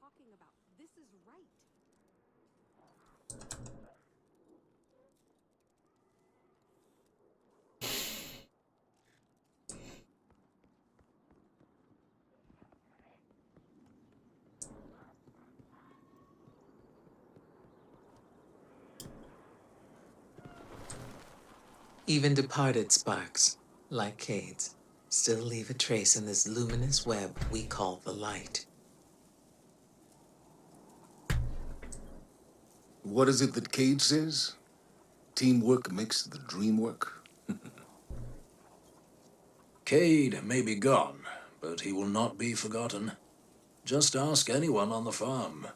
Talking about this is right. Even departed sparks, like Cade's, still leave a trace in this luminous web we call the light. What is it that Cade says? Teamwork makes the dream work? Cade may be gone, but he will not be forgotten. Just ask anyone on the farm.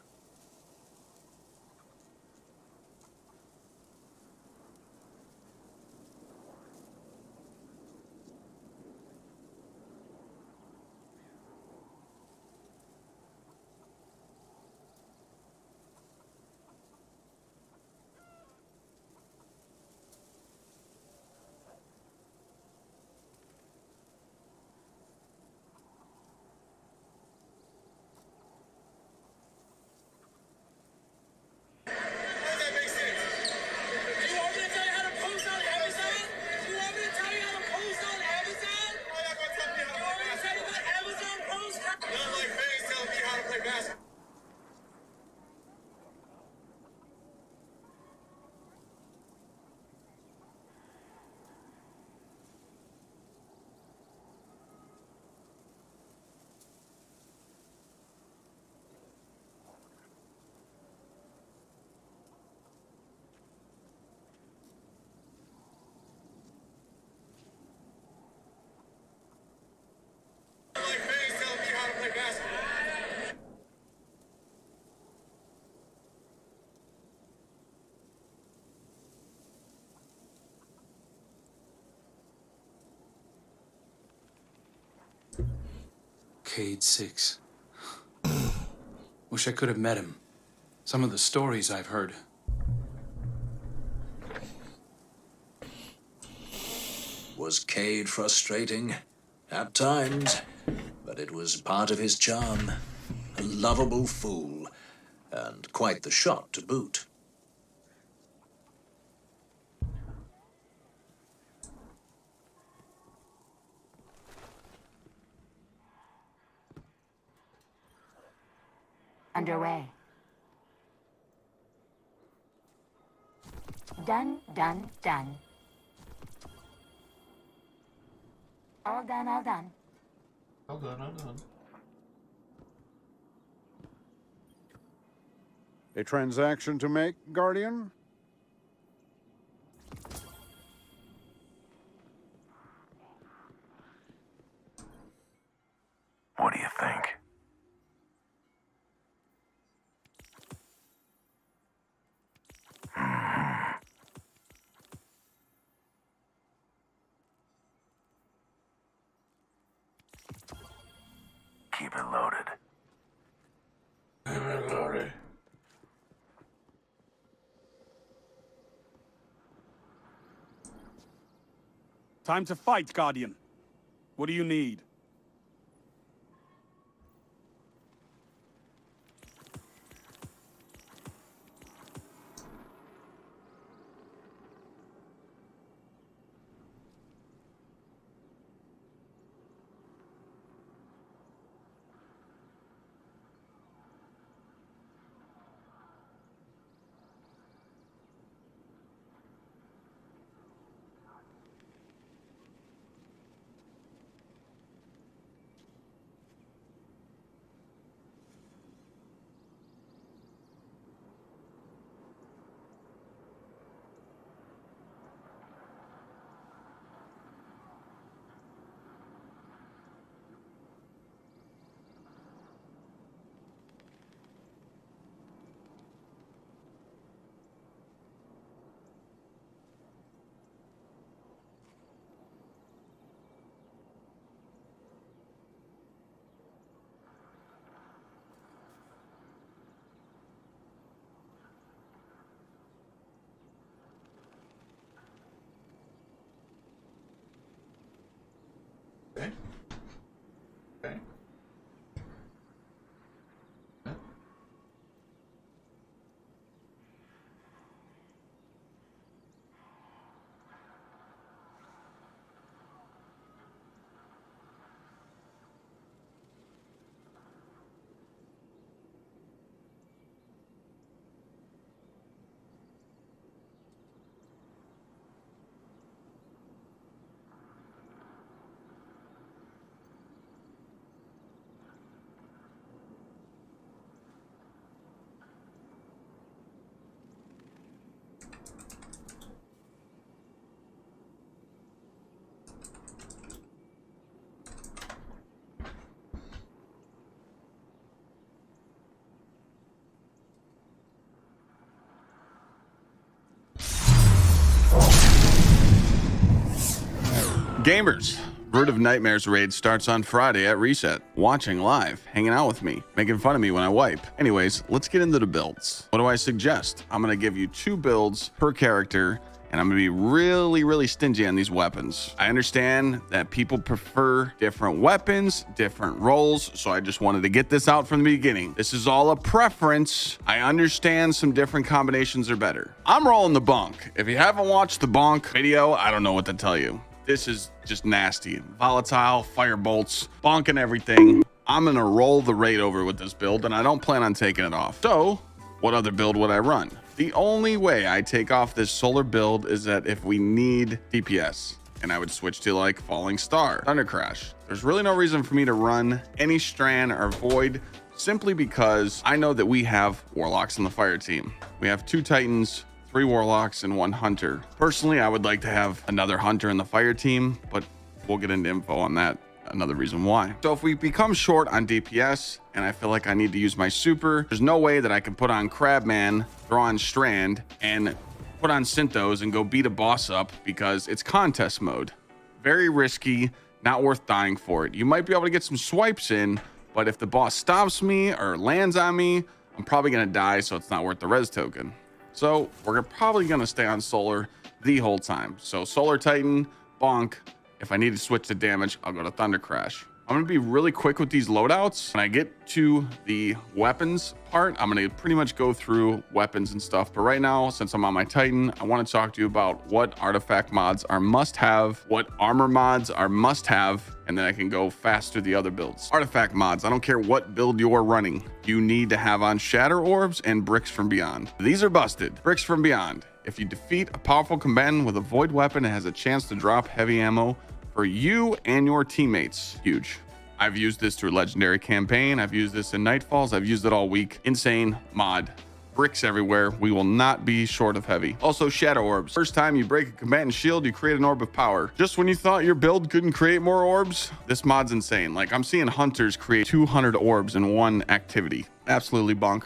Cade 6. Wish I could have met him. Some of the stories I've heard. Was Cade frustrating? At times, but it was part of his charm. A lovable fool, and quite the shot to boot. Underway. Done, done, done. All done, all done. All done, all done. A transaction to make, Guardian? What do you think? Keep it loaded. Loaded. Time to fight, Guardian. What do you need? Okay. Okay. Yeah. Gamers, Brood of Nightmares raid starts on Friday at reset. Watching live, hanging out with me, making fun of me when I wipe. Anyways, let's get into the builds. What do I suggest? I'm gonna give you 2 builds per character, and I'm gonna be really stingy on these weapons. I understand that people prefer different weapons, different roles, so I just wanted to get this out from the beginning. This is all a preference. I understand some different combinations are better. I'm rolling the bonk. If you haven't watched the bonk video, I don't know what to tell you. This is just nasty. Volatile, fire bolts, bonking everything. I'm gonna roll the raid over with this build, and I don't plan on taking it off. So, what other build would I run? The only way I take off this solar build is that if we need DPS, and I would switch to like Falling Star, Thunder Crash. There's really no reason for me to run any Strand or Void, simply because I know that we have Warlocks on the fire team. We have 2 Titans, 3 Warlocks, and 1 Hunter. Personally, I would like to have another Hunter in the fire team, but we'll get into info on that, another reason why. So if we become short on DPS, and I feel like I need to use my super, there's no way that I can put on Crabman, throw on Strand, and put on Synthos and go beat a boss up, because it's contest mode. Very risky, not worth dying for it. You might be able to get some swipes in, but if the boss stops me or lands on me, I'm probably gonna die, so it's not worth the res token. So we're probably gonna stay on solar the whole time. So solar Titan, bonk. If I need to switch to damage, I'll go to Thunder Crash. I'm gonna be really quick with these loadouts. When I get to the weapons part, I'm gonna pretty much go through weapons and stuff. But right now, since I'm on my Titan, I wanna talk to you about what artifact mods are must-have, what armor mods are must-have, and then I can go fast through the other builds. Artifact mods, I don't care what build you're running. You need to have on Shatter Orbs and Bricks from Beyond. These are busted. Bricks from Beyond. If you defeat a powerful combatant with a void weapon, it has a chance to drop heavy ammo for you and your teammates. Huge. I've used this through Legendary Campaign. I've used this in Nightfalls. I've used it all week. Insane mod. Bricks everywhere. We will not be short of heavy. Also, Shadow Orbs. First time you break a combatant shield, you create an orb of power. Just when you thought your build couldn't create more orbs, this mod's insane. Like, I'm seeing hunters create 200 orbs in one activity. Absolutely bonk.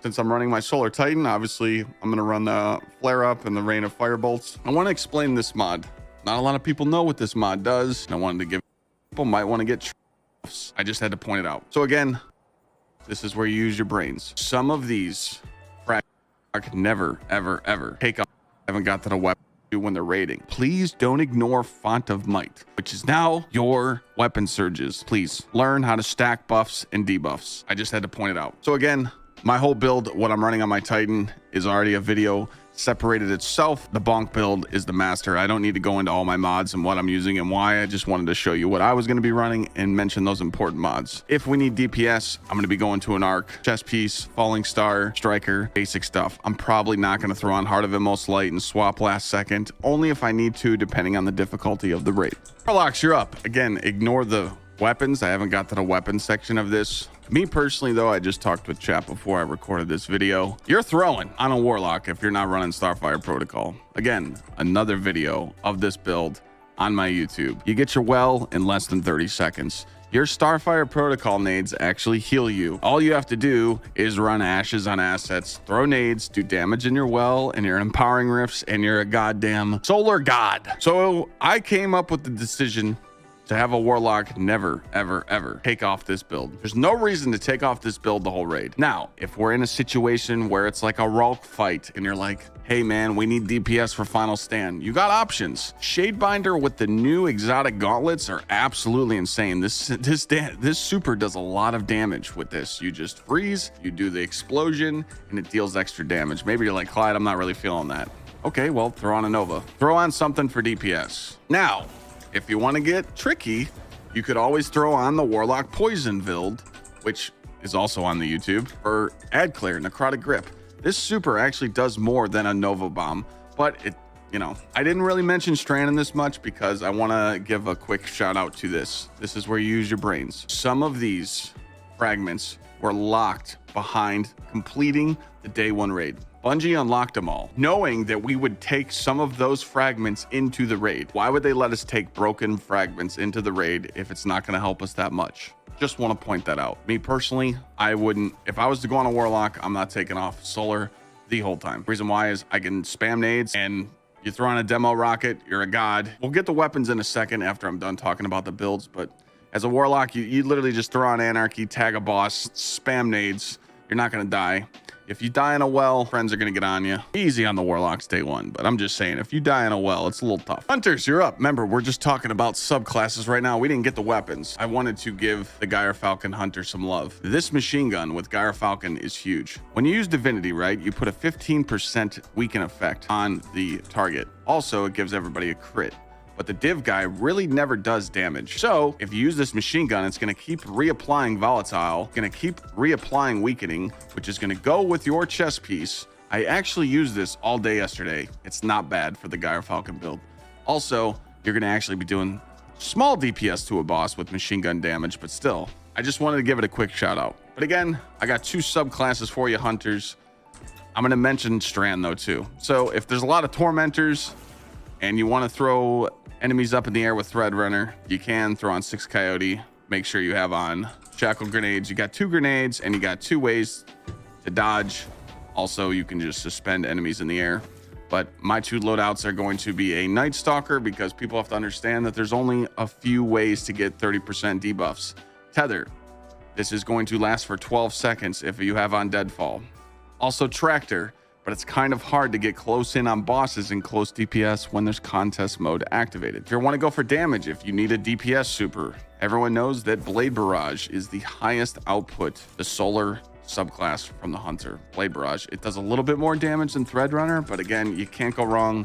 Since I'm running my Solar Titan, obviously I'm going to run the Flare Up and the Rain of Firebolts. I want to explain this mod. Not a lot of people know what this mod does, and I wanted to give people might want to get traps. I just had to point it out. So again, this is where you use your brains. Some of these never, ever take off. Haven't got to the weapon when they're raiding. Please don't ignore Font of Might, which is now your weapon surges. Please learn how to stack buffs and debuffs. I just had to point it out. So again, my whole build, what I'm running on my Titan, is already a video separated itself. The bonk build is the master. I don't need to go into all my mods and what I'm using and why. I just wanted to show you what I was going to be running and mention those important mods. If we need DPS, I'm going to be going to an arc, chest piece, falling star, striker, basic stuff. I'm probably not going to throw on Heart of Immol's Light and swap last second, only if I need to, depending on the difficulty of the raid. Warlocks, you're up. Again, ignore the weapons. I haven't got to the weapons section of this. Me personally, though, I just talked with chat before I recorded this video. You're throwing on a Warlock if you're not running Starfire Protocol. Again, another video of this build on my YouTube. You get your well in less than 30 seconds. Your Starfire Protocol nades actually heal you. All you have to do is run ashes on assets, throw nades, do damage in your well and your empowering rifts, and you're a goddamn solar god. So I came up with the decision to have a Warlock never, ever take off this build. There's no reason to take off this build the whole raid. Now, if we're in a situation where it's like a Ralk fight and you're like, hey man, we need DPS for final stand, you got options. Shadebinder with the new exotic gauntlets are absolutely insane. This super does a lot of damage with this. You just freeze, you do the explosion, and it deals extra damage. Maybe you're like, Clyde, I'm not really feeling that. Okay, well, throw on a Nova. Throw on something for DPS. Now, if you want to get tricky, you could always throw on the Warlock Poison build, which is also on the YouTube, or Ad Clear Necrotic Grip. This super actually does more than a Nova Bomb, but it, you know, I didn't really mention Strand in this much because I want to give a quick shout out to this. This is where you use your brains. Some of these fragments were locked behind completing the day one raid. Bungie unlocked them all, knowing that we would take some of those fragments into the raid. Why would they let us take broken fragments into the raid if it's not going to help us that much? Just want to point that out. Me personally, I wouldn't. If I was to go on a Warlock, I'm not taking off Solar the whole time. Reason why is I can spam nades, and you throw on a demo rocket, you're a god. We'll get the weapons in a second after I'm done talking about the builds, but as a Warlock, you literally just throw on Anarchy, tag a boss, spam nades. You're not going to die. If you die in a well, friends are going to get on you. Easy on the Warlocks day one, but I'm just saying, if you die in a well, it's a little tough. Hunters, you're up. Remember, we're just talking about subclasses right now. We didn't get the weapons. I wanted to give the Gyre Falcon Hunter some love. This machine gun with Gyre Falcon is huge. When you use Divinity, right, you put a 15% weaken effect on the target. Also, it gives everybody a crit. But the div guy really never does damage. So if you use this machine gun, it's going to keep reapplying volatile, going to keep reapplying weakening, which is going to go with your chest piece. I actually used this all day yesterday. It's not bad for the Gyre Falcon build. Also, you're going to actually be doing small DPS to a boss with machine gun damage, but still, I just wanted to give it a quick shout out. But again, I got two subclasses for you, Hunters. I'm going to mention Strand though too. So if there's a lot of Tormentors and you want to throw enemies up in the air with Threadrunner, you can throw on 6 Coyote. Make sure you have on Shackle Grenades. You got 2 grenades and you got 2 ways to dodge. Also, you can just suspend enemies in the air. But my 2 loadouts are going to be a Night Stalker, because people have to understand that there's only a few ways to get 30% debuffs. Tether. This is going to last for 12 seconds if you have on Deadfall. Also Tractor, but it's kind of hard to get close in on bosses in close DPS when there's contest mode activated. If you want to go for damage, if you need a DPS super, everyone knows that Blade Barrage is the highest output, the solar subclass from the Hunter. Blade Barrage, it does a little bit more damage than Threadrunner, but again, you can't go wrong.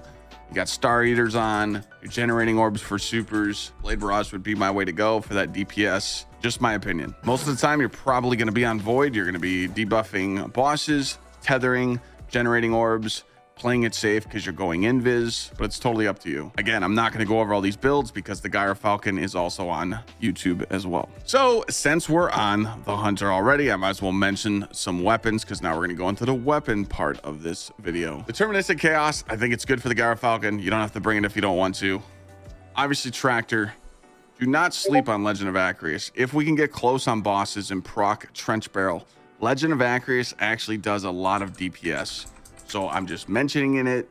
You got Star Eaters on, you're generating orbs for supers. Blade Barrage would be my way to go for that DPS. Just my opinion. Most of the time, you're probably going to be on Void. You're going to be debuffing bosses, tethering, generating orbs, playing it safe because you're going invis, but it's totally up to you. Again, I'm not going to go over all these builds because the Gyre Falcon is also on YouTube as well. So since we're on the Hunter already, I might as well mention some weapons, because now we're going to go into the weapon part of this video. Deterministic Chaos, I think it's good for the Gyre Falcon. You don't have to bring it if you don't want to. Obviously, Tractor. Do not sleep on Legend of Acreus. If we can get close on bosses and proc Trench Barrel, Legend of Acreus actually does a lot of DPS. So I'm just mentioning it.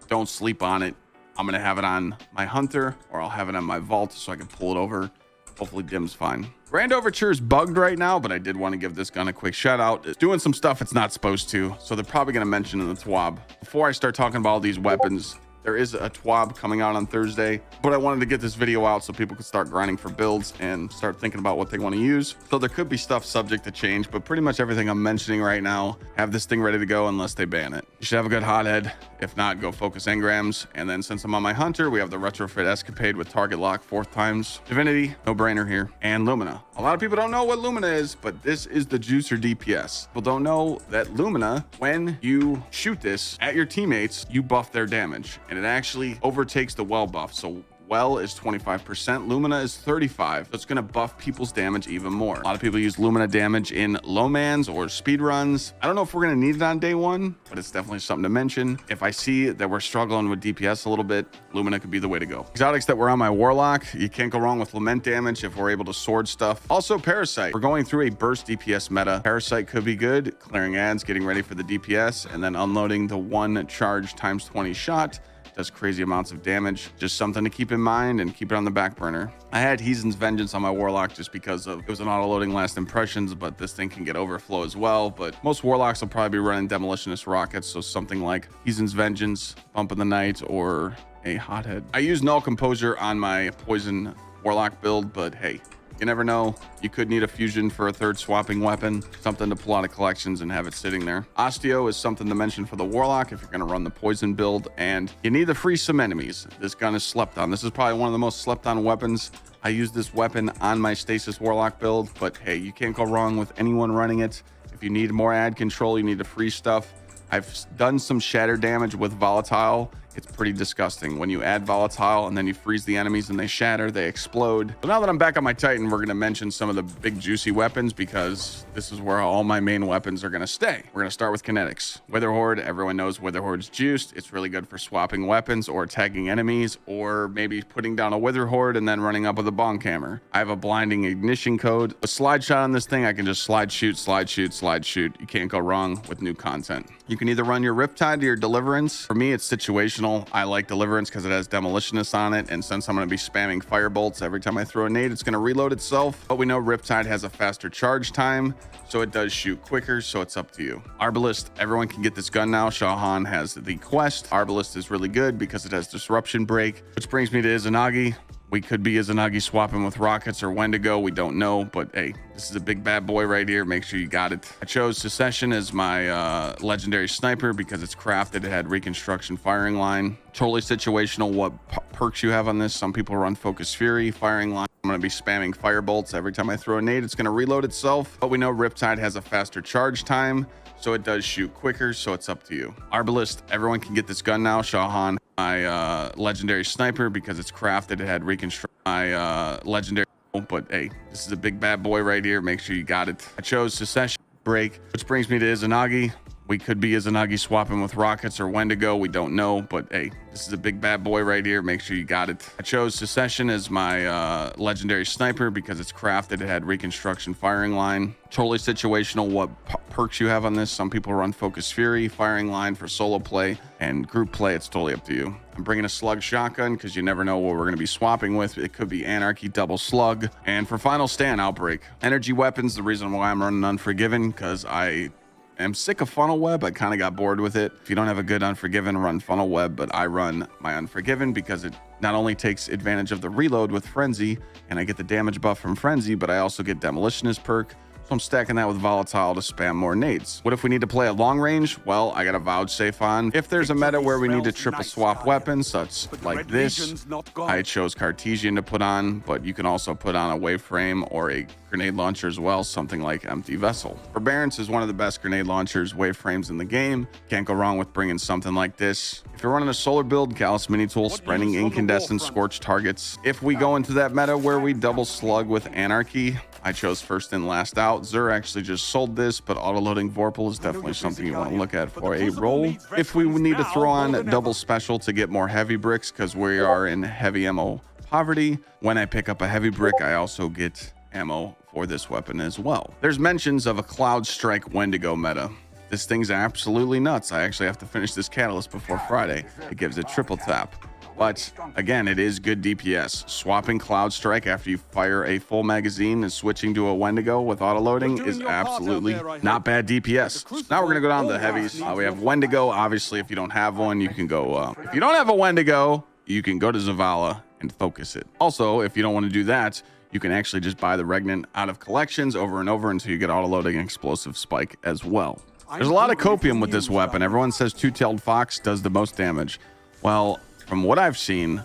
Don't sleep on it. I'm going to have it on my Hunter, or I'll have it on my Vault so I can pull it over. Hopefully Dim's fine. Grand Overture is bugged right now, but I did want to give this gun a quick shout out. It's doing some stuff it's not supposed to, so they're probably going to mention in the TWAB. Before I start talking about all these weapons, there is a TWAB coming out on Thursday, but I wanted to get this video out so people could start grinding for builds and start thinking about what they want to use. So there could be stuff subject to change, but pretty much everything I'm mentioning right now, have this thing ready to go unless they ban it. You should have a good hothead. If not, go focus engrams. And then since I'm on my Hunter, we have the retrofit escapade with target lock 4th times. Divinity, no brainer here. And Lumina. A lot of people don't know what Lumina is, but this is the juicer DPS. People don't know that Lumina, when you shoot this at your teammates, you buff their damage. And it actually overtakes the well buff. So well is 25%, Lumina is 35, so it's going to buff people's damage even more. A lot of people use Lumina damage in low mans or speed runs. I don't know if we're going to need it on day one, but it's definitely something to mention. If I see that we're struggling with DPS a little bit, Lumina could be the way to go. Exotics that were on my Warlock, you can't go wrong with Lament damage if we're able to sword stuff. Also Parasite, we're going through a burst DPS meta. Parasite could be good, clearing ads, getting ready for the DPS, and then unloading the 1 charge times 20 shot. Does crazy amounts of damage. Just something to keep in mind and keep it on the back burner. I had Heathen's Vengeance on my Warlock just because of it was an auto-loading last impressions, but this thing can get overflow as well. But most Warlocks will probably be running Demolitionist rockets, so something like Heathen's Vengeance, Bump in the Night, or a Hothead. I use Null Composure on my Poison Warlock build, but hey, you never know. You could need a fusion for a 3rd swapping weapon, something to pull out of collections and have it sitting there. Osteo is something to mention for the Warlock if you're going to run the poison build, and you need to freeze some enemies. This gun is slept on. This is probably one of the most slept on weapons. I use this weapon on my Stasis Warlock build, but hey, you can't go wrong with anyone running it. If you need more ad control, you need to freeze stuff. I've done some shatter damage with Volatile. It's pretty disgusting when you add Volatile and then you freeze the enemies and they shatter, they explode. So now that I'm back on my Titan, we're going to mention some of the big juicy weapons because this is where all my main weapons are going to stay. We're going to start with kinetics. Witherhoard, everyone knows Witherhoard's juiced. It's really good for swapping weapons or tagging enemies, or maybe putting down a Witherhoard and then running up with a bonk hammer. I have a blinding ignition code. A slide shot on this thing, I can just slide shoot, slide shoot, slide shoot. You can't go wrong with new content. You can either run your Riptide or your Deliverance. For me, it's situational. I like Deliverance because it has Demolitionist on it, and since I'm going to be spamming Firebolts every time I throw a nade, it's going to reload itself. But we know Riptide has a faster charge time, so it does shoot quicker, so it's up to you. Arbalist, everyone can get this gun now. Shahan has the quest. Arbalist is really good because it has Disruption Break, which brings me to Izanagi. We could be Izanagi swapping with rockets or Wendigo. We don't know, but hey, this is a big bad boy right here. Make sure you got it. I chose Secession as my legendary sniper because it's crafted. It had Reconstruction firing line. Totally situational what perks you have on this. Some people run Focus Fury, firing line. I'm going to be spamming Firebolts every time I throw a nade. It's going to reload itself, but we know Riptide has a faster charge time, so it does shoot quicker, so it's up to you. Arbalist, everyone can get this gun now. Shahan, my legendary sniper because it's crafted. It had Reconstruct my legendary, but hey, this is a big bad boy right here. Make sure you got it. I chose Secession Break, which brings me to Izanagi. We could be Izanagi swapping with rockets or Wendigo. We don't know, but hey, this is a big bad boy right here. Make sure you got it. I chose Secession as my legendary sniper because it's crafted. It had Reconstruction firing line. Totally situational what perks you have on this. Some people run Focus Fury, firing line for solo play, and group play. It's totally up to you. I'm bringing a slug shotgun because you never know what we're going to be swapping with. It could be Anarchy, double slug. And for final stand, Outbreak. Energy weapons, the reason why I'm running Unforgiven, because I'm sick of Funnel Web. I kind of got bored with it. If you don't have a good Unforgiven, run Funnel Web, but I run my Unforgiven because it not only takes advantage of the reload with Frenzy, and I get the damage buff from Frenzy, but I also get Demolitionist perk. So I'm stacking that with Volatile to spam more nades. What if we need to play a long range? Well, I got a Vouchsafe on. If there's a meta where we need to triple swap weapons, such like this, I chose Cartesian to put on, but you can also put on a wave frame or a grenade launcher as well, something like Empty Vessel. Forbearance is one of the best grenade launchers, wave frames in the game. Can't go wrong with bringing something like this. If you're running a solar build, Callus Mini Tool, spreading incandescent scorched targets. If we go into that meta where we double slug with Anarchy, I chose first in, last out. Zur actually just sold this, but auto-loading Vorpal is definitely something you want to look at for a roll. If we need to throw on double special to get more heavy bricks, because we are in heavy ammo poverty, when I pick up a heavy brick, I also get ammo for this weapon as well. There's mentions of a Cloud Strike Wendigo meta. This thing's absolutely nuts. I actually have to finish this catalyst before Friday. It gives it triple tap. But again, it is good DPS. Swapping Cloud Strike after you fire a full magazine and switching to a Wendigo with auto loading is absolutely not bad DPS. So now we're gonna go down to the heavies. We have Wendigo. Obviously, if you don't have one, you can go. If you don't have a Wendigo, you can go to Zavala and focus it. Also, if you don't want to do that, you can actually just buy the Regnant out of collections over and over until you get auto loading explosive spike as well. There's a lot of copium with this weapon. Everyone says Two-Tailed Fox does the most damage. Well, from what I've seen,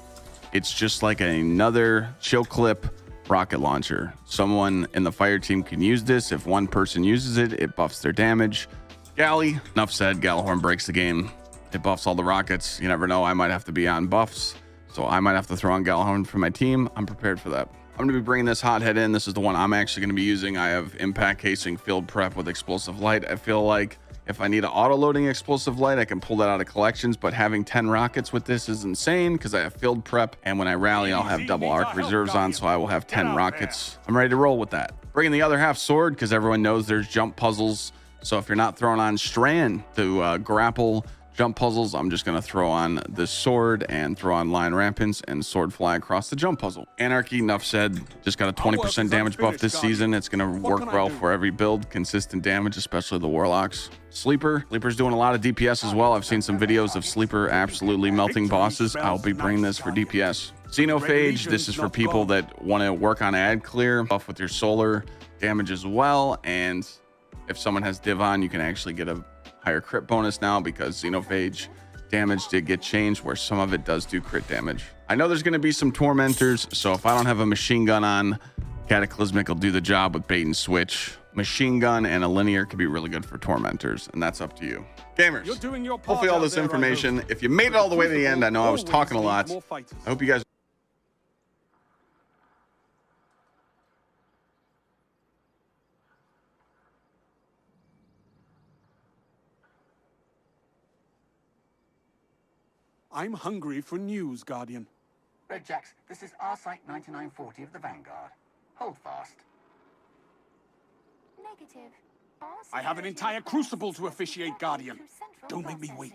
it's just like another chill clip rocket launcher. Someone in the fire team can use this. If one person uses it, it buffs their damage. Galley, enough said. Gallahorn breaks the game. It buffs all the rockets. You never know. I might have to be on buffs, so I might have to throw on Gallahorn for my team. I'm prepared for that. I'm going to be bringing this hothead in. This is the one I'm actually going to be using. I have impact casing, field prep with explosive light. I feel like if I need an auto loading explosive light, I can pull that out of collections, but having 10 rockets with this is insane because I have field prep, and when I rally, I'll have double arc reserves on, so I will have 10 rockets. I'm ready to roll with that. Bringing the other half sword because everyone knows there's jump puzzles. So if you're not throwing on Strand to grapple jump puzzles, I'm just going to throw on the sword and throw on line rampants and sword fly across the jump puzzle. Anarchy, enough said. Just got a 20% damage buff this season. It's going to work well for every build. Consistent damage, especially the warlocks. Sleeper's doing a lot of DPS as well. I've seen some videos of Sleeper absolutely melting bosses. I'll be bringing this for DPS. Xenophage, this is for people that want to work on ad clear, buff with your solar damage as well. And if someone has div on, you can actually get a higher crit bonus now because Xenophage damage did get changed where some of it does do crit damage. I know there's going to be some tormentors, so if I don't have a machine gun on, Cataclysmic will do the job with bait and switch. Machine gun and a linear could be really good for tormentors, and that's up to you. Gamers, hopefully all this information, if you made it all the way to the end, I know I was talking a lot. I hope you guys I'm hungry for news, Guardian. Red Jacks, this is our site 9940 of the Vanguard. Hold fast. Negative. I have an entire crucible to officiate, Guardian. Don't make me wait.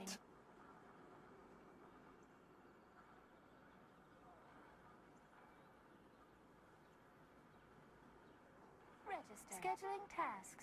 Register. Scheduling tasks.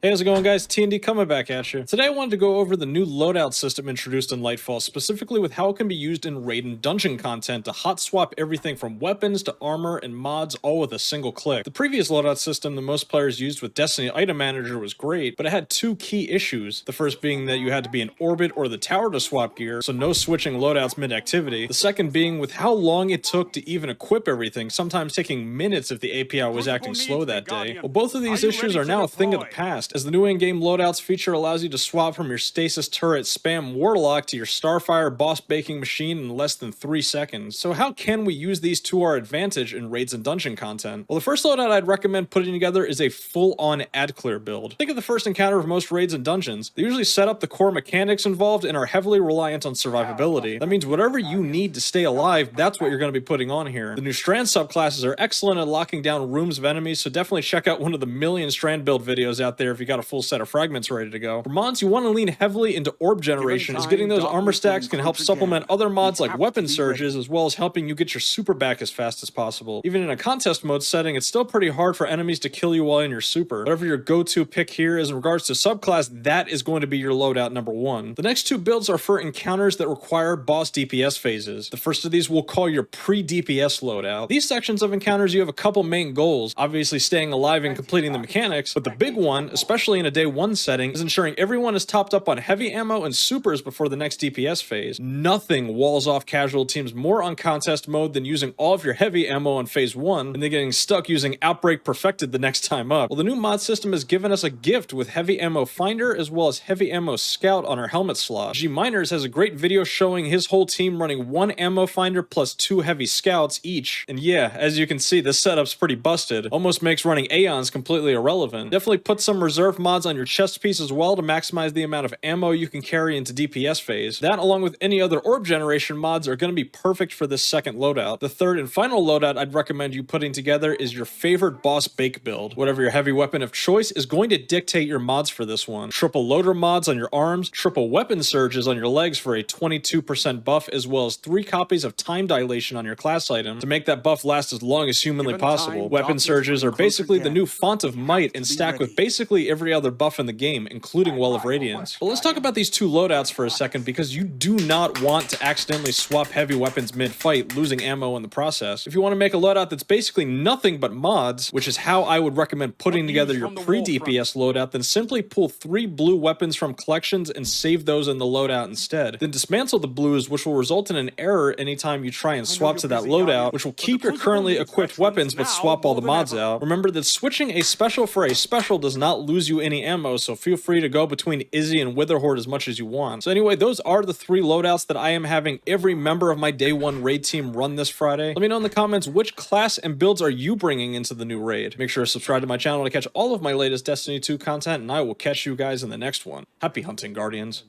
Hey, how's it going, guys? T&D coming back at you. Today I wanted to go over the new loadout system introduced in Lightfall, specifically with how it can be used in raid and dungeon content to hot swap everything from weapons to armor and mods all with a single click. The previous loadout system that most players used with Destiny Item Manager was great, but it had two key issues. The first being that you had to be in orbit or the tower to swap gear, so no switching loadouts mid-activity. The second being with how long it took to even equip everything, sometimes taking minutes if the API was acting slow that day. Well, both of these issues are now a thing of the past, as the new in-game loadouts feature allows you to swap from your stasis turret spam warlock to your starfire boss baking machine in less than 3 seconds. So how can we use these to our advantage in raids and dungeon content? Well, the first loadout I'd recommend putting together is a full-on ad clear build. Think of the first encounter of most raids and dungeons. They usually set up the core mechanics involved and are heavily reliant on survivability. That means whatever you need to stay alive, that's what you're going to be putting on here. The new strand subclasses are excellent at locking down rooms of enemies, so definitely check out one of the million strand build videos out there if you got a full set of fragments ready to go. For mods, you want to lean heavily into orb generation, as getting those armor stacks can help supplement other mods like weapon surges, as well as helping you get your super back as fast as possible. Even in a contest mode setting, it's still pretty hard for enemies to kill you while in your super. Whatever your go-to pick here is in regards to subclass, that is going to be your loadout number one. The next two builds are for encounters that require boss DPS phases. The first of these we'll call your pre-DPS loadout. These sections of encounters, you have a couple main goals, obviously staying alive and completing the mechanics, but the big one, especially in a day one setting, is ensuring everyone is topped up on heavy ammo and supers before the next DPS phase. Nothing walls off casual teams more on contest mode than using all of your heavy ammo on phase 1 and then getting stuck using Outbreak Perfected the next time up. Well, the new mod system has given us a gift with heavy ammo finder as well as heavy ammo scout on our helmet slot. G Miners has a great video showing his whole team running 1 ammo finder plus 2 heavy scouts each. And yeah, as you can see, this setup's pretty busted. Almost makes running Aeons completely irrelevant. Definitely put some reserve reserve mods on your chest piece as well to maximize the amount of ammo you can carry into DPS phase. That, along with any other orb generation mods, are going to be perfect for this second loadout. The third and final loadout I'd recommend you putting together is your favorite boss bake build. Whatever your heavy weapon of choice is going to dictate your mods for this one. Triple loader mods on your arms, triple weapon surges on your legs for a 22% buff, as well as 3 copies of time dilation on your class item to make that buff last as long as humanly possible. Weapon surges are basically the new font of might and stack with basically every other buff in the game, including Well of Radiance. But let's talk about these 2 loadouts for a second, because you do not want to accidentally swap heavy weapons mid-fight, losing ammo in the process. If you want to make a loadout that's basically nothing but mods, which is how I would recommend putting together your pre-DPS loadout, then simply pull 3 blue weapons from collections and save those in the loadout instead. Then dismantle the blues, which will result in an error anytime you try and swap to that loadout, which will keep your currently equipped weapons but swap all the mods out. Remember that switching a special for a special does not lose you any ammo, so feel free to go between Izzy and Witherhoard as much as you want. So anyway, those are the 3 loadouts that I am having every member of my day 1 raid team run this Friday. Let me know in the comments which class and builds are you bringing into the new raid. Make sure to subscribe to my channel to catch all of my latest Destiny 2 content, and I will catch you guys in the next one. Happy hunting, Guardians.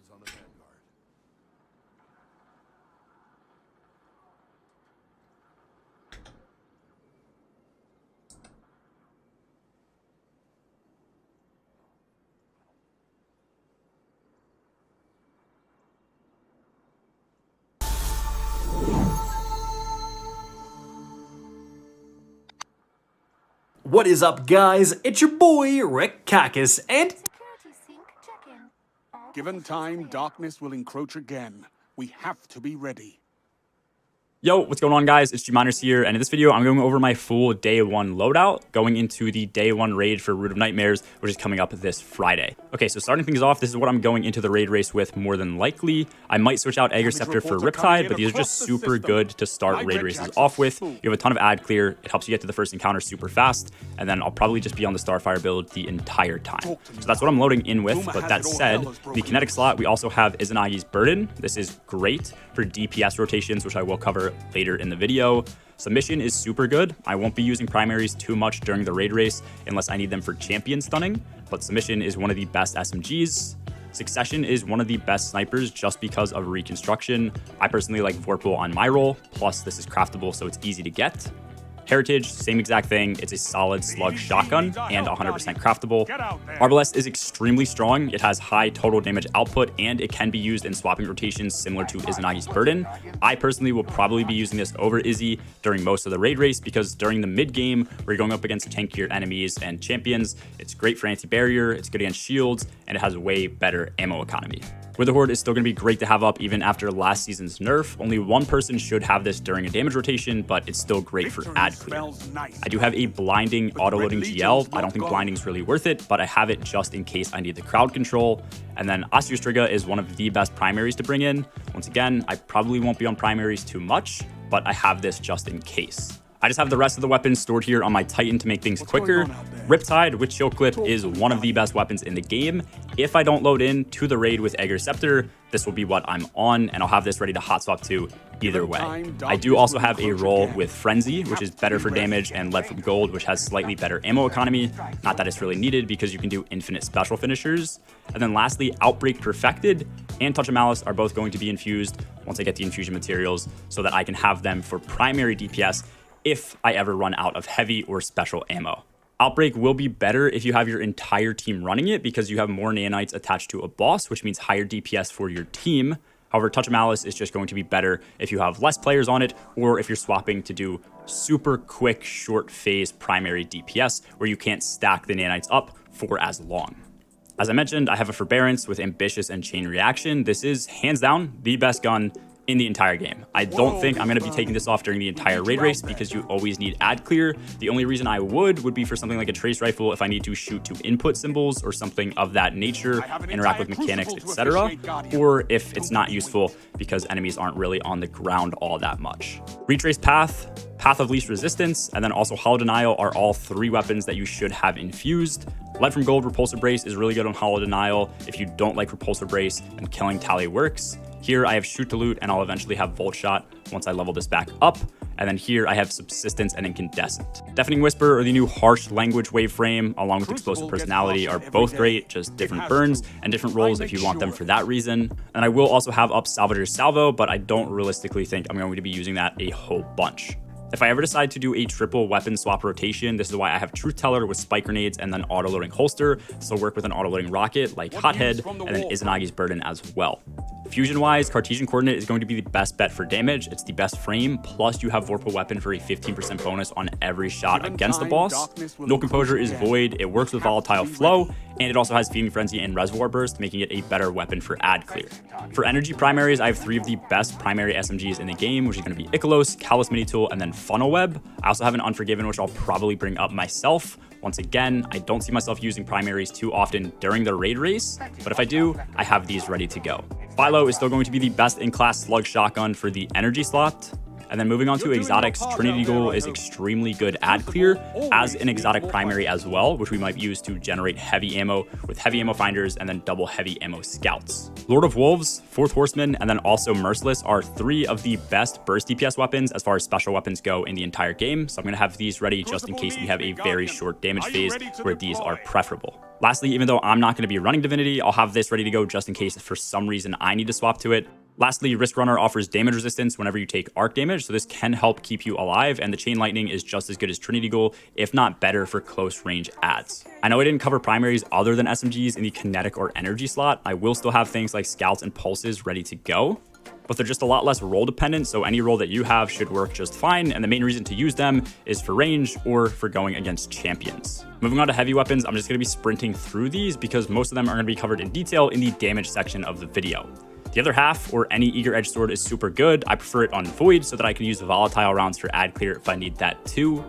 What is up, guys? It's your boy, Rick Kakis, and Given time, darkness will encroach again. We have to be ready. Yo, what's going on, guys? It's G-Miners here, and in this video, I'm going over my full day 1 loadout, going into the day 1 raid for Root of Nightmares, which is coming up this Friday. Okay, so starting things off, this is what I'm going into the raid race with more than likely. I might switch out Egger Scepter for Riptide, but these are just super good to start raid races off with. You have a ton of ad clear, it helps you get to the first encounter super fast, and then I'll probably just be on the Starfire build the entire time. So that's what I'm loading in with, but that said, the kinetic slot, we also have Izanagi's Burden. This is great for DPS rotations, which I will cover later in the video. Submission is super good. I won't be using primaries too much during the raid race unless I need them for champion stunning, but Submission is one of the best SMGs. Succession is one of the best snipers just because of reconstruction. I personally like Vorpal on my roll, plus this is craftable so it's easy to get. Heritage, same exact thing. It's a solid slug shotgun and 100% craftable. Arbalest is extremely strong. It has high total damage output and it can be used in swapping rotations similar to Izanagi's Burden. I personally will probably be using this over Izzy during most of the raid race because during the mid game where you're going up against tankier enemies and champions, it's great for anti-barrier, it's good against shields, and it has way better ammo economy. Witherhoard is still going to be great to have up even after last season's nerf. Only one person should have this during a damage rotation, but it's still great for ad clear. I do have a blinding auto-loading GL. I don't think blinding is really worth it, but I have it just in case I need the crowd control. And then Osteostriga is one of the best primaries to bring in. Once again, I probably won't be on primaries too much, but I have this just in case. I just have the rest of the weapons stored here on my Titan to make things quicker. Riptide with Chill Clip is one of the best weapons in the game. If I don't load in to the raid with Egger Scepter, this will be what I'm on, and I'll have this ready to hot swap to either way. I do also have a roll with Frenzy, which is better for damage, and Lead from Gold, which has slightly better ammo economy. Not that it's really needed because you can do infinite special finishers. And then lastly, Outbreak Perfected and Touch of Malice are both going to be infused once I get the infusion materials so that I can have them for primary DPS if I ever run out of heavy or special ammo. Outbreak will be better if you have your entire team running it because you have more nanites attached to a boss, which means higher DPS for your team. However, Touch of Malice is just going to be better if you have less players on it or if you're swapping to do super quick, short phase primary DPS where you can't stack the nanites up for as long. As I mentioned, I have a Forbearance with Ambitious and Chain Reaction. This is hands down the best gun in the entire game. I don't think I'm going to be taking this off during the entire raid race because you always need ad clear. The only reason I would be for something like a trace rifle if I need to shoot to input symbols or something of that nature, interact with mechanics, etc. Or if it's not useful because enemies aren't really on the ground all that much. Retrace Path, Path of Least Resistance, and then also Hollow Denial are all 3 weapons that you should have infused. Lead from Gold Repulsor Brace is really good on Hollow Denial. If you don't like Repulsor Brace, then Killing Tally works. Here I have Shoot to Loot, and I'll eventually have Volt Shot once I level this back up. And then here I have Subsistence and Incandescent. Deafening Whisper or the new Harsh Language Waveframe, along with Explosive Personality, are both great, just different burns and different roles if you want them for that reason. And I will also have up Salvager's Salvo, but I don't realistically think I'm going to be using that a whole bunch. If I ever decide to do a triple weapon swap rotation, this is why I have Truth Teller with Spike Grenades and then Auto-Loading Holster. This will work with an auto-loading rocket like Hothead, and then Izanagi's Burden as well. Fusion-wise, Cartesian Coordinate is going to be the best bet for damage. It's the best frame, plus you have Vorpal Weapon for a 15% bonus on every shot against the boss. No Composure is Void, it works with Volatile Flow, and it also has Feeding Frenzy and Reservoir Burst, making it a better weapon for ad clear. For energy primaries, I have 3 of the best primary SMGs in the game, which is going to be Icalos, Callous Mini Tool, and then Funnel Web. I also have an Unforgiven, which I'll probably bring up myself. Once again, I don't see myself using primaries too often during the raid race, but if I do, I have these ready to go. Philo is still going to be the best in class slug shotgun for the energy slot. And then moving on to exotics, Trinity Ghoul is extremely good ad clear as an exotic primary as well, which we might use to generate heavy ammo with heavy ammo finders and then double heavy ammo scouts. Lord of Wolves, Fourth Horseman, and then also Merciless are 3 of the best burst DPS weapons as far as special weapons go in the entire game. So I'm going to have these ready just in case we have a very short damage phase where these are preferable. Lastly, even though I'm not going to be running Divinity, I'll have this ready to go just in case for some reason I need to swap to it. Lastly, Risk Runner offers damage resistance whenever you take arc damage, so this can help keep you alive, and the Chain Lightning is just as good as Trinity Ghoul, if not better for close range ads. I know I didn't cover primaries other than SMGs in the kinetic or energy slot. I will still have things like Scouts and Pulses ready to go, but they're just a lot less role dependent, so any role that you have should work just fine, and the main reason to use them is for range or for going against champions. Moving on to heavy weapons, I'm just going to be sprinting through these because most of them are going to be covered in detail in the damage section of the video. The other half, or any Eager Edge Sword, is super good. I prefer it on Void so that I can use volatile rounds for ad clear if I need that too.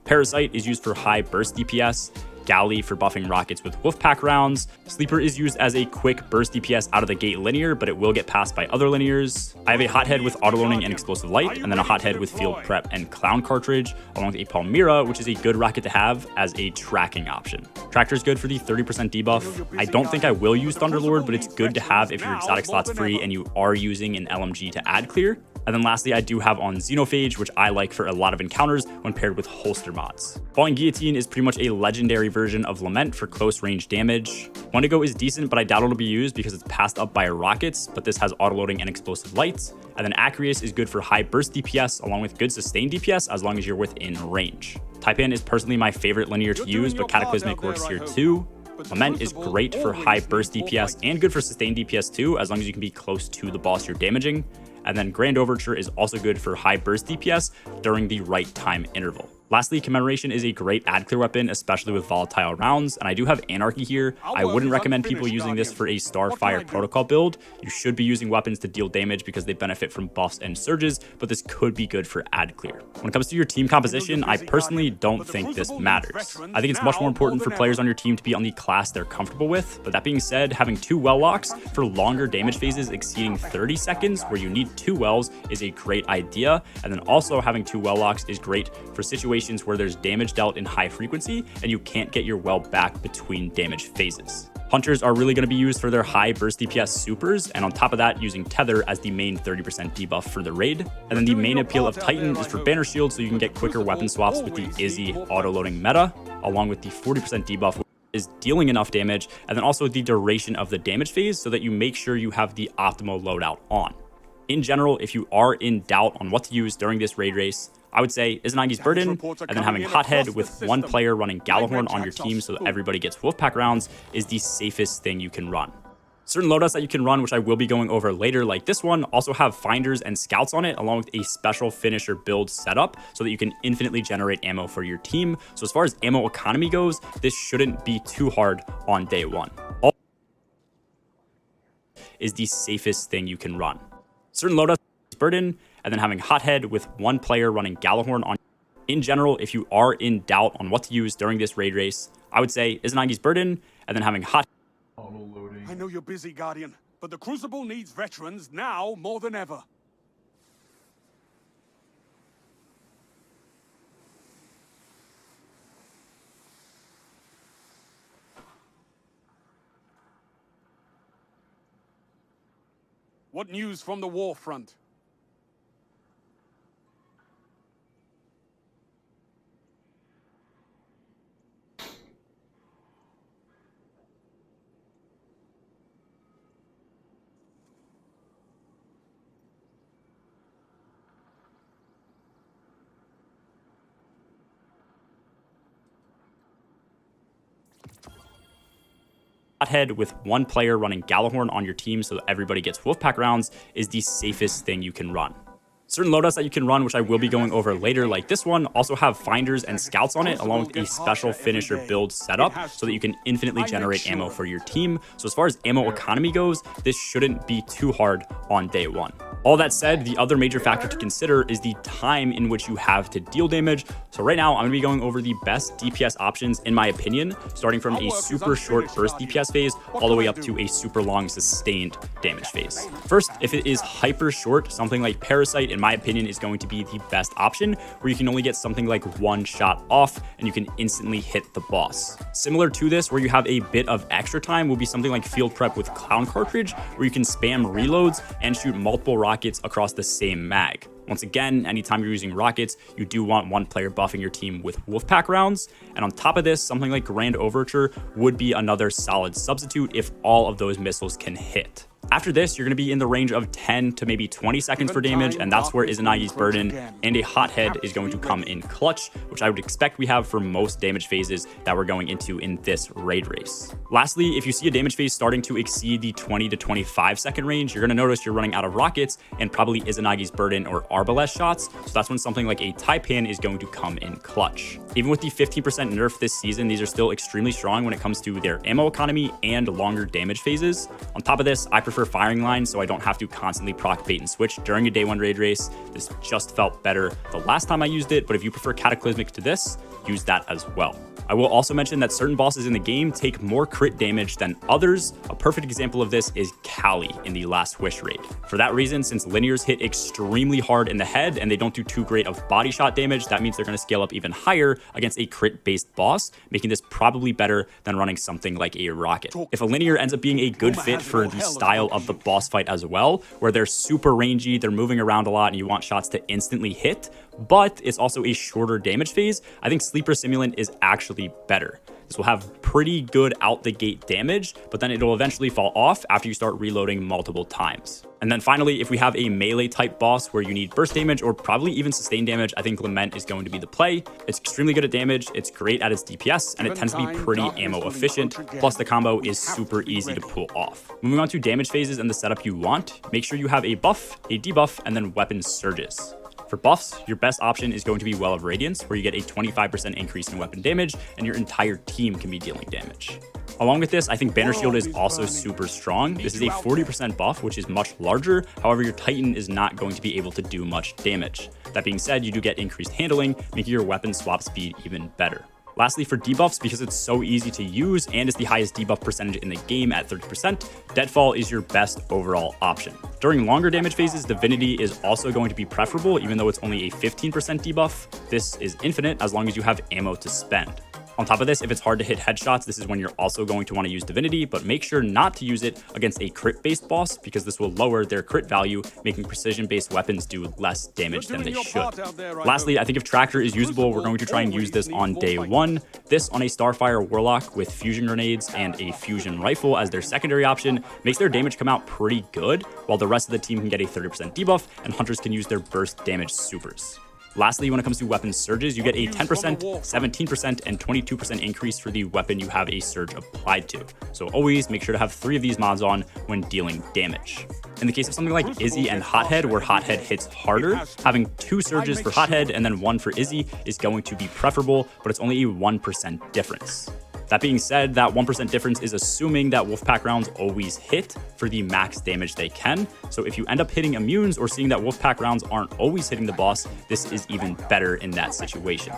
Parasite is used for high burst DPS. Galley for buffing rockets with Wolfpack rounds. Sleeper is used as a quick burst DPS out of the gate linear, but it will get passed by other linears. I have a Hothead with Autoloading and Explosive Light, and then a Hothead with Field Prep and Clown Cartridge, along with a Palmyra, which is a good rocket to have as a tracking option. Tractor is good for the 30% debuff. I don't think I will use Thunderlord, but it's good to have if your exotic slot's free and you are using an LMG to ad clear. And then lastly, I do have on Xenophage, which I like for a lot of encounters when paired with holster mods. Falling Guillotine is pretty much a legendary version of Lament for close range damage. Wendigo is decent, but I doubt it'll be used because it's passed up by rockets, but this has autoloading and explosive lights. And then Acreus is good for high burst DPS along with good sustained DPS as long as you're within range. Taipan is personally my favorite linear to use, but Cataclysmic works here too. Lament is great for high burst DPS and good for sustained DPS too, as long as you can be close to the boss you're damaging. And then Grand Overture is also good for high burst DPS during the right time interval. Lastly, Commemoration is a great ad clear weapon, especially with volatile rounds, and I do have Anarchy here. I wouldn't recommend people using this for a Starfire protocol build. You should be using weapons to deal damage because they benefit from buffs and surges, but this could be good for ad clear. When it comes to your team composition, I personally don't think this matters. I think it's much more important for players on your team to be on the class they're comfortable with, but that being said, having 2 well locks for longer damage phases exceeding 30 seconds where you need 2 wells is a great idea, and then also having 2 well locks is great for situations where there's damage dealt in high frequency and you can't get your well back between damage phases. Hunters are really going to be used for their high burst DPS supers, and on top of that, using Tether as the main 30% debuff for the raid. And then the main appeal of Titan is for Banner Shield, so you can get quicker weapon swaps with the Izzy auto-loading meta, along with the 40% debuff is dealing enough damage, and then also the duration of the damage phase so that you make sure you have the optimal loadout on. In general, if you are in doubt on what to use during this raid race, I would say Izanagi's Burden, and then having Hothead with 1 player running Gallahorn on your team so that everybody gets Wolfpack rounds is the safest thing you can run. Certain loadouts that you can run, which I will be going over later, like this one, also have Finders and Scouts on it, along with a special finisher build setup so that you can infinitely generate ammo for your team. So as far as ammo economy goes, this shouldn't be too hard on day one. All is the safest thing you can run. Certain loadouts, Burden, and then having Hothead with 1 player running Gallahorn on. In general, if you are in doubt on what to use during this raid race, I would say Izanagi's Burden, and then having Hothead. I know you're busy, Guardian, but the Crucible needs veterans now more than ever. What news from the war front? Hothead with one player running Gallahorn on your team so that everybody gets Wolfpack rounds is the safest thing you can run. Certain loadouts that you can run, which I will be going over later, like this one, also have finders and scouts on it, along with a special finisher build setup so that you can infinitely generate ammo for your team. So as far as ammo economy goes, this shouldn't be too hard on day one. All that said, the other major factor to consider is the time in which you have to deal damage. So right now, I'm going to be going over the best DPS options, in my opinion, starting from a super short burst DPS phase all the way up to a super long sustained damage phase. First, if it is hyper short, something like Parasite, in my opinion, is going to be the best option, where you can only get something like one shot off and you can instantly hit the boss. Similar to this, where you have a bit of extra time, will be something like Field Prep with Clown Cartridge, where you can spam reloads and shoot multiple rockets across the same mag. Once again, anytime you're using rockets, you do want one player buffing your team with Wolfpack rounds. And on top of this, something like Grand Overture would be another solid substitute if all of those missiles can hit. After this, you're going to be in the range of 10 to maybe 20 seconds for damage, and that's where Izanagi's Burden and a Hothead is going to come in clutch, which I would expect we have for most damage phases that we're going into in this raid race. Lastly, if you see a damage phase starting to exceed the 20 to 25 second range, you're going to notice you're running out of rockets and probably Izanagi's Burden or Arbalest shots, so that's when something like a Taipan is going to come in clutch. Even with the 15% nerf this season, these are still extremely strong when it comes to their ammo economy and longer damage phases. On top of this, I prefer firing line so I don't have to constantly proc bait and switch during a day one raid race. This just felt better the last time I used it, but if you prefer Cataclysmic to this, use that as well. I will also mention that certain bosses in the game take more crit damage than others. A perfect example of this is Kali in the last Wish raid. For that reason, since linears hit extremely hard in the head and they don't do too great of body shot damage, that means they're going to scale up even higher against a crit based boss, making this probably better than running something like a rocket. If a linear ends up being a good fit for the style of the boss fight as well, where they're super rangy, they're moving around a lot and you want shots to instantly hit, but it's also a shorter damage phase, I think Sleeper Simulant is actually better. This will have pretty good out the gate damage, but then it'll eventually fall off after you start reloading multiple times. And then finally, if we have a melee type boss where you need burst damage or probably even sustained damage, I think Lament is going to be the play. It's extremely good at damage, it's great at its DPS, and it tends to be pretty ammo efficient, plus the combo is super easy to pull off. Moving on to damage phases and the setup you want, make sure you have a buff, a debuff, and then weapon surges. For buffs, your best option is going to be Well of Radiance, where you get a 25% increase in weapon damage, and your entire team can be dealing damage. Along with this, I think Banner Shield is also super strong. This is a 40% buff, which is much larger. However, your Titan is not going to be able to do much damage. That being said, you do get increased handling, making your weapon swap speed even better. Lastly, for debuffs, because it's so easy to use and it's the highest debuff percentage in the game at 30%, Deadfall is your best overall option. During longer damage phases, Divinity is also going to be preferable, even though it's only a 15% debuff. This is infinite as long as you have ammo to spend. On top of this, if it's hard to hit headshots, this is when you're also going to want to use Divinity, but make sure not to use it against a crit-based boss because this will lower their crit value, making precision-based weapons do less damage than they should. Lastly, I think if Tractor is usable, we're going to try and use this on day one. This on a Starfire Warlock with fusion grenades and a fusion rifle as their secondary option makes their damage come out pretty good, while the rest of the team can get a 30% debuff and hunters can use their burst damage supers. Lastly, when it comes to weapon surges, you get a 10%, 17%, and 22% increase for the weapon you have a surge applied to. So always make sure to have 3 of these mods on when dealing damage. In the case of something like Izzy and Hothead, where Hothead hits harder, having 2 surges for Hothead and then 1 for Izzy is going to be preferable, but it's only a 1% difference. That being said, that 1% difference is assuming that Wolfpack rounds always hit for the max damage they can. So if you end up hitting immunes or seeing that Wolfpack rounds aren't always hitting the boss, this is even better in that situation.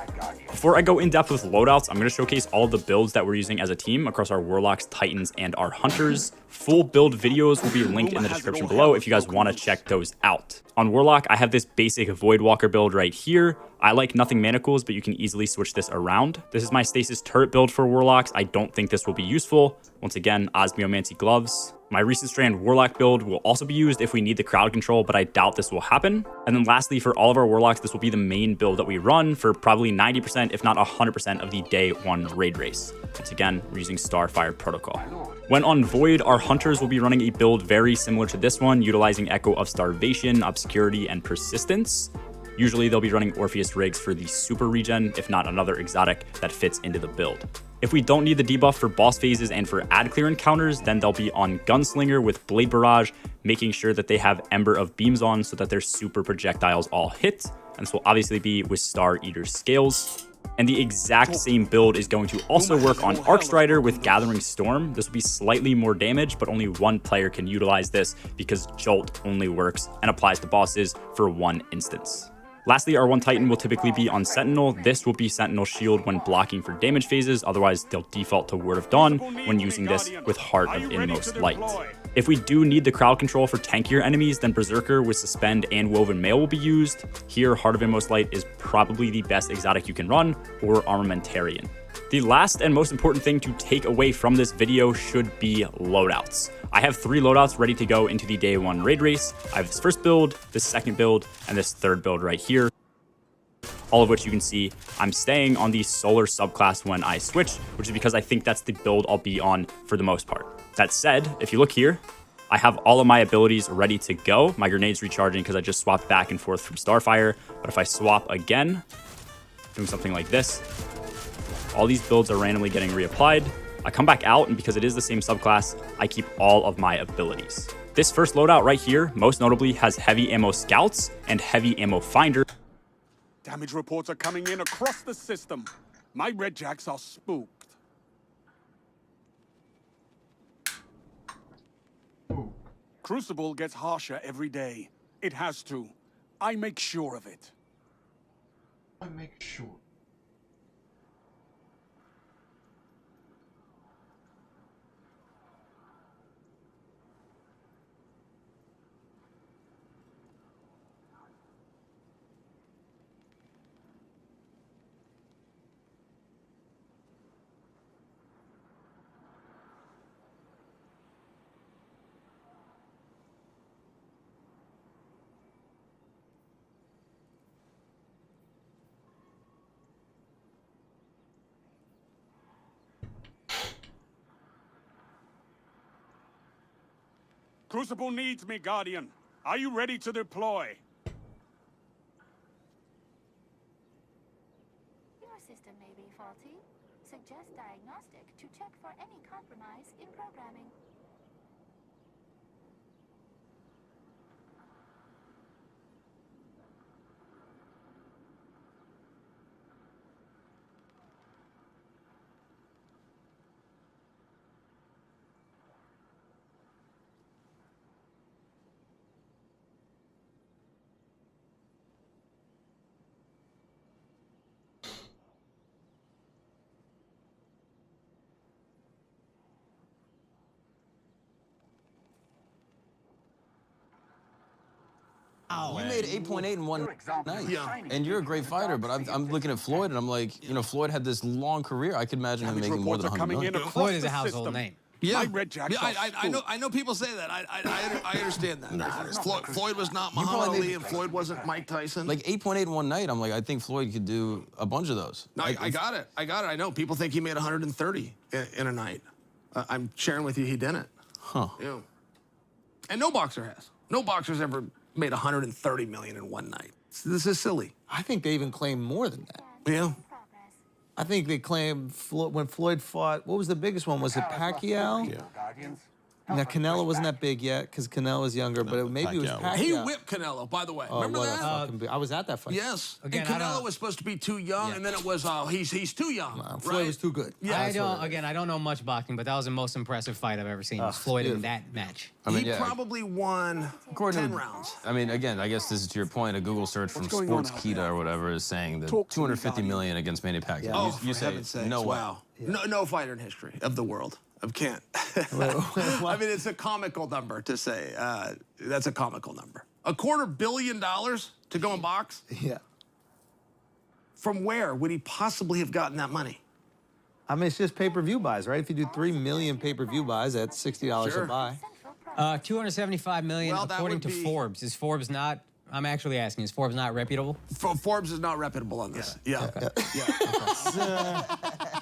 Before I go in depth with loadouts, I'm going to showcase all of the builds that we're using as a team across our Warlocks, Titans, and our Hunters. Full build videos will be linked in the description below if you guys want to check those out. On Warlock, I have this basic Voidwalker build right here. I like nothing manacles, but you can easily switch this around. This is my Stasis turret build for Warlocks. I don't think this will be useful. Once again, Osmiomancy gloves. My Recent Strand Warlock build will also be used if we need the crowd control, but I doubt this will happen. And then lastly, for all of our Warlocks, this will be the main build that we run for probably 90%, if not 100% of the day one raid race. Once again, we're using Starfire Protocol. When on Void, our Hunters will be running a build very similar to this one, utilizing Echo of Starvation, Obscurity, and Persistence. Usually they'll be running Orpheus rigs for the super regen, if not another exotic that fits into the build. If we don't need the debuff for boss phases and for ad clear encounters, then they'll be on Gunslinger with Blade Barrage, making sure that they have Ember of Beams on so that their super projectiles all hit. And this will obviously be with Star Eater Scales. And the exact same build is going to also work on Arcstrider with Gathering Storm. This will be slightly more damage, but only one player can utilize this because Jolt only works and applies to bosses for one instance. Lastly, our one Titan will typically be on Sentinel. This will be Sentinel Shield when blocking for damage phases, otherwise they'll default to Word of Dawn when using this with Heart of Inmost Light. If we do need the crowd control for tankier enemies, then Berserker with Suspend and Woven Mail will be used. Here, Heart of Inmost Light is probably the best exotic you can run, or Armamentarian. The last and most important thing to take away from this video should be loadouts. I have 3 loadouts ready to go into the day 1 raid race. I have this first build, this second build, and this third build right here. All of which you can see I'm staying on the Solar subclass when I switch, which is because I think that's the build I'll be on for the most part. That said, if you look here, I have all of my abilities ready to go. My grenade's recharging because I just swapped back and forth from Starfire. But if I swap again, doing something like this, all these builds are randomly getting reapplied. I come back out, and because it is the same subclass, I keep all of my abilities. This first loadout right here, most notably, has Heavy Ammo Scouts and Heavy Ammo Finder. Damage reports are coming in across the system. My Redjacks are spooked. Crucible gets harsher every day. It has to. I make sure of it. I make sure. Crucible needs me, Guardian. Are you ready to deploy? Your system may be faulty. Suggest diagnostic to check for any compromise in programming. You made 8.8 in one night. Yeah. And you're a great fighter, but I'm looking at Floyd, and I'm like, you know, Floyd had this long career. I could imagine him making more than 100 million. Floyd is a household name. Yeah, I know people say that. I understand that. Nah, Floyd was not Muhammad Ali, and Floyd wasn't Mike Tyson. Like 8.8 in one night, I'm like, I think Floyd could do a bunch of those. No, like, I got it. I know. People think he made 130 in a night. I'm sharing with you he didn't. Huh. Yeah. And no boxer has. No boxer's ever made 130 million in one night. This is silly. I think they even claim more than that. Yeah. I think they claim when Floyd fought, what was the biggest one? Was it Pacquiao? Yeah. Now, Canelo wasn't that big yet because Canelo was younger, but maybe it was Pacquiao. He whipped Canelo, by the way. Remember that? I was at that fight. Yes. Again, and Canelo was supposed to be too young, and then it was, he's too young. Floyd was too good. Yeah. I don't know much boxing, but that was the most impressive fight I've ever seen. Was Floyd in that match. I mean, he probably won 10 rounds. I mean, again, I guess this is to your point. A Google search from Sports Kita or whatever is saying that 250 million against Manny Pacquiao. Oh, you say no way. Wow. Yeah. No fighter in history of the world. I can't. I mean, it's a comical number to say. That's a comical number. $250 million to go and box? Yeah. From where would he possibly have gotten that money? I mean, it's just pay-per-view buys, right? If you do 3 million pay-per-view buys, that's $60 a buy. 275 million according to Forbes. Is Forbes not? I'm actually asking. Is Forbes not reputable? Forbes is not reputable on this. Yeah. Okay. Yeah.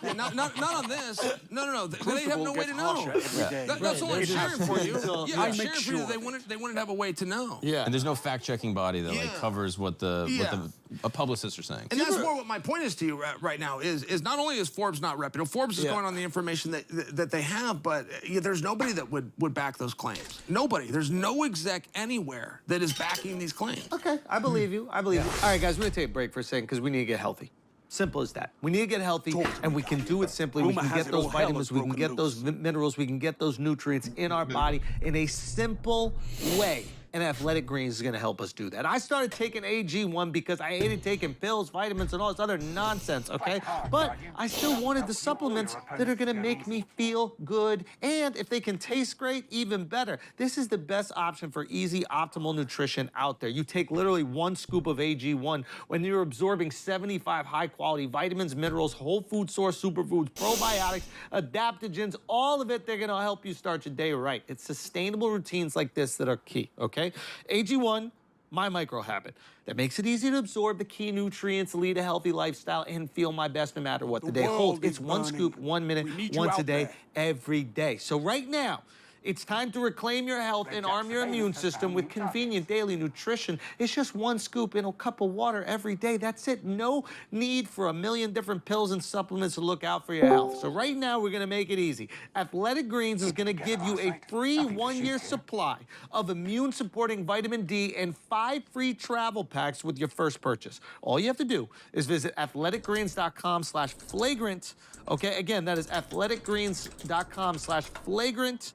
Yeah, not on this. No. They have no way to know. That's all I'm There's sharing for you. so- Yeah, I'm sharing for you. They wouldn't have a way to know. Yeah. And there's no fact-checking body that like covers what a publicists are saying. And that's more what my point is to you right now is not only is Forbes not reputable, Forbes is going on the information that they have, but there's nobody that would back those claims. Nobody. There's no exec anywhere that is backing these claims. Okay, I believe you. I believe you. All right, guys, we're gonna take a break for a second because we need to get healthy. Simple as that. We need to get healthy, and we can do it simply. We can get those vitamins, we can get those minerals, we can get those nutrients in our body in a simple way. And Athletic Greens is gonna help us do that. I started taking AG1 because I hated taking pills, vitamins, and all this other nonsense, okay? But I still wanted the supplements that are gonna make me feel good, and if they can taste great, even better. This is the best option for easy, optimal nutrition out there. You take literally 1 scoop of AG1 when you're absorbing 75 high-quality vitamins, minerals, whole food source superfoods, probiotics, adaptogens, all of it, they're gonna help you start your day right. It's sustainable routines like this that are key, okay? AG1, my micro habit, that makes it easy to absorb the key nutrients, lead a healthy lifestyle, and feel my best no matter what the day holds. It's 1 scoop, 1 minute, once a day, every day. So right now, it's time to reclaim your health and arm your immune system with convenient daily nutrition. It's just 1 scoop in a cup of water every day. That's it. No need for a million different pills and supplements to look out for your health. So right now, we're gonna make it easy. Athletic Greens is gonna give you a free 1-year supply of immune-supporting vitamin D and 5 free travel packs with your first purchase. All you have to do is visit athleticgreens.com/flagrant. Okay, again, that is athleticgreens.com/flagrant.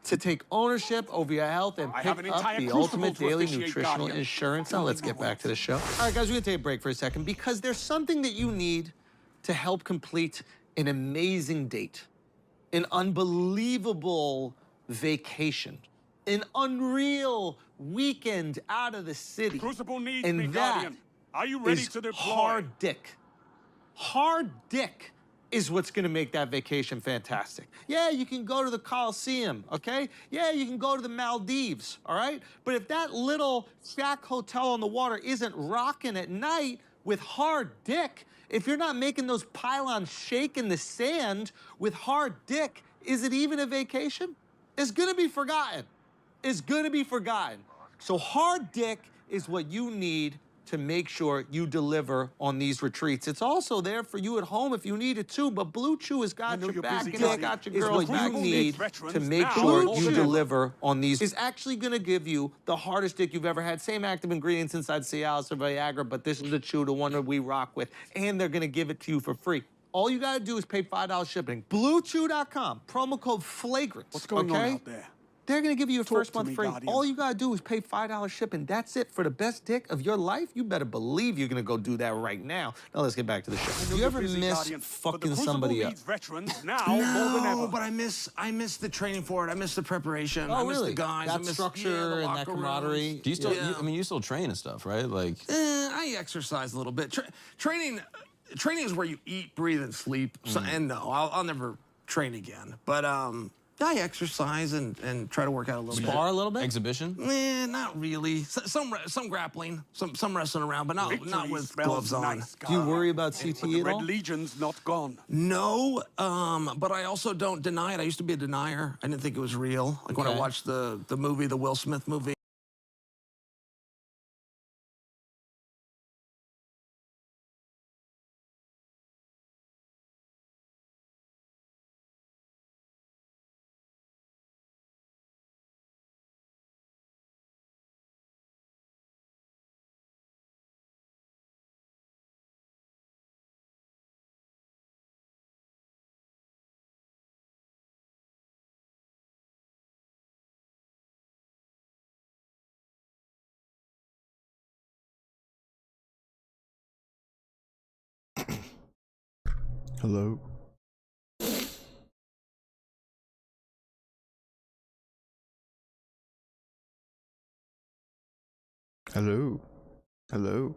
to take ownership over your health and pick up the ultimate daily nutritional insurance. Now let's get back to the show. All right, guys, we're gonna take a break for a second because there's something that you need to help complete an amazing date, an unbelievable vacation, an unreal weekend out of the city. Crucible needs and me, that Guardian. Are you ready is to deploy? hard dick. Hard dick is what's gonna make that vacation fantastic. Yeah, you can go to the Coliseum, okay? Yeah, you can go to the Maldives, all right? But if that little shack hotel on the water isn't rocking at night with hard dick, if you're not making those pylons shake in the sand with hard dick, is it even a vacation? It's gonna be forgotten. It's gonna be forgotten. So hard dick is what you need to make sure you deliver on these retreats. It's also there for you at home if you need it too, but Blue Chew has got your back and it's got your girl. You need to make sure you deliver on these. It's actually gonna give you the hardest dick you've ever had. Same active ingredients inside Cialis or Viagra, but this is the Chew, the one that we rock with, and they're gonna give it to you for free. All you gotta do is pay $5 shipping. BlueChew.com, promo code FLAGRANT. What's going on out there? They're gonna give you a first month free. Guardian. All you gotta do is pay $5 shipping. That's it for the best dick of your life. You better believe you're gonna go do that right now. Now let's get back to the show. Do you ever miss fucking somebody up? Veterans now more than ever. But I miss the training for it. I miss the preparation. I miss the guys. That I miss structure and that camaraderie. Do you still? You still train and stuff, right? Like, I exercise a little bit. Training is where you eat, breathe, and sleep. So, and no, I'll never train again. But I exercise and try to work out a little bit. Spar a little bit? Exhibition? Not really. Some grappling, some wrestling around, but not with gloves on. Do you worry about CTE at all? Red Legion's not gone. No, but I also don't deny it. I used to be a denier. I didn't think it was real. Like when I watched the movie, the Will Smith movie. Hello. Hello. Hello.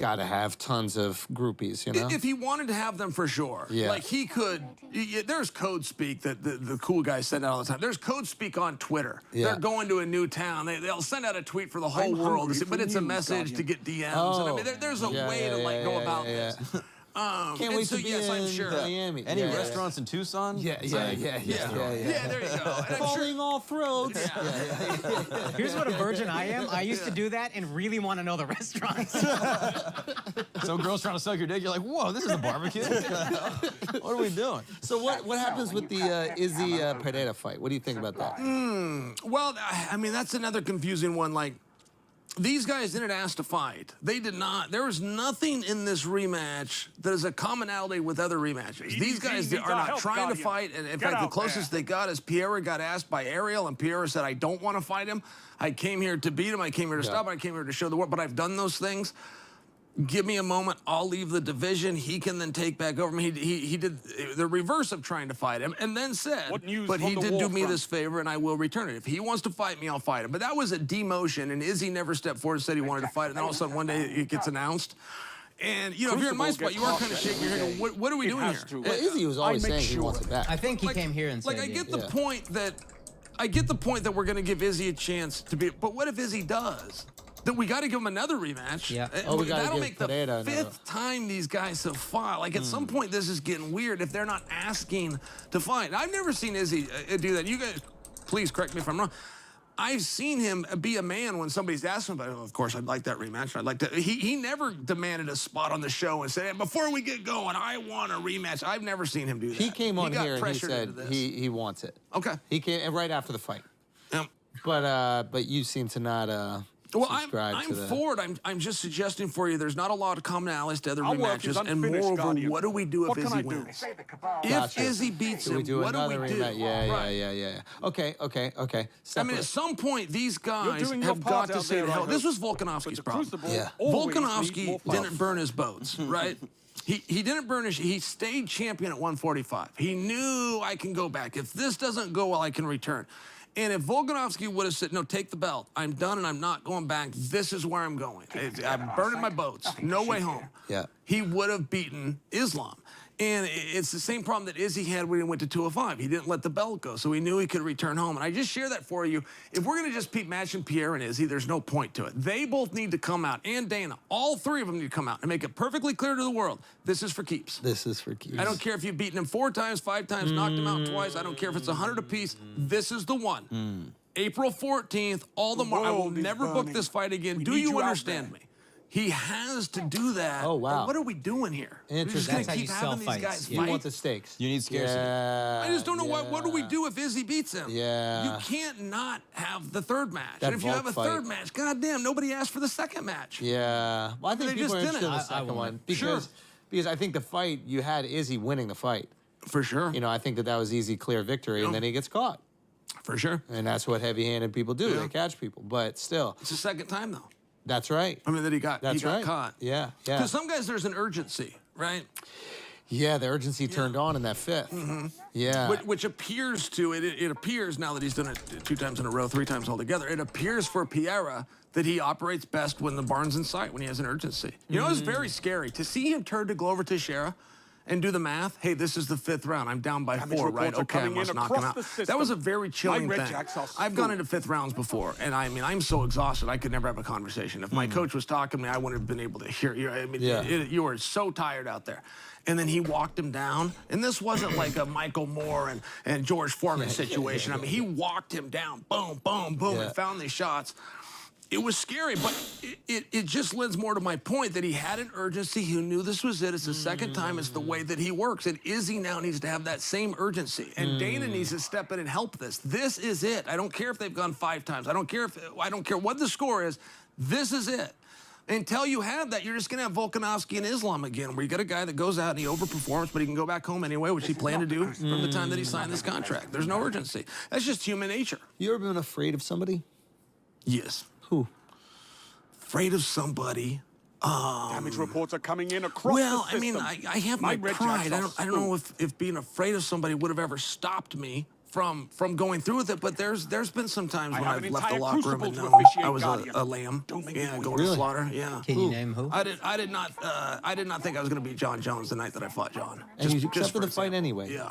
got to have tons of groupies, you know? If he wanted to have them, for sure. Yeah. Like, he could. There's code speak that the cool guys send out all the time. There's code speak on Twitter. Yeah. They're going to a new town. They'll send out a tweet for the whole world, but it's a message to get DMs. And I mean, there's a way to, like, go about this. Can't wait to be yes, in I'm sure. Miami. Any restaurants in Tucson? Yeah, there you go. And Falling off roads. Here's what a virgin I am. I used to do that and really want to know the restaurants. So girls trying to suck your dick, you're like, whoa, this is a barbecue? What are we doing? So what happens with the Izzy Pereira fight? What do you think about that? Well, I mean, that's another confusing one. Like, these guys didn't ask to fight. They did not. There was nothing in this rematch that is a commonality with other rematches. These guys are not trying to fight. And in fact, the closest they got is Pierre got asked by Ariel, and Pierre said, I don't want to fight him. I came here to beat him. I came here to stop him. I came here to show the world. But I've done those things. Give me a moment. I'll leave the division. He can then take back over me. He did the reverse of trying to fight him, and then said, but he did do me this favor, and I will return it. If he wants to fight me, I'll fight him. But that was a demotion, and Izzy never stepped forward and said he wanted to fight, and then all of a sudden one day it gets announced. And, you know, if you're in my spot, you are kind of shaking your head. What are we doing here? Well, Izzy was always saying he wants it back. I think he came here and said, I get the point that we're going to give Izzy a chance to be, but what if Izzy does? That we got to give him another rematch. Yeah. That'll make the fifth time these guys have fought. Like, at some point, this is getting weird if they're not asking to fight. I've never seen Izzy do that. You guys, please correct me if I'm wrong. I've seen him be a man when somebody's asked him about it. Of course, I'd like that rematch. I'd like to. He never demanded a spot on the show and said, before we get going, I want a rematch. I've never seen him do that. He came on here and he said he wants it. Okay. He came right after the fight. Yep. But you seem to not. Well, I'm for it. I'm just suggesting for you there's not a lot of commonalities to other rematches. And moreover, what do we do if Izzy wins? If Izzy beats him, what do we do? Yeah. Okay. I mean, at some point, these guys have got to say, hell, this was Volkanovski's problem. Volkanovski didn't burn his boats, right? He didn't burn his. He stayed champion at 145. He knew, I can go back. If this doesn't go well, I can return. And if Volkanovski would have said, no, take the belt. I'm done and I'm not going back. This is where I'm going. I'm burning my boats. No way home. Yeah. He would have beaten Islam. And it's the same problem that Izzy had when he went to 205. He didn't let the belt go, so he knew he could return home. And I just share that for you. If we're going to just keep matching Pierre and Izzy, there's no point to it. They both need to come out, and Dana. All three of them need to come out and make it perfectly clear to the world, this is for keeps. This is for keeps. I don't care if you've beaten him 4 times, 5 times, knocked him out twice. I don't care if it's 100 apiece. This is the one. April 14th, all the more. I will never book this fight again. Do you understand me? He has to do that. Oh, wow. What are we doing here? Interesting. We're just going to keep having these guys fight. You want the stakes. You need scarcity. I just don't know what do we do if Izzy beats him? Yeah. You can't not have the third match. That and if you have a fight. third match, goddamn, nobody asked for the second match. Yeah. Well, I think They people just are interested in the didn't. second one. Because I think the fight, you had Izzy winning the fight. For sure. You know, I think that was easy, clear victory, and then he gets caught. For sure. And that's what heavy-handed people do. They catch people. But still. It's the second time, though. That's right. I mean, that he got caught. Yeah. Because some guys, there's an urgency, right? Yeah, the urgency turned on in that fifth. Yeah. Which appears to, it appears now that he's done it 2 times in a row, 3 times altogether, it appears for Pierre that he operates best when the barn's in sight, when he has an urgency. You know, it's very scary to see him turn to Glover Teixeira and do the math. Hey, this is the 5th round. I'm down by 4, right? Okay, I must knock him out. That was a very chilling thing. I've gone into 5th rounds before, and I mean, I'm so exhausted, I could never have a conversation. If my coach was talking to me, I wouldn't have been able to hear you. I mean, you were so tired out there. And then he walked him down. And this wasn't like a Michael Moore and George Foreman situation. I mean, he walked him down, boom, boom, boom, and found these shots. It was scary, but it just lends more to my point that he had an urgency. He knew this was it. It's the second time. It's the way that he works. And Izzy now needs to have that same urgency. And Dana needs to step in and help this. This is it. I don't care if they've gone 5 times. I don't care what the score is. This is it. Until you have that, you're just going to have Volkanovski and Islam again, where you got a guy that goes out and he overperforms, but he can go back home anyway, which he planned to do from the time that he signed this contract. There's no urgency. That's just human nature. You ever been afraid of somebody? Yes. Who? Afraid of somebody. Damage reports are coming in across well, the system. I mean, I have my pride. I don't know if being afraid of somebody would have ever stopped me from going through with it, but there's been some times when have I've an left the entire locker room and crucible to known officiate, I was Guardian. a lamb. Yeah, going to slaughter. Yeah. Can you name who? I did not think I was going to beat John Jones the night that I fought John. And you just accepted for the fight example. anyway. Yeah.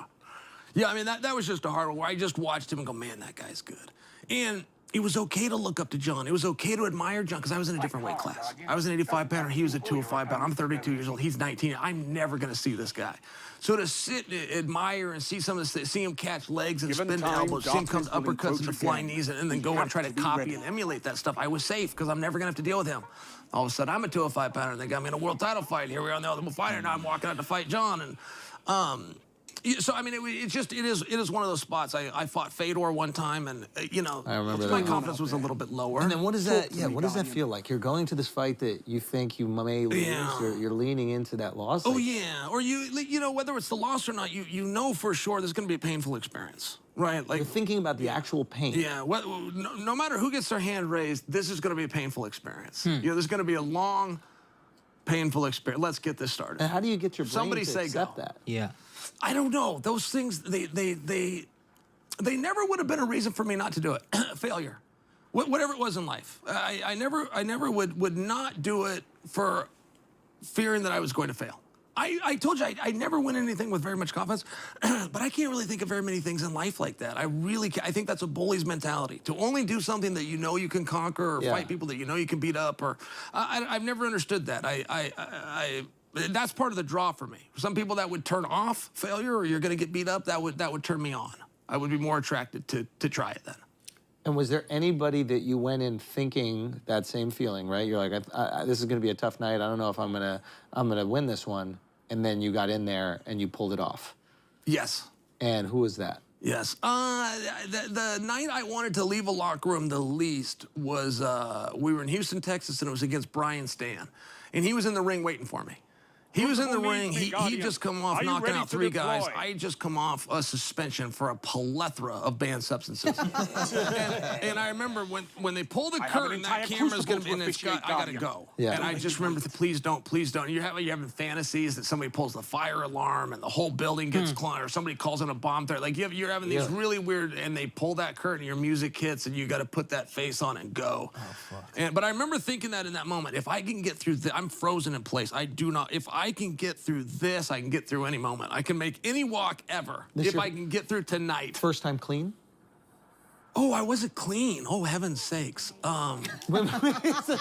Yeah, I mean, that was just a hard one where I just watched him and go, man, that guy's good. And it was okay to look up to John. It was okay to admire John because I was in a different weight class. I was an 85-pounder. He was a 205-pounder. I'm 32 years old. He's 19. I'm never going to see this guy. So to sit and admire and see some of this, see him catch legs and spin elbows, see him come to uppercuts and to flying knees and then go and try to copy and emulate that stuff, I was safe because I'm never going to have to deal with him. All of a sudden, I'm a 205-pounder and they got me in a world title fight. Here we are on the Ultimate Fighter. Now I'm walking out to fight John. And so I mean, it is one of those spots. I fought Fedor one time, and I remember my that. confidence was a little bit lower. And then what does that? Yeah, what does that feel like? You're going to this fight that you think you may lose. Yeah. You're leaning into that loss. Oh yeah, or you know whether it's the loss or not, you know for sure there's going to be a painful experience, right? Like you're thinking about the actual pain. Yeah, no matter who gets their hand raised, this is going to be a painful experience. There's going to be a long, painful experience. Let's get this started. And how do you get your brain Somebody to say accept go. that? Yeah. I don't know. Those things, they never would have been a reason for me not to do it. Failure. Whatever it was in life. I never would not do it for fearing that I was going to fail. I told you, I never win anything with very much confidence, but I can't really think of very many things in life like that. I think that's a bully's mentality. To only do something that you know you can conquer or fight people that you know you can beat up. Or I've never understood that. That's part of the draw for me. For some people that would turn off failure or you're going to get beat up, that would turn me on. I would be more attracted to try it then. And was there anybody that you went in thinking that same feeling, right? You're like, this is going to be a tough night. I don't know if I'm gonna win this one. And then you got in there and you pulled it off. Yes. And who was that? Yes. The night I wanted to leave a locker room the least was we were in Houston, Texas, and it was against Brian Stan. And he was in the ring waiting for me. He was in the ring. He just come off knocking out 3 guys. I just come off a suspension for a plethora of banned substances. and I remember when they pull the curtain, that camera's going to be, and I got to go. Yeah. And I just remember, please don't. You're having fantasies that somebody pulls the fire alarm and the whole building gets clung, or somebody calls in a bomb threat. Like you're having these really weird, and they pull that curtain, your music hits, and you got to put that face on and go. Oh, fuck. But I remember thinking that in that moment, if I can get through I'm frozen in place. I do not. If I can get through this, I can get through any moment. I can make any walk ever if I can get through tonight. First time clean? Oh, I wasn't clean. Oh, heaven's sakes. So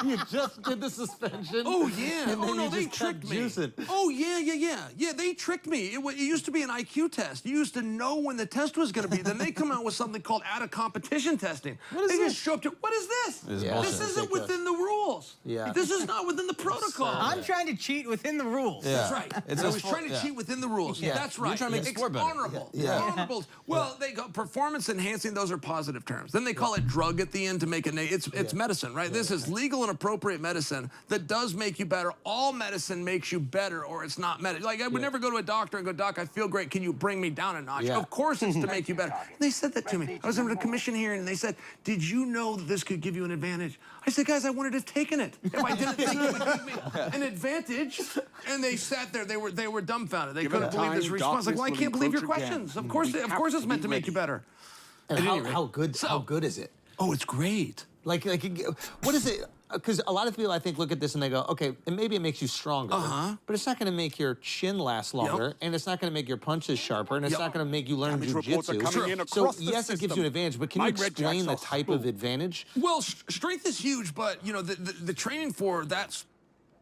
you just did the suspension? Oh, yeah. And then no, you they just kept tricked me. juicing. Oh, yeah. Yeah, they tricked me. It used to be an IQ test. You used to know when the test was going to be. Then they come out with something called out-of-competition testing. They just show up to, what is this? This isn't within the rules. Yeah. This is not within the protocol. I'm trying to cheat within the rules. Yeah. That's right. I was trying to cheat within the rules. Yeah. That's right. You're trying to make the sport better. Honorable. Yeah. Honorable. Well, they go performance enhancing. Those are positive terms. Then they call it drug at the end to make it. It's medicine, right? This is legal and appropriate medicine that does make you better. All medicine makes you better, or it's not medicine. Like I would never go to a doctor and go, Doc, I feel great. Can you bring me down a notch? Of course, it's to make you better. They said that to me. I was in a commission hearing, and they said, "Did you know that this could give you an advantage?" I said, "Guys, I wanted to have taken it. If I didn't think it would give me an advantage." And they sat there. They were dumbfounded. They couldn't believe this response. Like, well, I can't believe your questions. Of course, it's meant to make you better. And how good is it? Oh, it's great. Like, what is it? Because a lot of people, I think, look at this and they go, okay, and maybe it makes you stronger, but it's not going to make your chin last longer, and it's not going to make your punches sharper, and it's not going to make you learn jiu-jitsu. So, yes, it gives you an advantage, but can you explain the type of advantage? Well, strength is huge, but, you know, the training for that's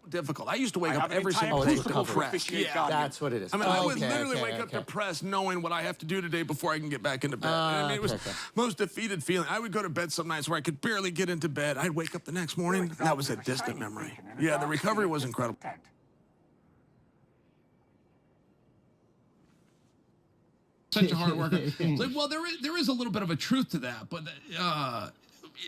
difficult. I used to wake up every single day to press. Yeah, that's what it is. I mean, I would literally wake up to press knowing what I have to do today before I can get back into bed. I mean, it was most defeated feeling. I would go to bed some nights where I could barely get into bed. I'd wake up the next morning. That was a distant memory. Yeah, the recovery was incredible. Such a hard worker. Like, well, there is a little bit of a truth to that, but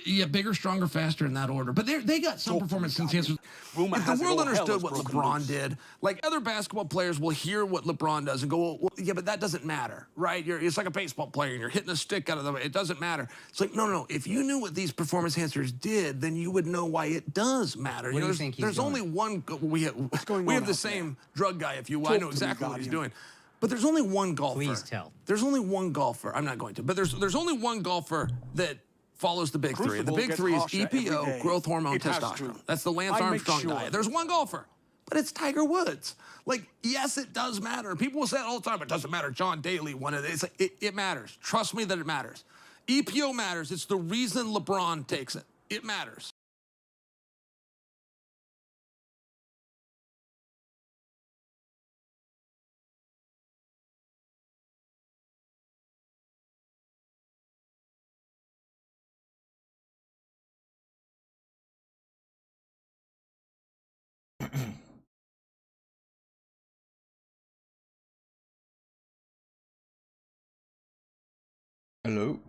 yeah, bigger, stronger, faster in that order. But they got some performance enhancers. If the world understood what LeBron did, like other basketball players will hear what LeBron does and go, well, yeah, but that doesn't matter, right? It's like a baseball player and you're hitting a stick out of the way. It doesn't matter. It's like, no. If you knew what these performance enhancers did, then you would know why it does matter. What do you think he's there's doing? only one. We have the same drug guy, if you will. I know exactly what he's doing. But there's only one golfer. Please tell. There's only one golfer. I'm not going to, but there's only one golfer that follows the big three. And the big three is EPO, growth hormone, testosterone. That's the Lance Armstrong diet. There's one golfer, but it's Tiger Woods. Like, yes, it does matter. People will say it all the time, it doesn't matter. John Daly won it. It's like, it matters. Trust me that it matters. EPO matters. It's the reason LeBron takes it. It matters. Hello.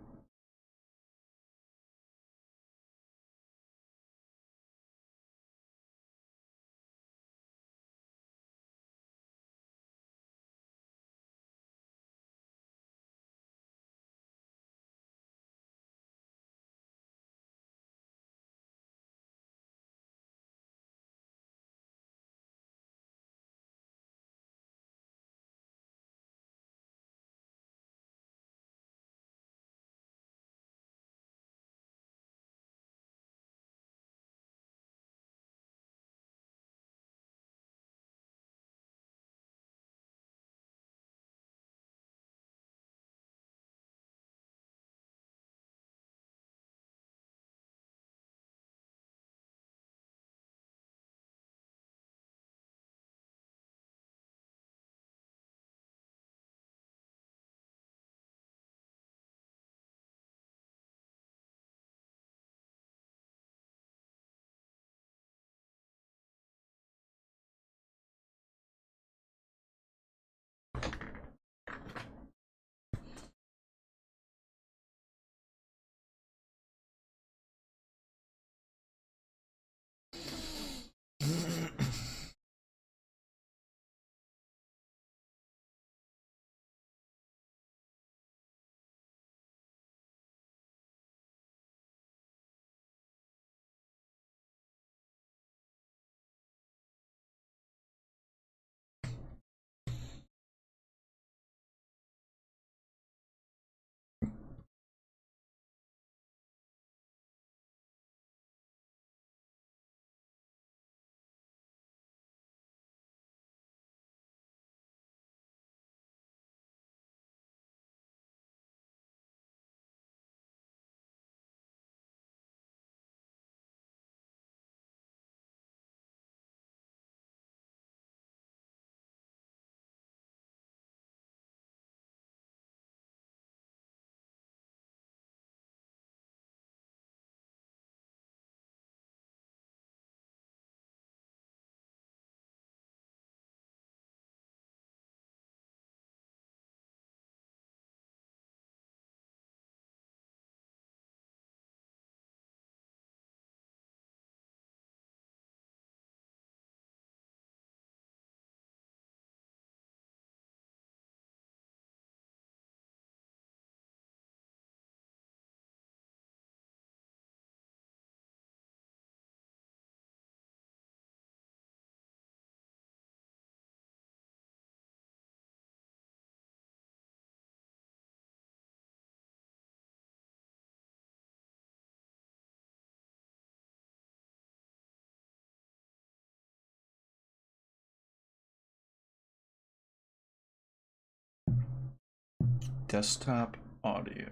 Desktop audio.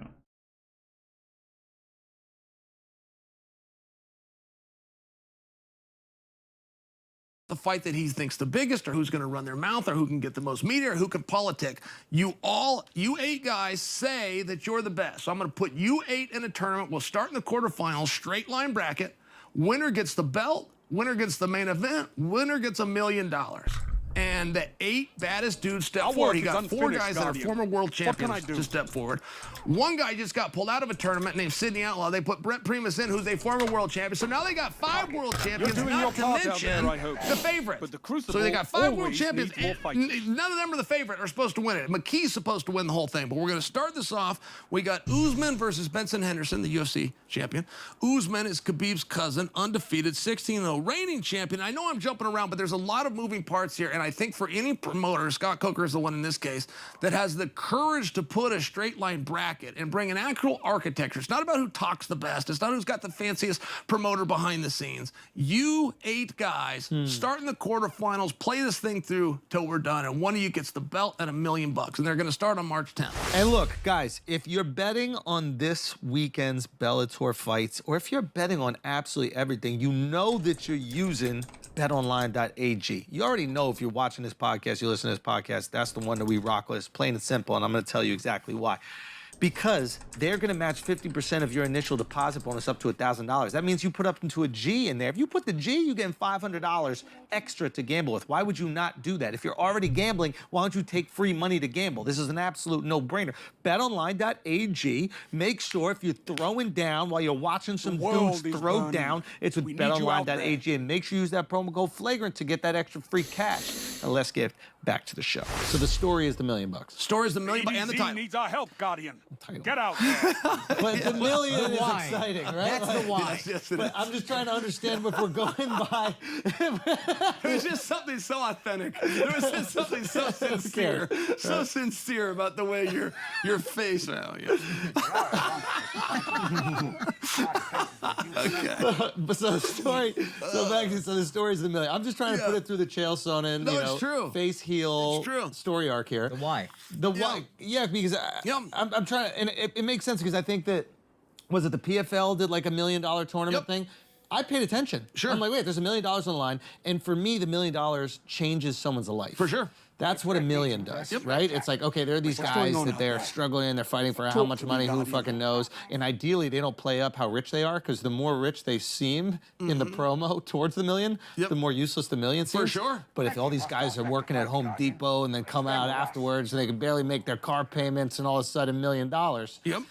The fight that he thinks the biggest, or who's going to run their mouth, or who can get the most media, or who can politic. You 8 guys say that you're the best. So I'm going to put you 8 in a tournament. We'll start in the quarterfinals, straight line bracket. Winner gets the belt. Winner gets the main event. Winner gets $1 million. And the 8 baddest dudes step forward. He got 4 guys that are former world champions to step forward. One guy just got pulled out of a tournament named Sidney Outlaw. They put Brent Primus in, who's a former world champion. So now they got 5 world champions, not to mention the favorite. So they got 5 world champions. None of them are the favorite, are supposed to win it. McKee's supposed to win the whole thing. But we're going to start this off. We got Usman versus Benson Henderson, the UFC champion. Usman is Khabib's cousin, undefeated, 16-0, reigning champion. I know I'm jumping around, but there's a lot of moving parts here, and And I think for any promoter, Scott Coker is the one in this case, that has the courage to put a straight line bracket and bring an actual architecture. It's not about who talks the best. It's not who's got the fanciest promoter behind the scenes. You 8 guys start in the quarterfinals, play this thing through till we're done, and one of you gets the belt and $1 million. And they're going to start on March 10th. And look, guys, if you're betting on this weekend's Bellator fights, or if you're betting on absolutely everything, you know that you're using betonline.ag. You already know if you're watching this podcast, you listen to this podcast, that's the one that we rock with. It's plain and simple, and I'm going to tell you exactly why. Because they're going to match 50% of your initial deposit bonus up to $1,000. That means you put up into a G in there. If you put the G, you get $500 extra to gamble with. Why would you not do that? If you're already gambling, why don't you take free money to gamble? This is an absolute no-brainer. BetOnline.ag. Make sure if you're throwing down while you're watching some dudes throw down, it's with BetOnline.ag. And make sure you use that promo code Flagrant to get that extra free cash. Now let's get back to the show. So the story is the $1 million. Story is the $1 million and the title. Needs our help, Guardian. Get out there. But the $1 million is exciting, right? That's the why. Yes, but I'm just trying to understand what we're going by. It was just something so authentic. There was just something so sincere, so sincere about the way your face. Well, yeah. Okay. So the story. So the story is the $1 million. I'm just trying to put it through the Chael Sonnen, it's true. face heel story arc here. The why. The why. Yeah, because I'm trying to, and it makes sense because I think that, was it the PFL did like $1 million tournament thing? I paid attention. Sure. I'm like, wait, there's $1 million on the line. And for me, the $1 million changes someone's life. For sure. That's what $1 million does, right? It's like, okay, there are these guys that they're struggling, they're fighting for how much money, who fucking knows. And ideally, they don't play up how rich they are, because the more rich they seem in the promo towards the $1 million, the more useless the $1 million seems. For sure. But if all these guys are working at Home Depot and then come out afterwards and they can barely make their car payments and all of a sudden $1 million. Yep.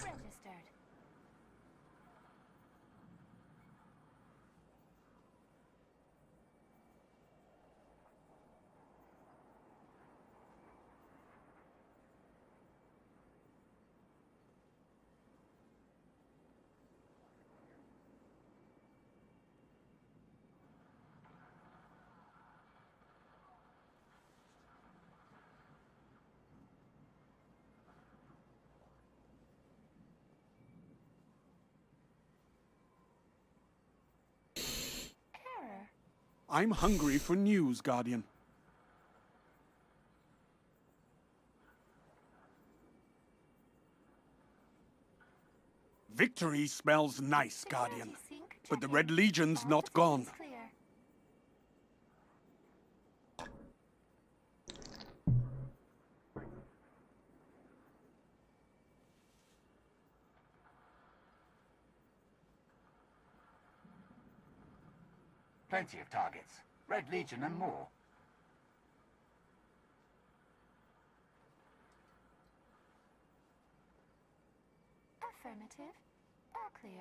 Registered. I'm hungry for news, Guardian. Victory smells nice, Guardian. But the Red Legion's not gone. Plenty of targets. Red Legion and more. Affirmative. All clear.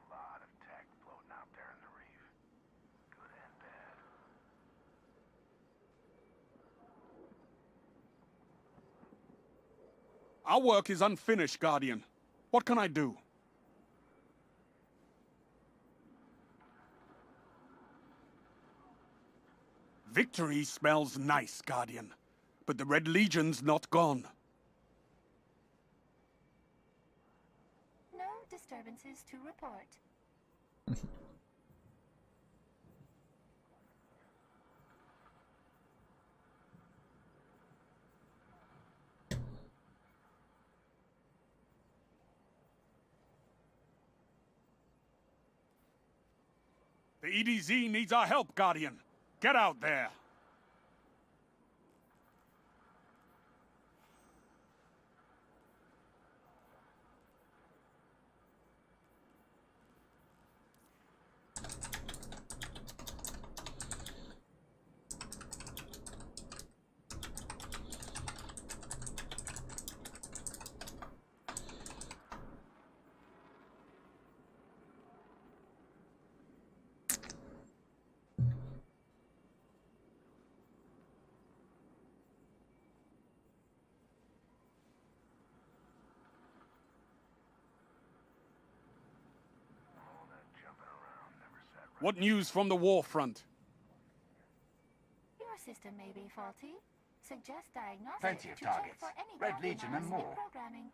A lot of tech floating out there in the reef. Good and bad. Our work is unfinished, Guardian. What can I do? Victory smells nice, Guardian. But the Red Legion's not gone. No disturbances to report. The EDZ needs our help, Guardian. Get out there. What news from the war front? Your system may be faulty. Suggest diagnostic Plenty of to check targets. for any Red Legion and compromise in more. programming.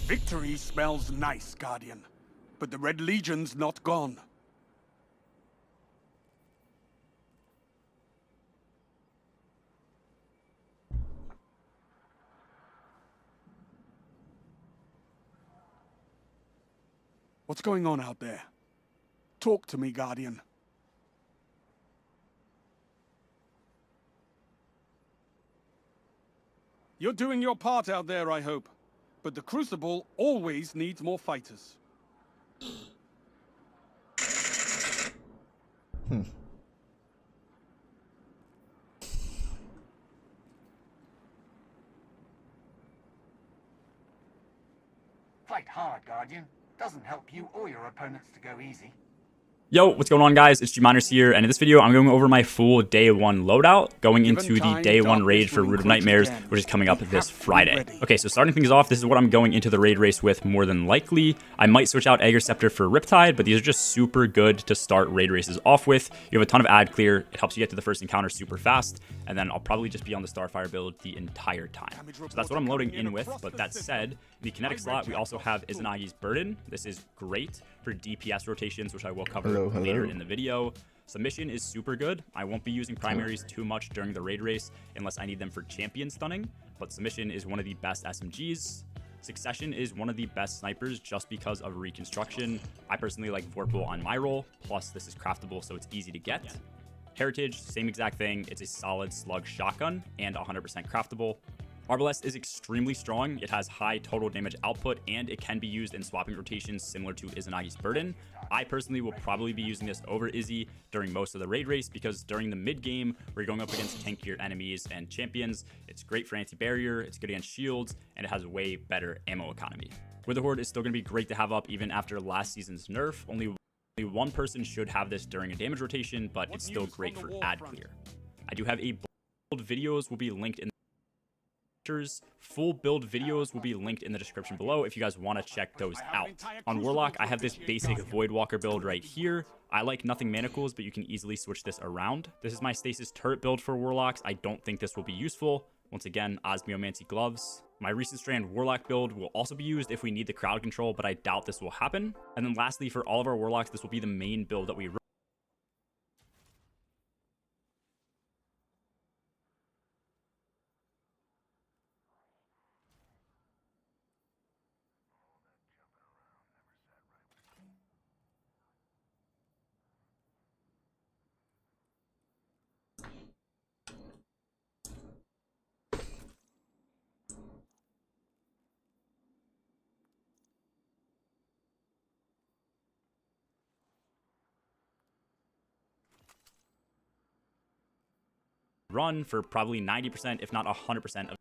Victory smells nice, Guardian. But the Red Legion's not gone. What's going on out there? Talk to me, Guardian. You're doing your part out there, I hope. But the Crucible always needs more fighters. Fight hard, Guardian. Doesn't help you or your opponents to go easy. Yo, what's going on, guys? It's G-Miners here, and in this video, I'm going over my full Day 1 loadout, going into the Day 1 raid for Root of Nightmares, which is coming up this Friday. Okay, so starting things off, this is what I'm going into the raid race with more than likely. I might switch out Egger Scepter for Riptide, but these are just super good to start raid races off with. You have a ton of ad clear, it helps you get to the first encounter super fast, and then I'll probably just be on the Starfire build the entire time. So that's what I'm loading in with, but that said, in the kinetic slot, we also have Izanagi's Burden. This is great for DPS rotations, which I will cover later in the video. Submission is super good. I won't be using primaries too much during the raid race unless I need them for champion stunning, but Submission is one of the best SMGs. Succession is one of the best snipers just because of reconstruction. I personally like Vorpal on my role, plus this is craftable so it's easy to get. Heritage, same exact thing. It's a solid slug shotgun and 100% craftable. Arbalest is extremely strong. It has high total damage output, and it can be used in swapping rotations similar to Izanagi's Burden. I personally will probably be using this over Izzy during most of the raid race because during the mid game, where you're going up against tankier enemies and champions, it's great for anti-barrier, it's good against shields, and it has way better ammo economy. Witherhoard is still going to be great to have up even after last season's nerf. Only one person should have this during a damage rotation, but it's still great for ad clear. I do have a build videos will be linked in full build videos will be linked in the description below if you guys want to check those out. On Warlock, I have this basic Voidwalker build right here. I like nothing manacles, but you can easily switch this around. This is my Stasis turret build for Warlocks. I don't think this will be useful. Once again, Osmiomancy gloves. My recent strand Warlock build will also be used if we need the crowd control, but I doubt this will happen. And then lastly, for all of our Warlocks, this will be the main build that we run. Run for probably 90%, if not 100% of.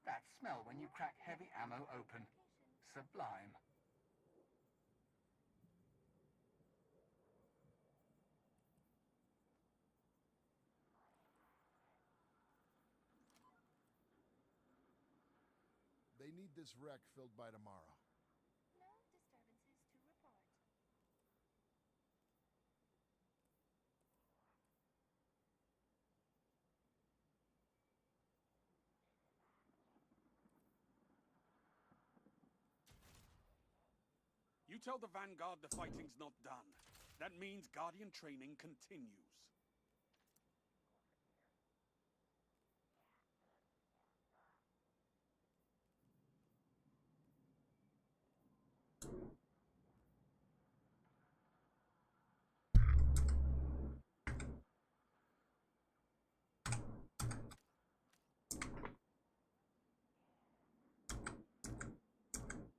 That smell when you crack heavy ammo open. Sublime. They need this wreck filled by tomorrow. No disturbances to report. You tell the Vanguard the fighting's not done. That means Guardian training continues.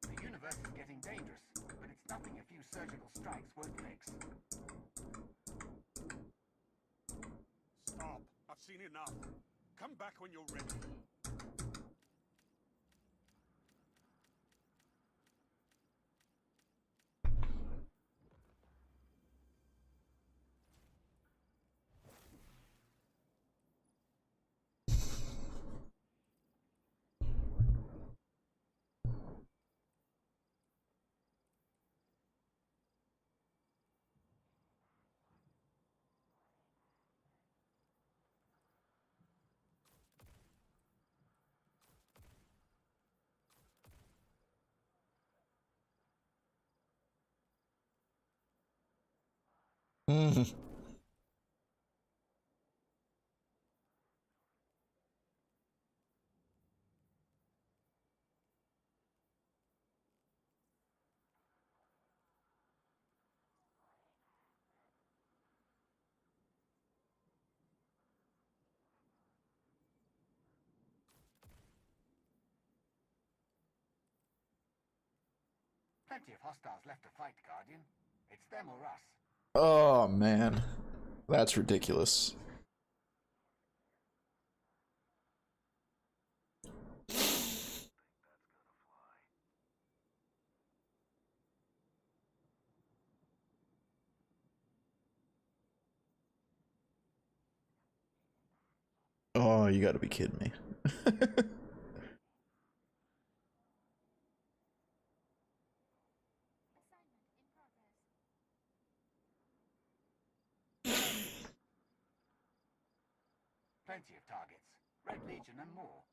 The universe is getting dangerous, but it's nothing a few surgical strikes won't fix. seen enough. Come back when you're ready. Plenty of hostiles left to fight, Guardian. It's them or us. Oh man, that's ridiculous. Oh, you gotta be kidding me. Plenty of targets. Red Legion and more.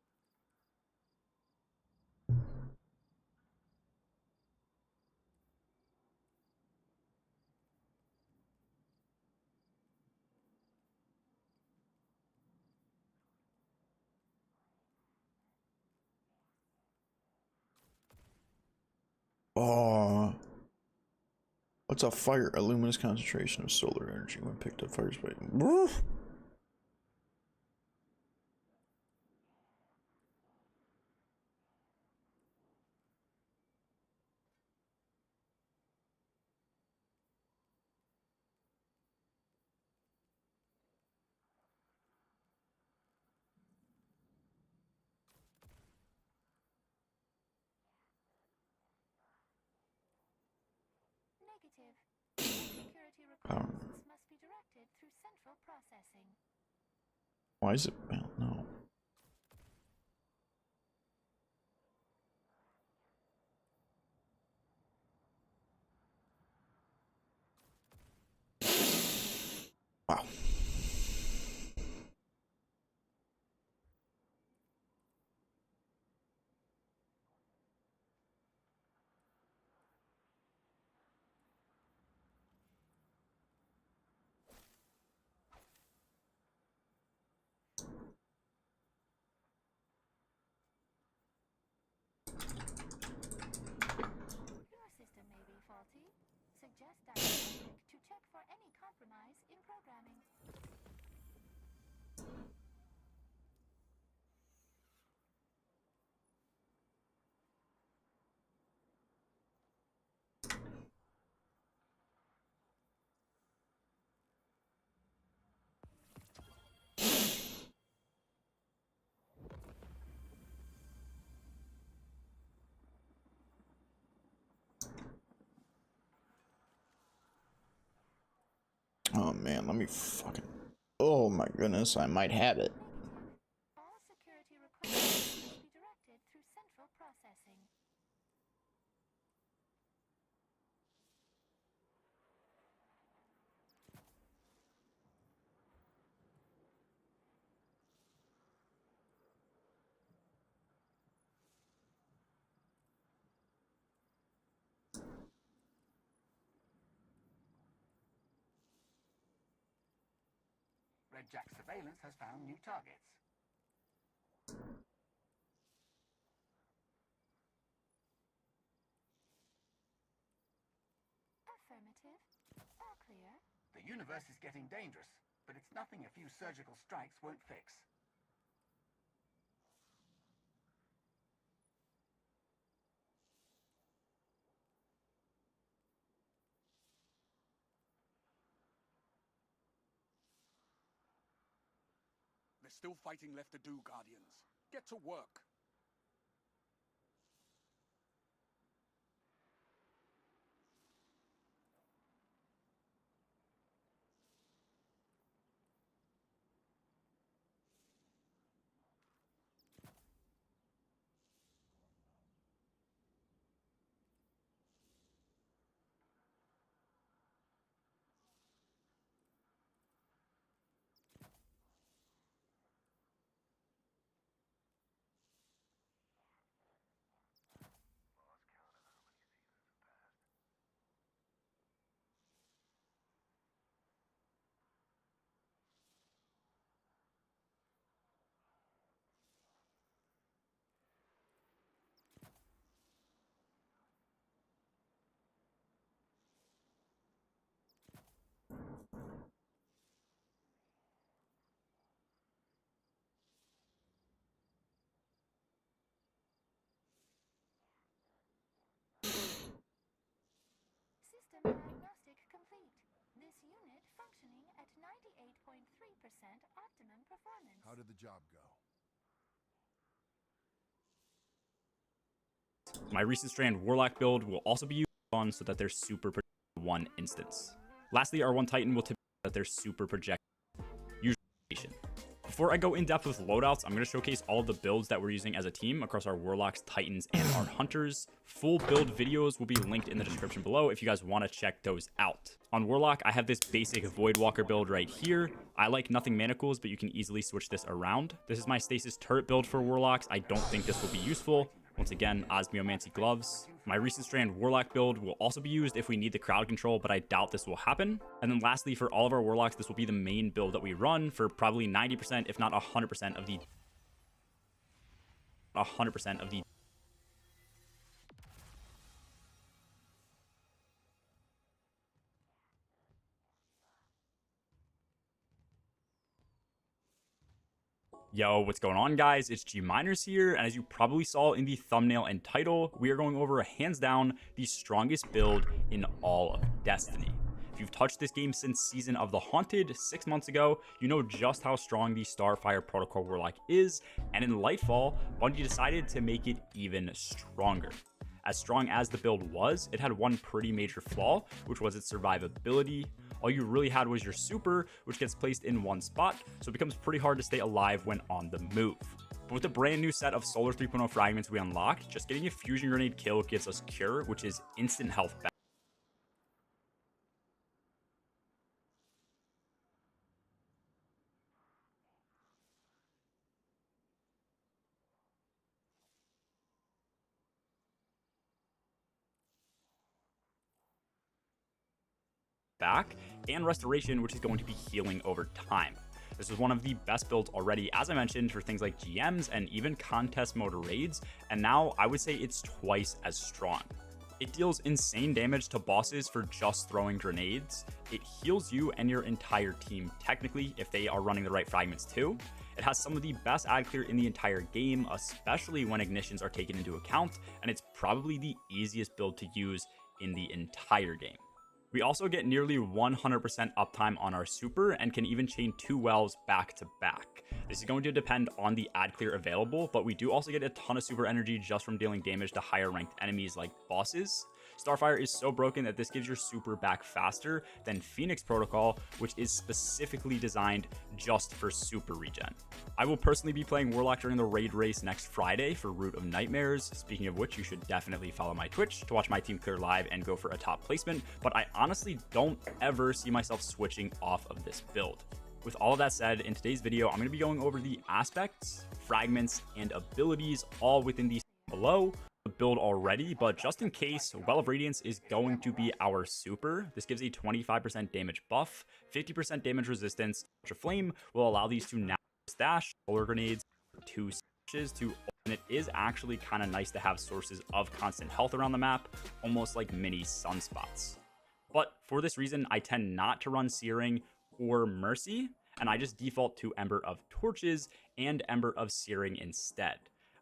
Oh, what's a fire? A luminous concentration of solar energy when picked up fires by. Negative. Security requirements must be directed through central processing. Why is it? Well, no. Wow. Your system may be faulty. Suggest diagnostic to check for any compromise in programming. Oh man, let me fucking. Oh my goodness, I might have it. All security requirements must be directed through central processing. Red Jack surveillance has found new targets. Affirmative. All clear. The universe is getting dangerous, but it's nothing a few surgical strikes won't fix. still fighting left to do, Guardians. Get to work. System diagnostic complete. This unit functioning at 98.3% optimum performance. How did the job go? My recent strand Warlock build will also be used on so that they're super project one instance. Lastly, our one Titan will typically that they're super project usually. Before I go in depth with loadouts, I'm going to showcase all of the builds that we're using as a team across our Warlocks, Titans, and our Hunters. Full build videos will be linked in the description below if you guys want to check those out. On Warlock, I have this basic Voidwalker build right here. I like nothing manacles, but you can easily switch this around. This is my Stasis turret build for Warlocks. I don't think this will be useful. Once again, Osmiomancy gloves. My recent strand Warlock build will also be used if we need the crowd control, but I doubt this will happen. And then lastly, for all of our Warlocks, this will be the main build that we run for probably 90%, if not 100% of the Yo, what's going on, guys? It's G Miners here, and as you probably saw in the thumbnail and title, we are going over, hands down, the strongest build in all of Destiny. If you've touched this game since Season of the Haunted 6 months ago, you know just how strong the Starfire Protocol Warlock is, and in Lightfall, Bungie decided to make it even stronger. As strong as the build was, it had one pretty major flaw, which was its survivability. All you really had was your super, which gets placed in one spot, so it becomes pretty hard to stay alive when on the move. But with the brand new set of Solar 3.0 fragments we unlocked, just getting a fusion grenade kill gives us Cure, which is instant health back. And restoration, which is going to be healing over time. This is one of the best builds already, as I mentioned, for things like GMs and even contest mode raids, and now I would say it's twice as strong. It deals insane damage to bosses for just throwing grenades. It heals you and your entire team, technically, if they are running the right fragments too. It has some of the best ad clear in the entire game, especially when ignitions are taken into account, and it's probably the easiest build to use in the entire game. We also get nearly 100% uptime on our super and can even chain 2 wells back to back. This is going to depend on the ad clear available, but we do also get a ton of super energy just from dealing damage to higher ranked enemies like bosses. Starfire is so broken that this gives your super back faster than Phoenix Protocol, which is specifically designed just for super regen. I will personally be playing Warlock during the raid race next Friday for Root of Nightmares. Speaking of which, you should definitely follow my Twitch to watch my team clear live and go for a top placement, but I honestly don't ever see myself switching off of this build. With all of that said, in today's video, I'm going to be going over the aspects, fragments, and abilities all within the below the build already, but just in case, Well of Radiance is going to be our super. This gives a 25% damage buff, 50% damage resistance. Ultra Flame will allow these to now stash solar grenades, 2 stashes to, and it is actually kind of nice to have sources of constant health around the map, almost like mini sunspots. But for this reason, I tend not to run Searing or Mercy, and I just default to Ember of Torches and Ember of Searing instead.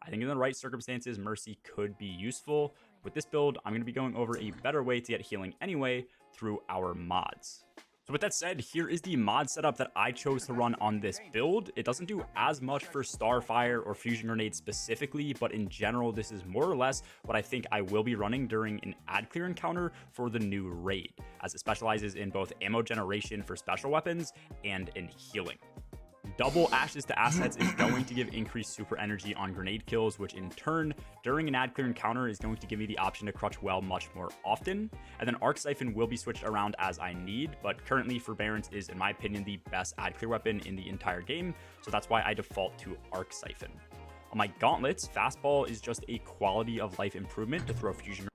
I think in the right circumstances, Mercy could be useful. With this build, I'm going to be going over a better way to get healing anyway through our mods. So with that said, here is the mod setup that I chose to run on this build. It doesn't do as much for Starfire or Fusion Grenade specifically, but in general, this is more or less what I think I will be running during an ad clear encounter for the new raid, as it specializes in both ammo generation for special weapons and in healing. Double ashes to assets is going to give increased super energy on grenade kills, which in turn, during an ad clear encounter, is going to give me the option to crutch well much more often. And then Arc Siphon will be switched around as I need, but currently Forbearance is, in my opinion, the best ad clear weapon in the entire game, so that's why I default to Arc Siphon. On my gauntlets, Fastball is just a quality of life improvement to throw Fusion.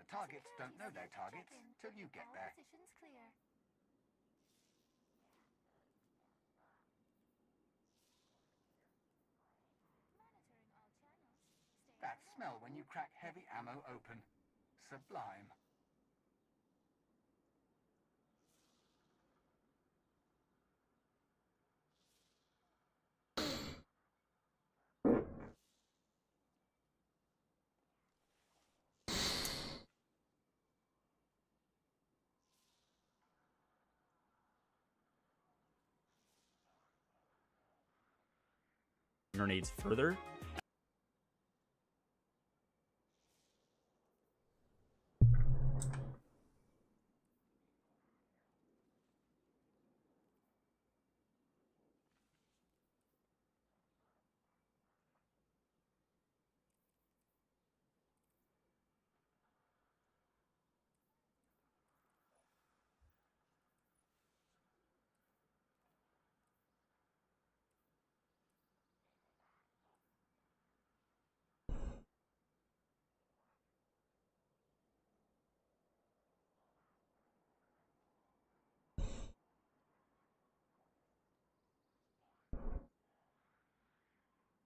The targets don't know their targets till you get there. Position's clear. Monitoring all channels. Stay That smell when you crack heavy ammo open. Sublime. Grenades further.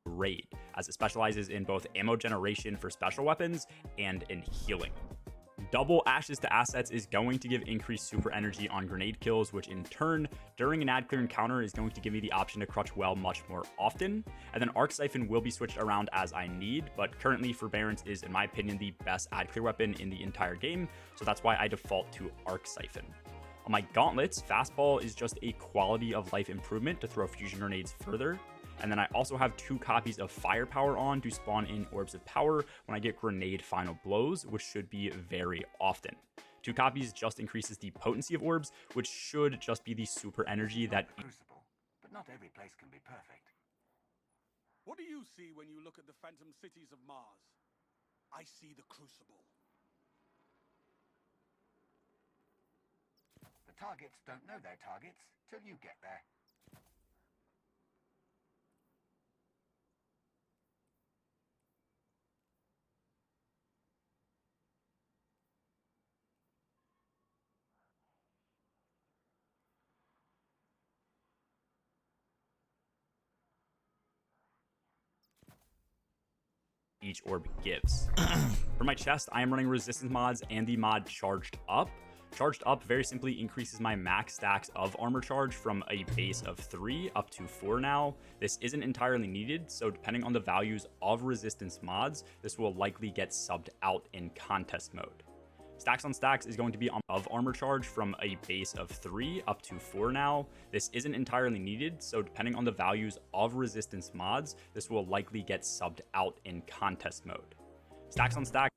Raid, as it specializes in both ammo generation for special weapons and in healing. Double ashes to assets is going to give increased super energy on grenade kills, which in turn, during an ad clear encounter, is going to give me the option to crutch well much more often. And then Arc Siphon will be switched around as I need, but currently Forbearance is, in my opinion, the best ad clear weapon in the entire game, so that's why I default to Arc Siphon. On my gauntlets, Fastball is just a quality of life improvement to throw Fusion Grenades further. And then I also have 2 copies of Firepower on to spawn in Orbs of Power when I get Grenade Final Blows, which should be very often. 2 copies just increases the potency of orbs, which should just be the super energy that... Crucible, but not every place can be perfect. What do you see when you look at the phantom cities of Mars? I see the Crucible. The targets don't know their targets till you get there. each orb gives. For my chest, I am running resistance mods and the mod Charged Up. Charged Up very simply increases my max stacks of armor charge from a base of 3 up to 4 now. This isn't entirely needed, so depending on the values of resistance mods, this will likely get subbed out in contest mode. Stacks on stacks is going to be of armor charge from a base of 3 up to 4 now. This isn't entirely needed, so depending on the values of resistance mods, this will likely get subbed out in contest mode. Stacks on stacks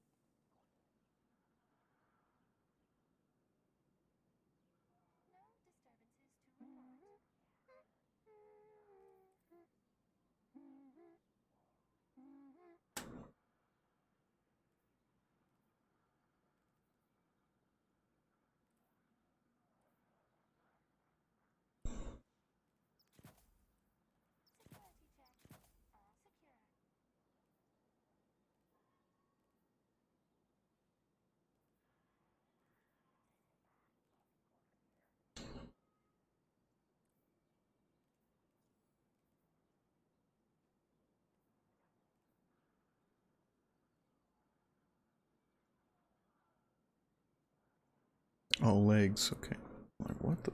Oh, legs. Okay. Like, what the?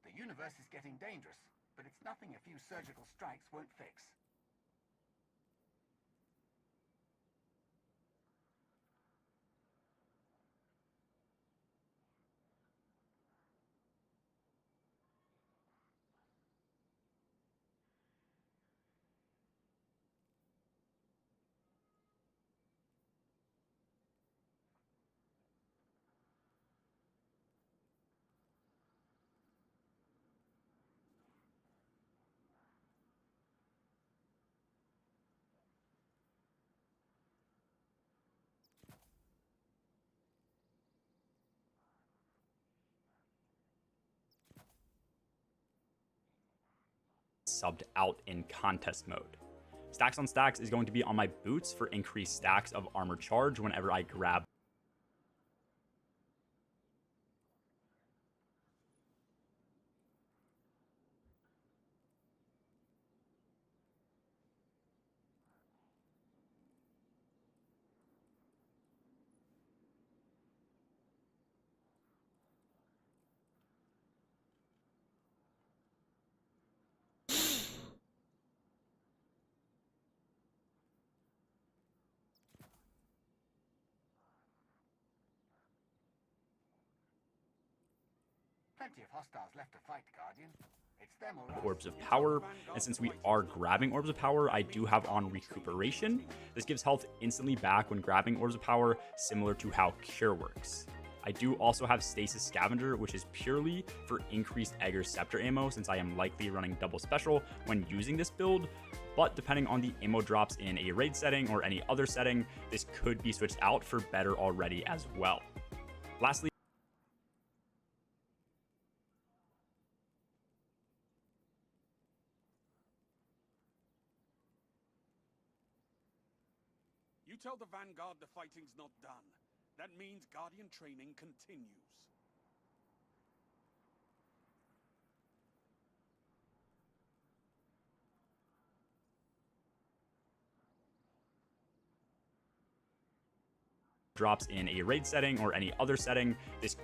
The universe is getting dangerous, but it's nothing a few surgical strikes won't fix. Subbed out in contest mode. Stacks on stacks is going to be on my boots for increased stacks of armor charge whenever I grab. Plenty of hostiles left to fight, Guardian. It's them or us. Orbs of power, and since we are grabbing orbs of power, I do have on recuperation. This gives health instantly back when grabbing orbs of power, similar to how cure works. I do also have stasis scavenger, which is purely for increased Egger scepter ammo, since I am likely running double special when using this build, but depending on the ammo drops in a raid setting or any other setting, this could be switched out for better already as well. Lastly, You tell the Vanguard the fighting's not done. That means Guardian training continues. drops in a raid setting or any other setting, this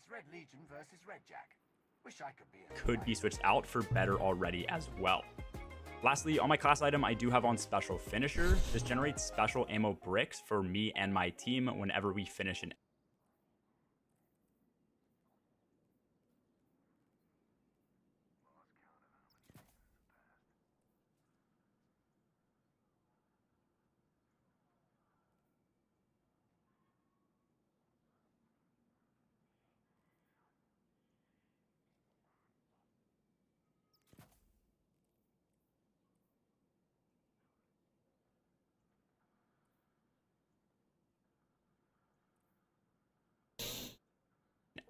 It's Red Legion versus Red Jack. Wish I could be in could be switched out for better already as well. Lastly, on my class item, I do have on Special Finisher. This generates special ammo bricks for me and my team whenever we finish an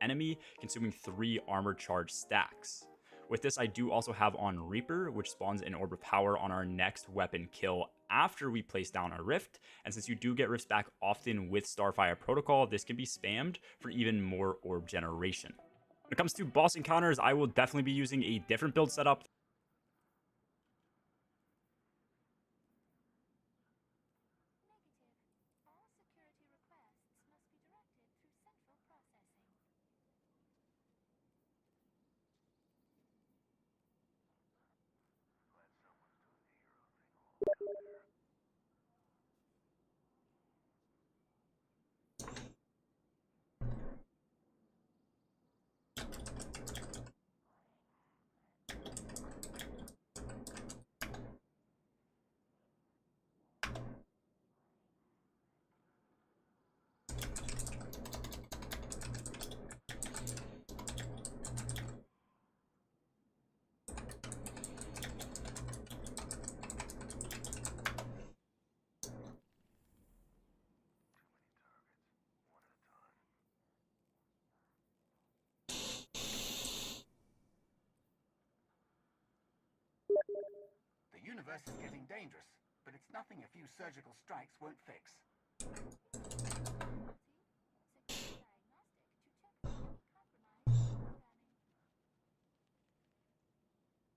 enemy, consuming 3 armor charge stacks. With this, I do also have on Reaper, which spawns an Orb of Power on our next weapon kill after we place down a Rift. And since you do get Rifts back often with Starfire Protocol, this can be spammed for even more orb generation. When it comes to boss encounters, I will definitely be using a different build setup. All security requests must be directed through central processing. The universe is getting dangerous, but it's nothing a few surgical strikes won't fix.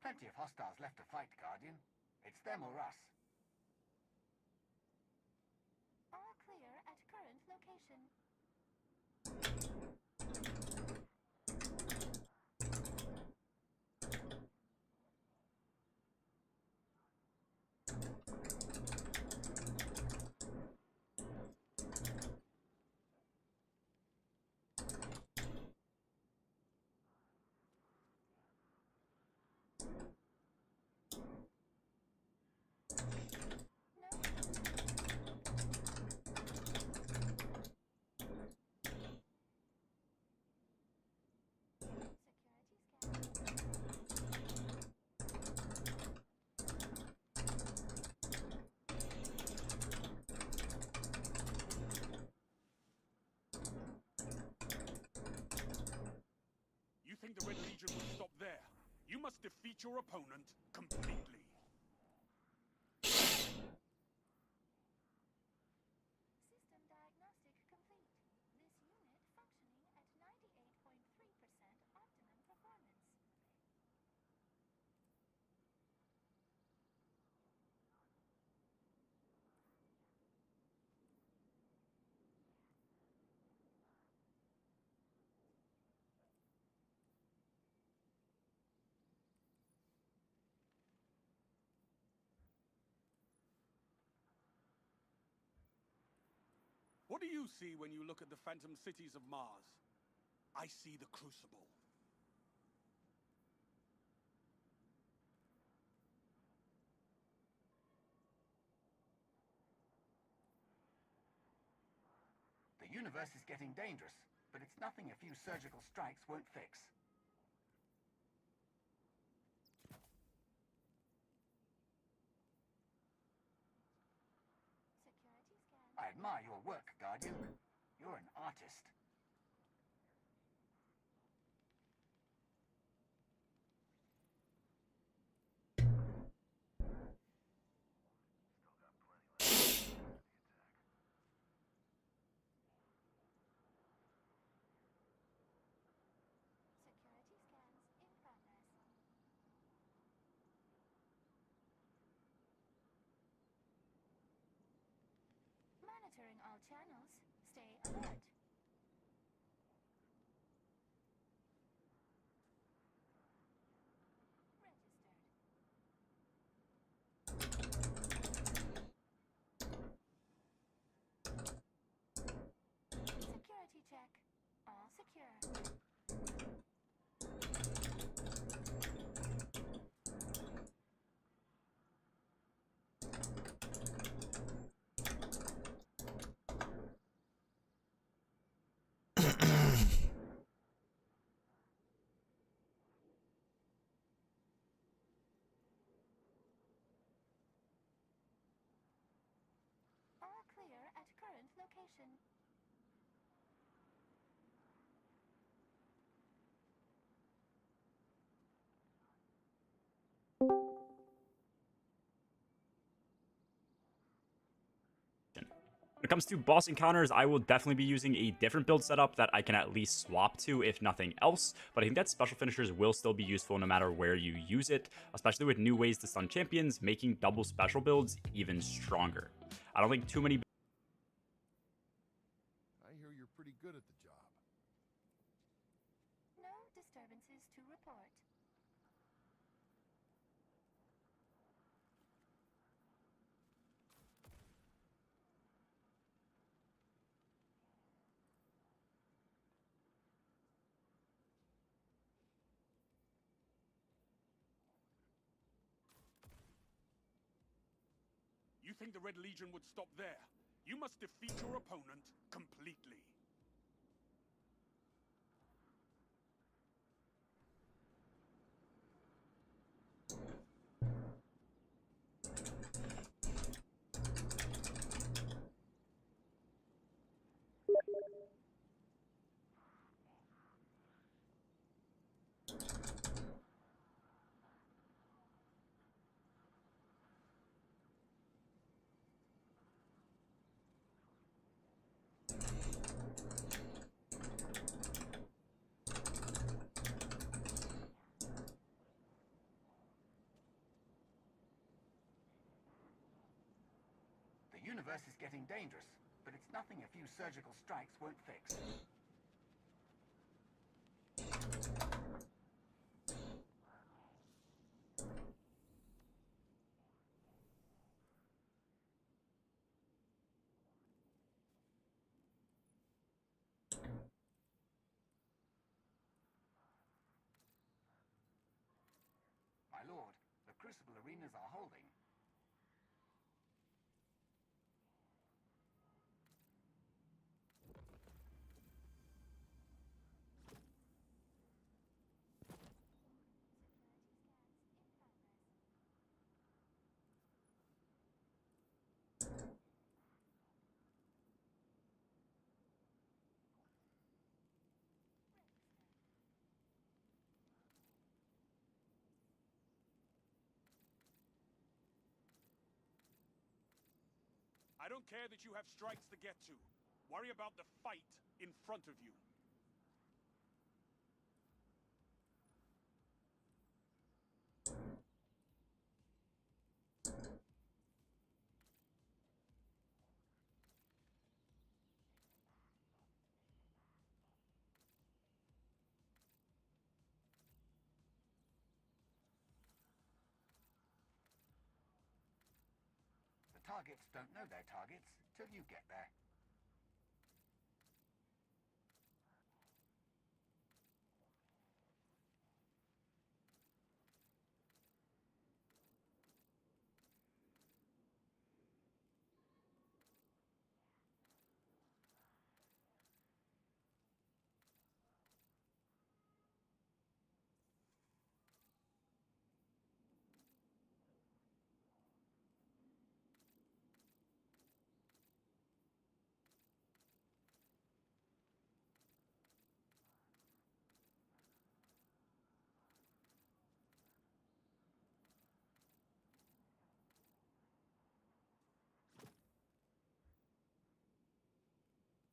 Plenty of hostiles left to fight, Guardian. It's them or us. All clear at current location. You think the Red Legion will stop there? You must defeat your opponent completely. System diagnostic complete. This unit functioning at 98.3% optimum performance. What do you see when you look at the phantom cities of Mars? I see the Crucible. The universe is getting dangerous, but it's nothing a few surgical strikes won't fix. I admire your work, Guardian. You're an artist. Security scans in progress. Monitoring all channels. Stay alert. Security check. All secure. All clear at current location. When it comes to boss encounters, I will definitely be using a different build setup that I can at least swap to, if nothing else. But I think that special finishers will still be useful no matter where you use it, especially with new ways to stun champions, making double special builds even stronger. I don't think too many... I hear you're pretty good at the job. No disturbances to report. You think the Red Legion would stop there? You must defeat your opponent completely. The universe is getting dangerous, but it's nothing a few surgical strikes won't fix. My lord, the Crucible arenas are holding. I don't care that you have strikes to get to. Worry about the fight in front of you. The targets don't know their targets till you get there.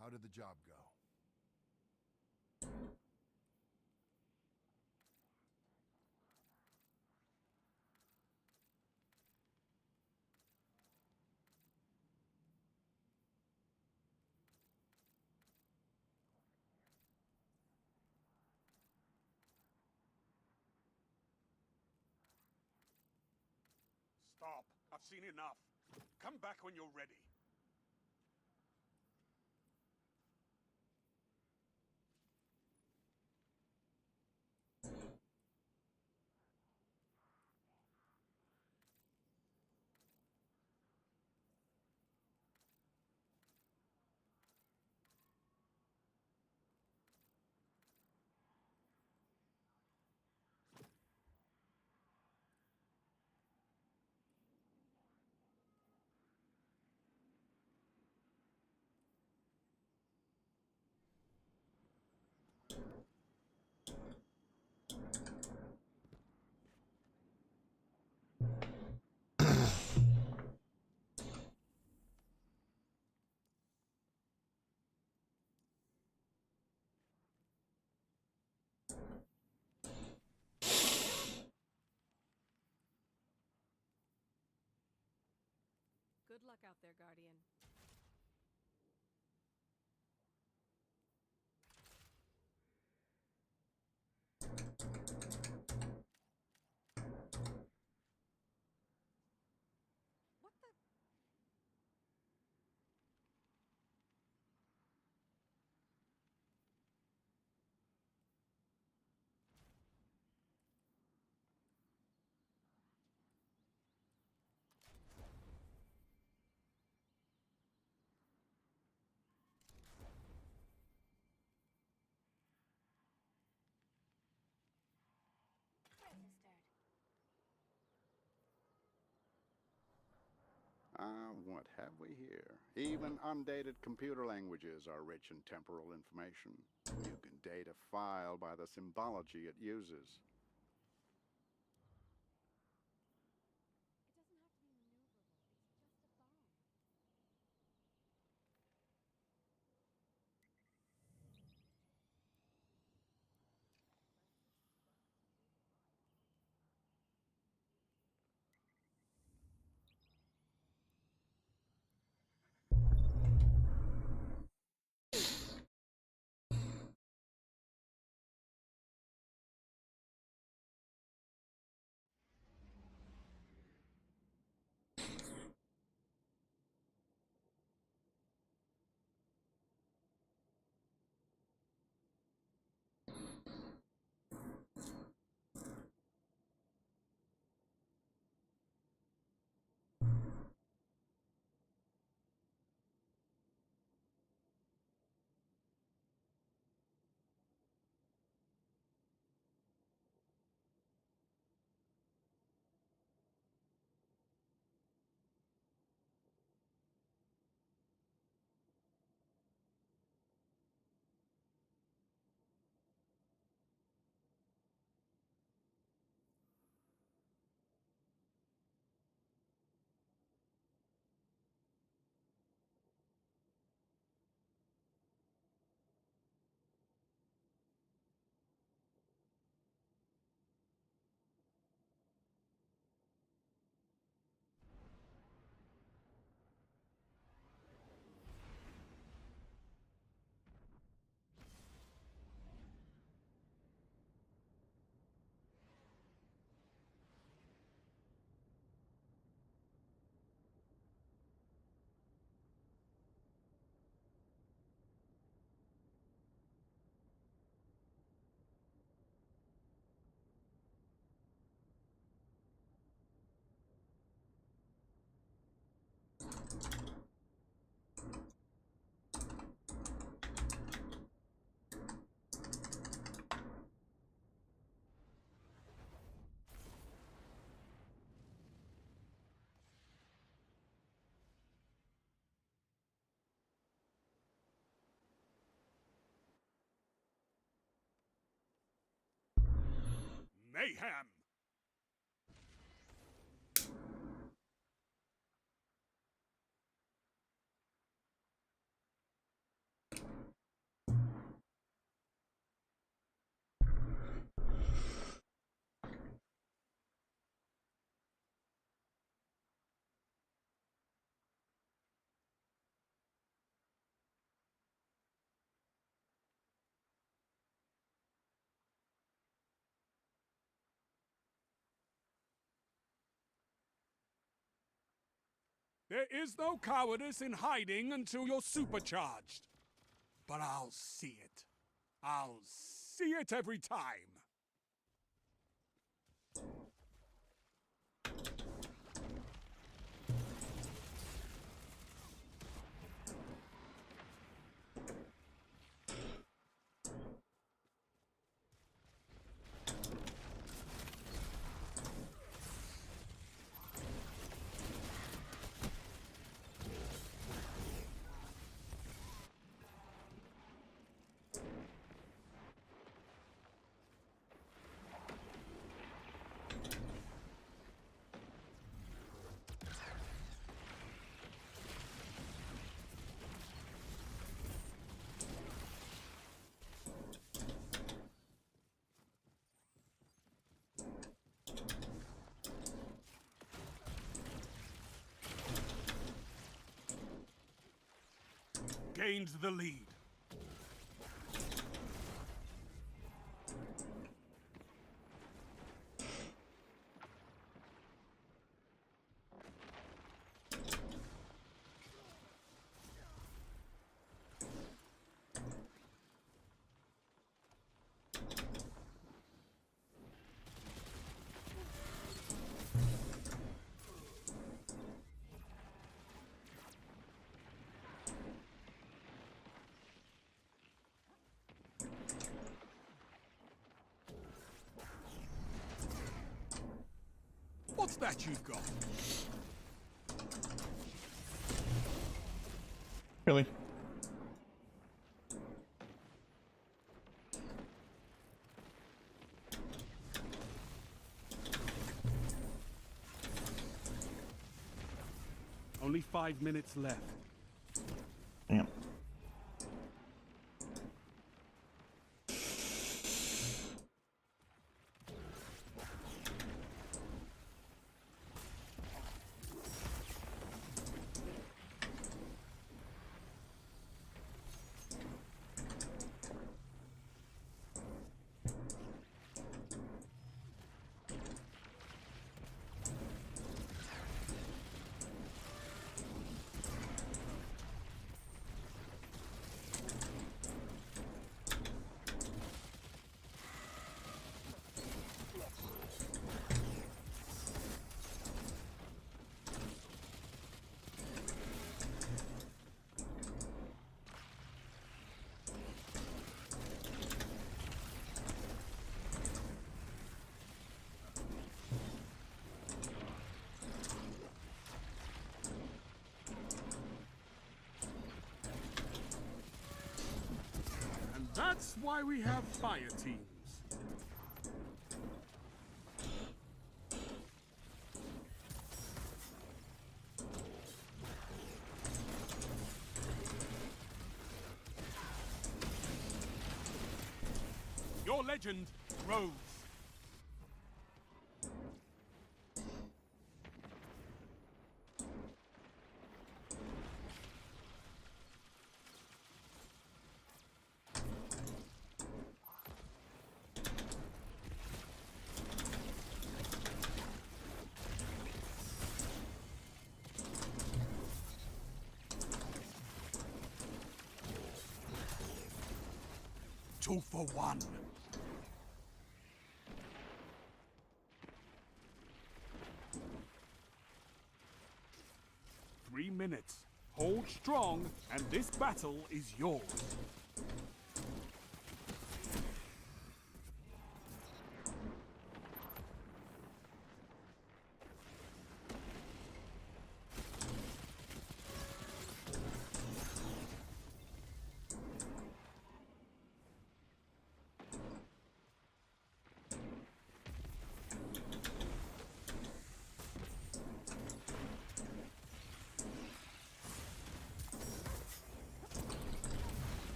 How did the job go? Stop. I've seen enough. Come back when you're ready. Good luck out there, Guardian. What the? Registered. What have we here? Even undated computer languages are rich in temporal information. You can date a file by the symbology it uses. It doesn't have to be maneuverable. It's just a bomb. Mayhem! There is no cowardice in hiding until you're supercharged. But I'll see it. I'll see it every time. gained the lead. What's that you've got? Really? Only 5 minutes left. Damn. And that's why we have fire teams. Your legend grows. Two for one. Three minutes. Hold strong, and this battle is yours.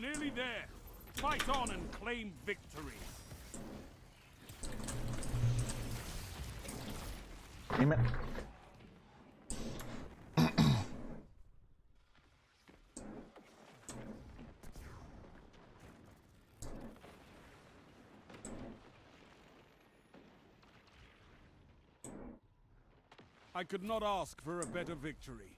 Nearly there. Fight on and claim victory. Damn it. I could not ask for a better victory.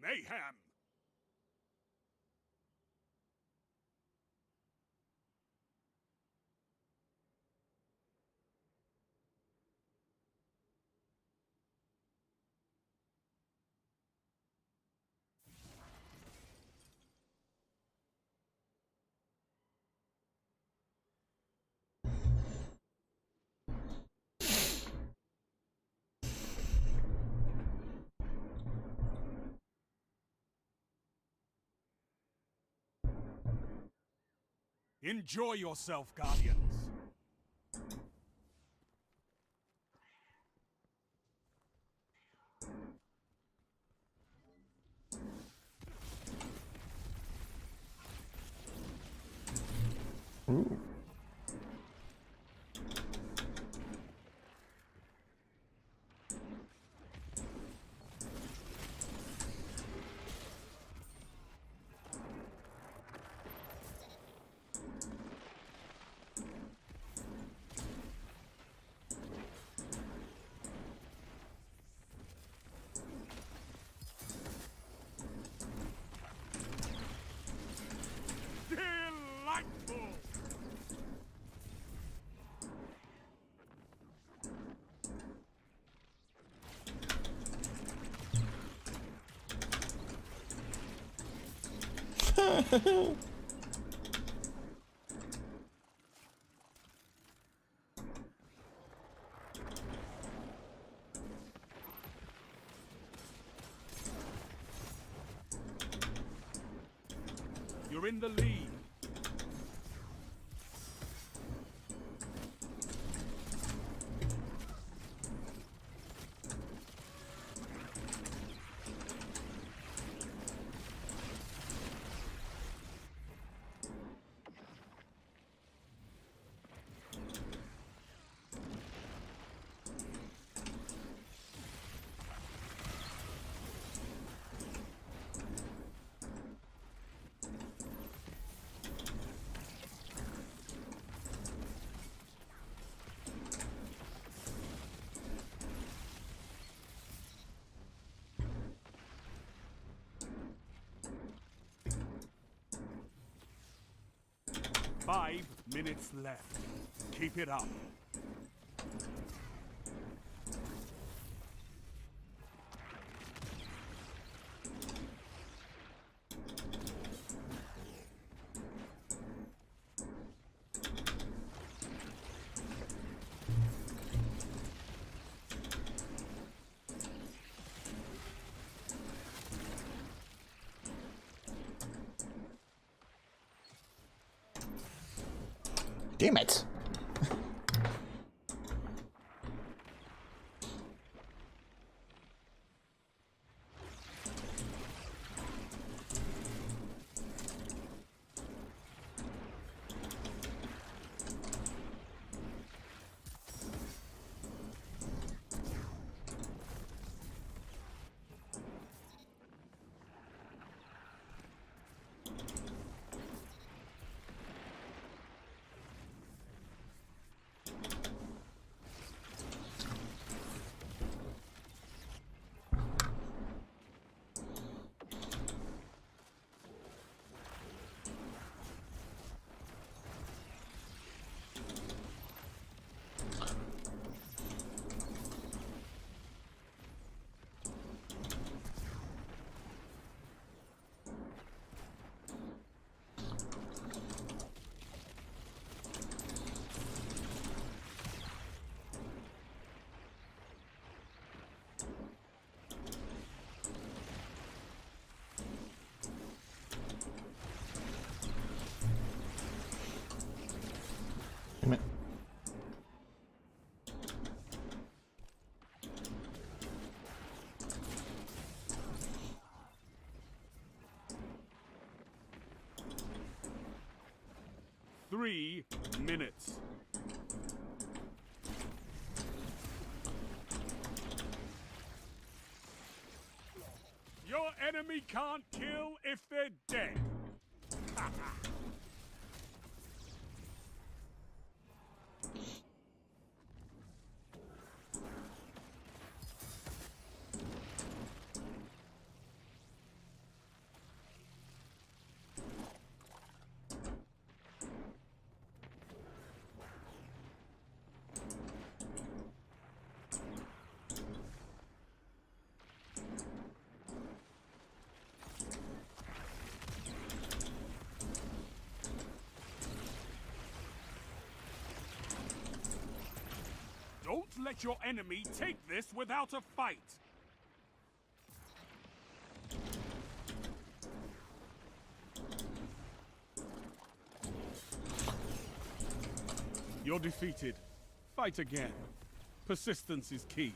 mayhem. Enjoy yourself, Guardians. Ooh. Delightful. You're in the lead. Five minutes left. Keep it up. Damn it. Damn it. Three minutes. Your enemy can't kill if they're dead. let your enemy take this without a fight. You're defeated. Fight again. Persistence is key.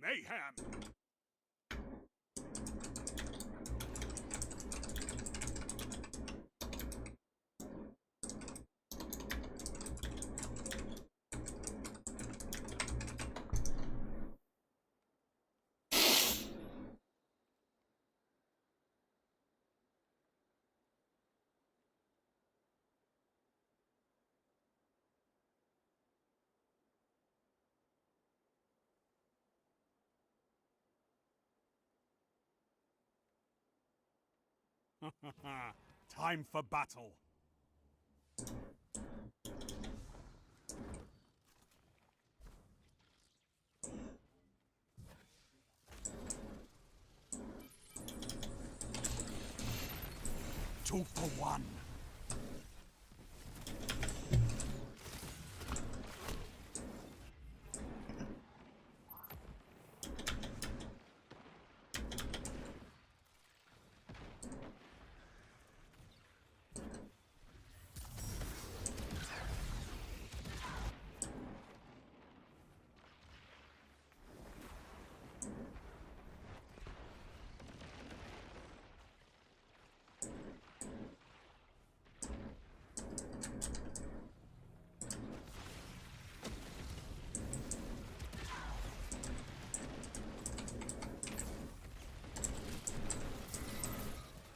Mayhem! Time for battle. Two for one.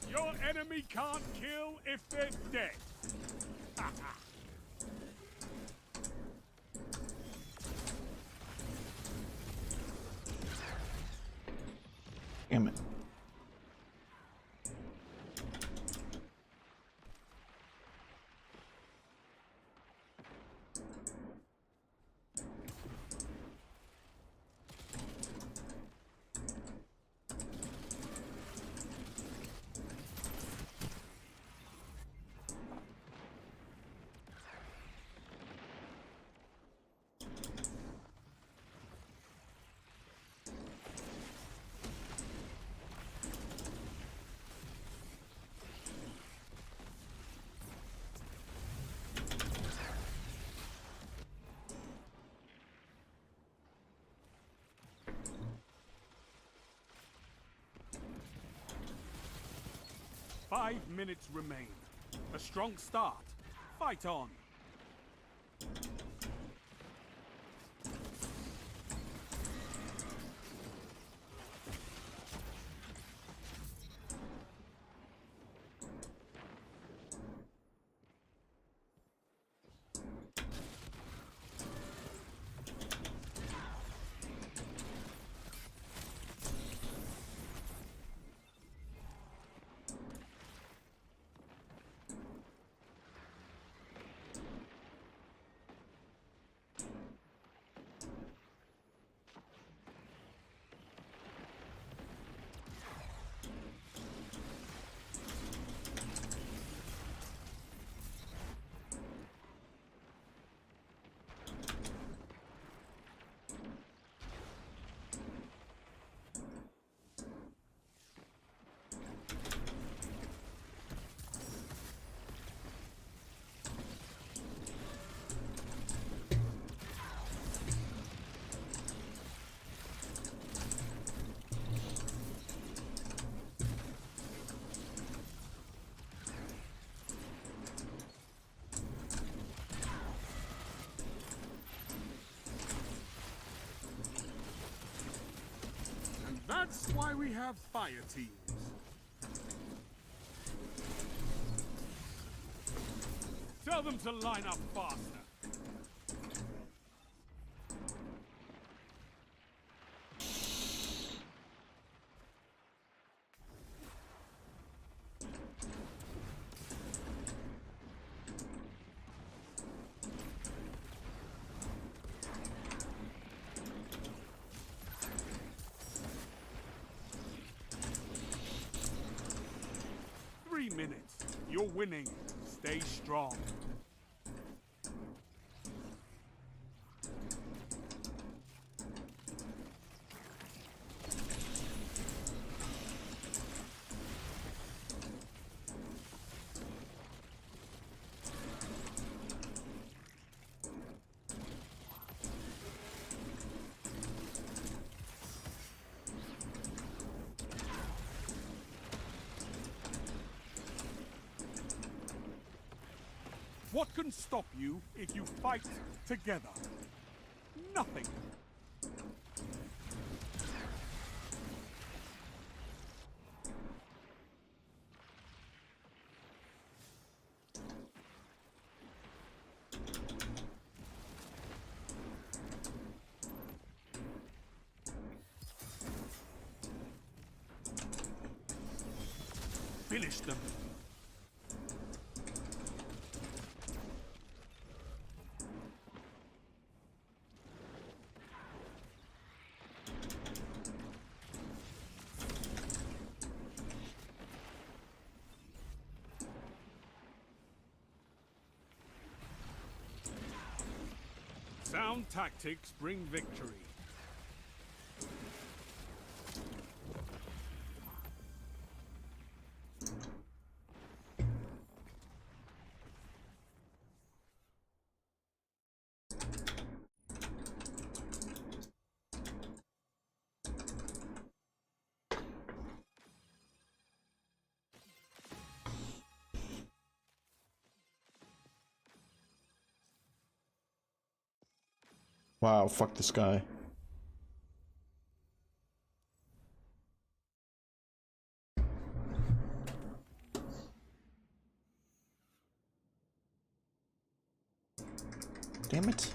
Your enemy can't kill if they're dead. Damn it. 5 minutes remain. A strong start. Fight on. That's why we have fire teams. Tell them to line up faster. Minutes. You're winning. Stay strong. What can stop you if you fight together? Nothing. Finish them. Sound tactics bring victory. Wow, fuck this guy. Damn it.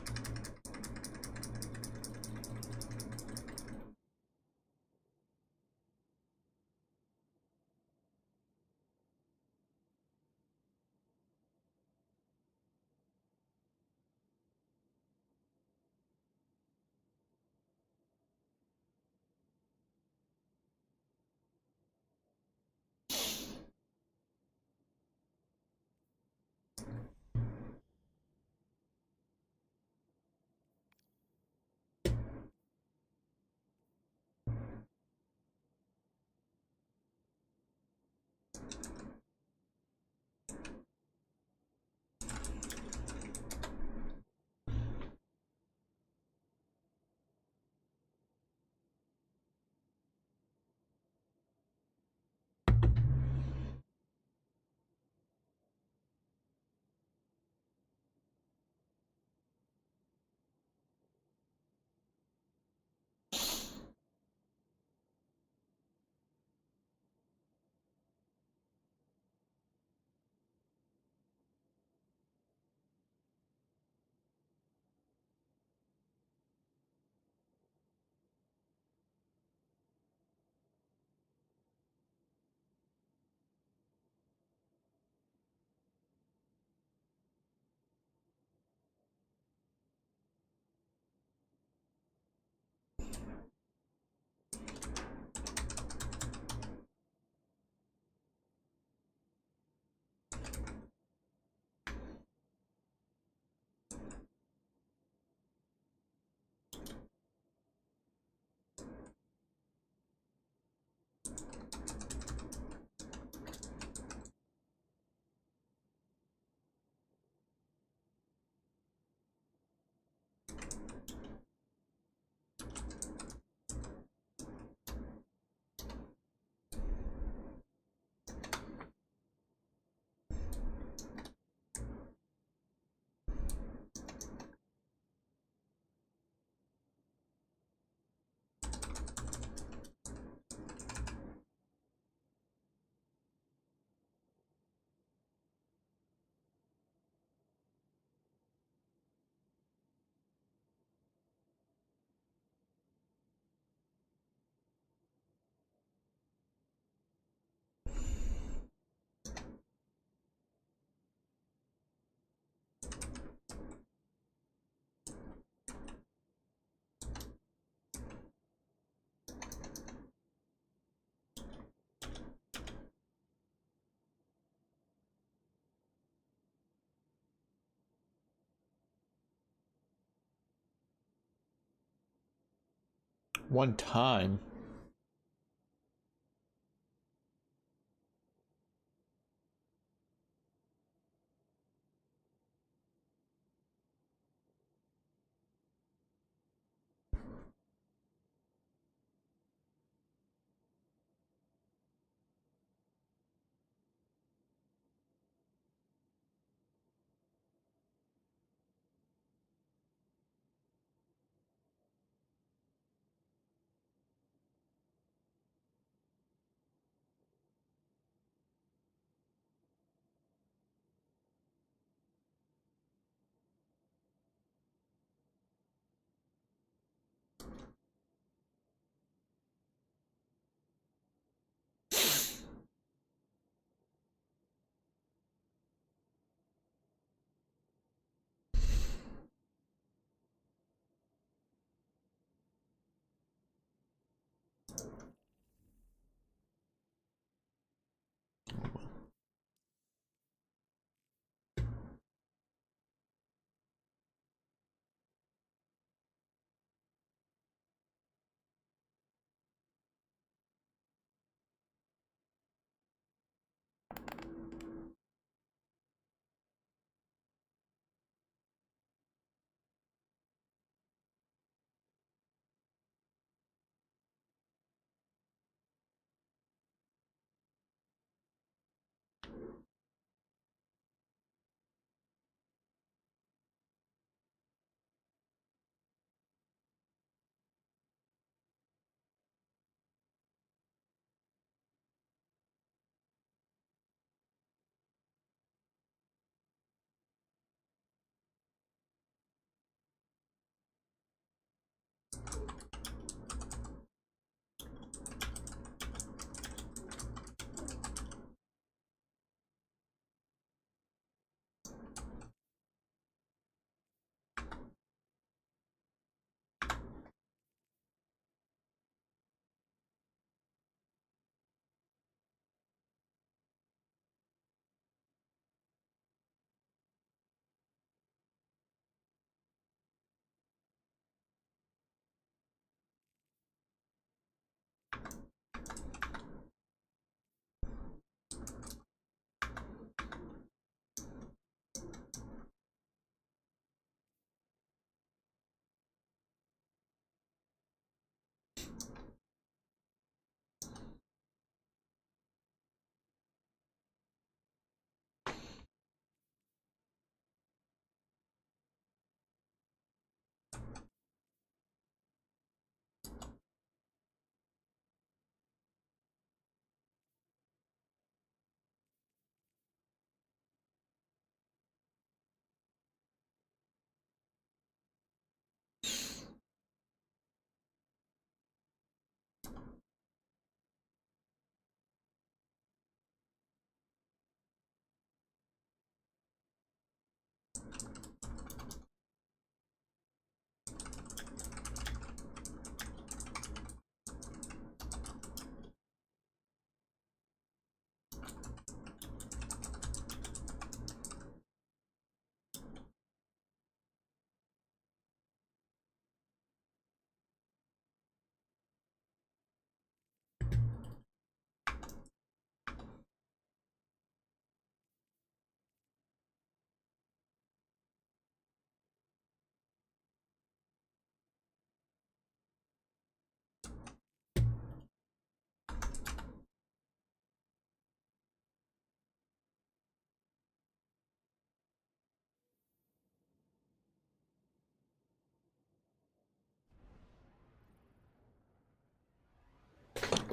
One time.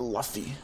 Luffy.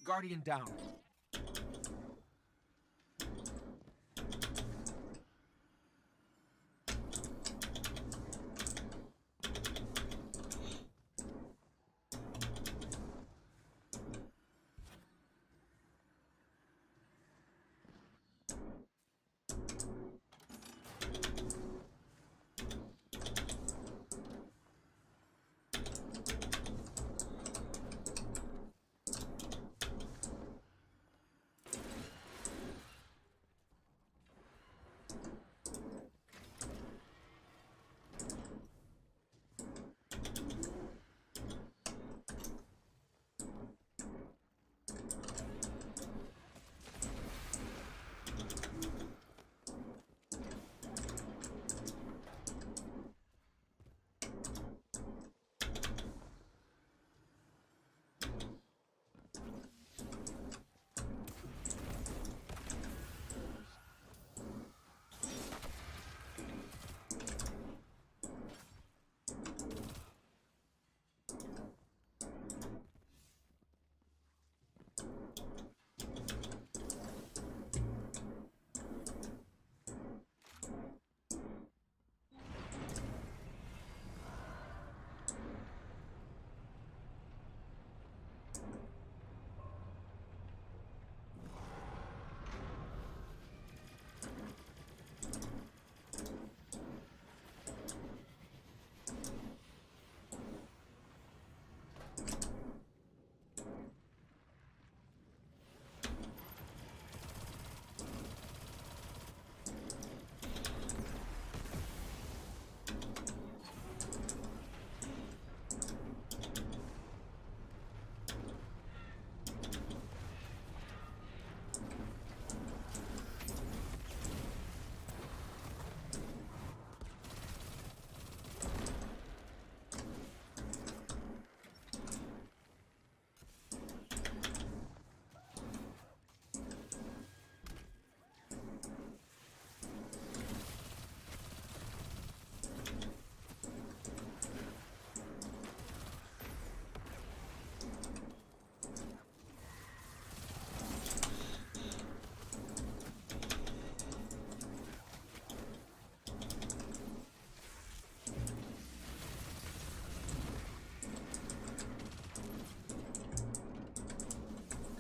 Guardian down.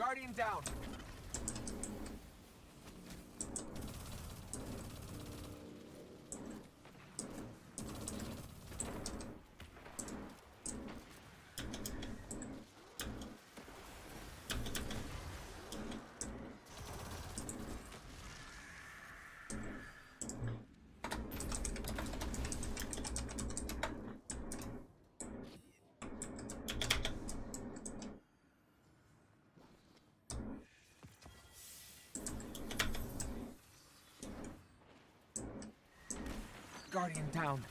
Guardian down. Guardian down.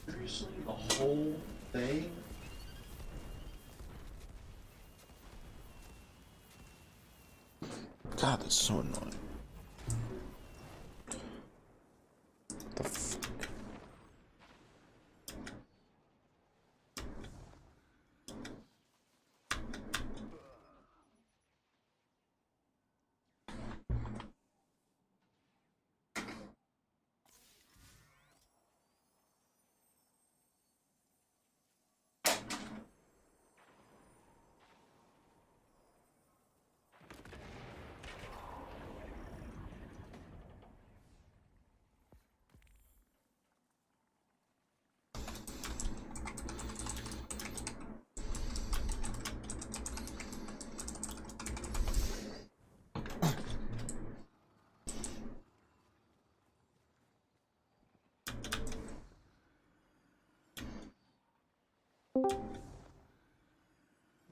Seriously, the whole thing? God, that's so annoying. The fuck?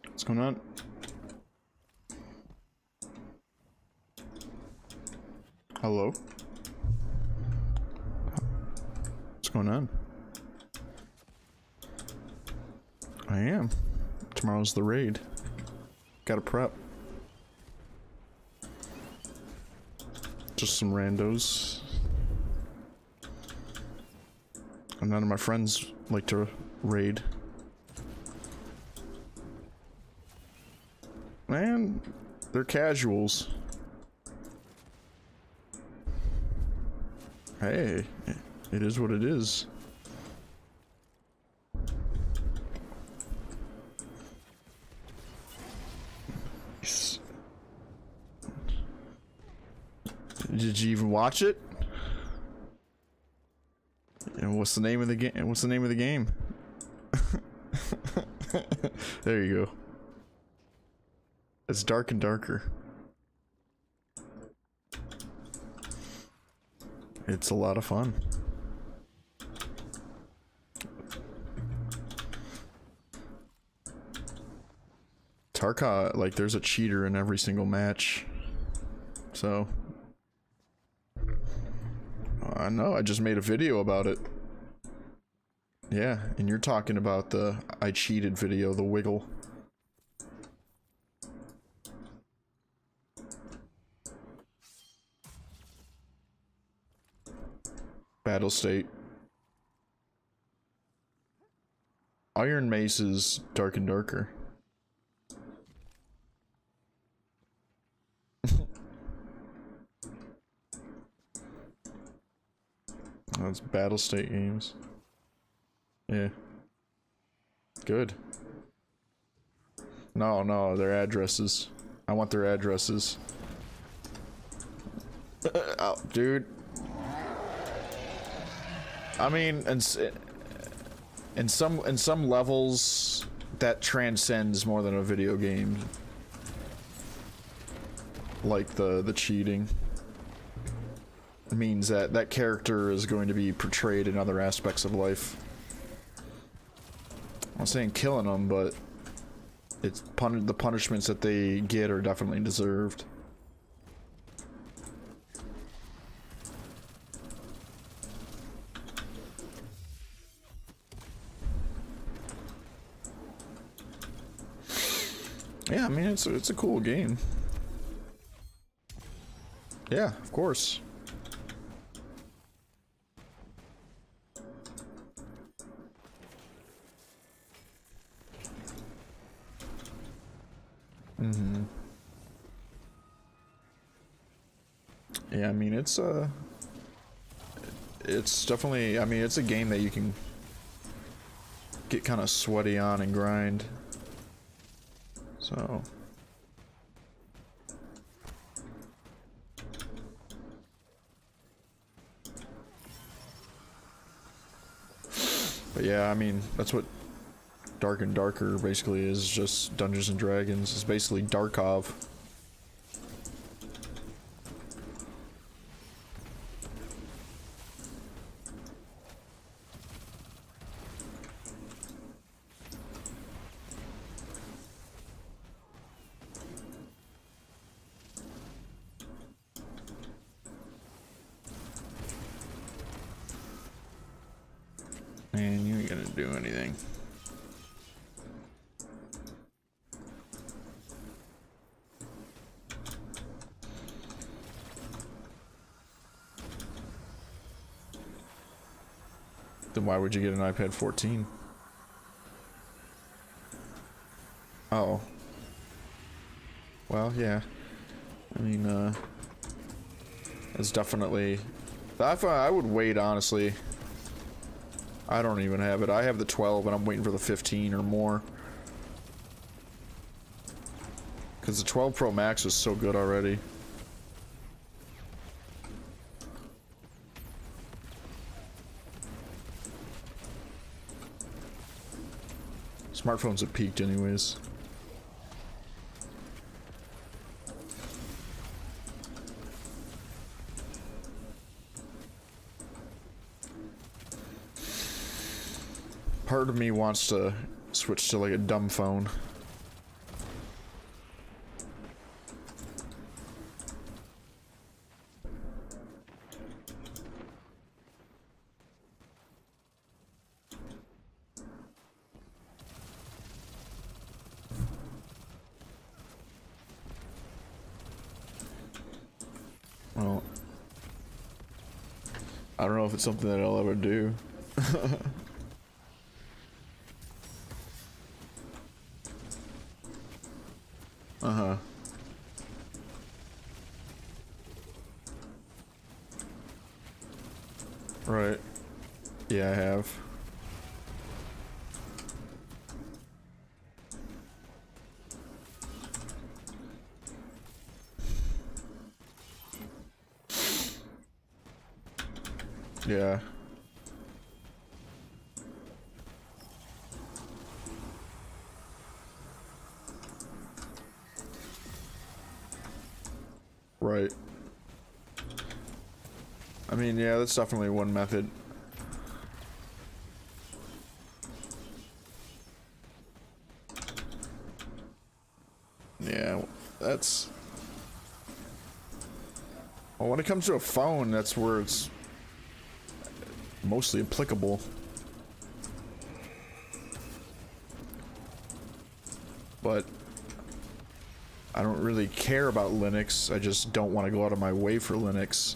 What's going on? Hello? What's going on? I am. Tomorrow's the raid. Gotta prep. Just some randos. And none of my friends like to raid. Man, they're casuals. Hey, it is what it is. Did you even watch it? And what's the name of the game? What's the name of the game? There you go. It's dark and darker. It's a lot of fun. Tarkov, like, there's a cheater in every single match. So I know, I just made a video about it. Yeah, and you're talking about the I cheated video, the wiggle. Battle State. Iron Mace is dark and darker. That's Battle State games. Yeah. Good. No, their addresses. I want their addresses. Oh, dude. I mean, and In some levels, that transcends more than a video game. Like the cheating. It means that that character is going to be portrayed in other aspects of life. I'm not saying killing them, but it's the punishments that they get are definitely deserved. Yeah, I mean, it's a cool game. Yeah, of course. Mm-hmm. Yeah, I mean, it's definitely, I mean, it's a game that you can get kind of sweaty on and grind. So. But yeah, I mean, that's what Dark and Darker basically is, just Dungeons and Dragons. It's basically Darkov. Man, you ain't gonna do anything. Then why would you get an iPad 14? Oh. Well, yeah. I mean, it's definitely... I would wait, honestly. I don't even have it. I have the 12 and I'm waiting for the 15 or more. Because the 12 Pro Max is so good already. Smartphones have peaked anyways. Part of me wants to switch to like a dumb phone. Well, I don't know if it's something that I'll ever do. Uh-huh. Right. Yeah, I have. Yeah. Right. I mean, yeah, that's definitely one method. Yeah, that's... Well, when it comes to a phone, that's where it's mostly applicable. But I don't really care about Linux. I just don't want to go out of my way for Linux.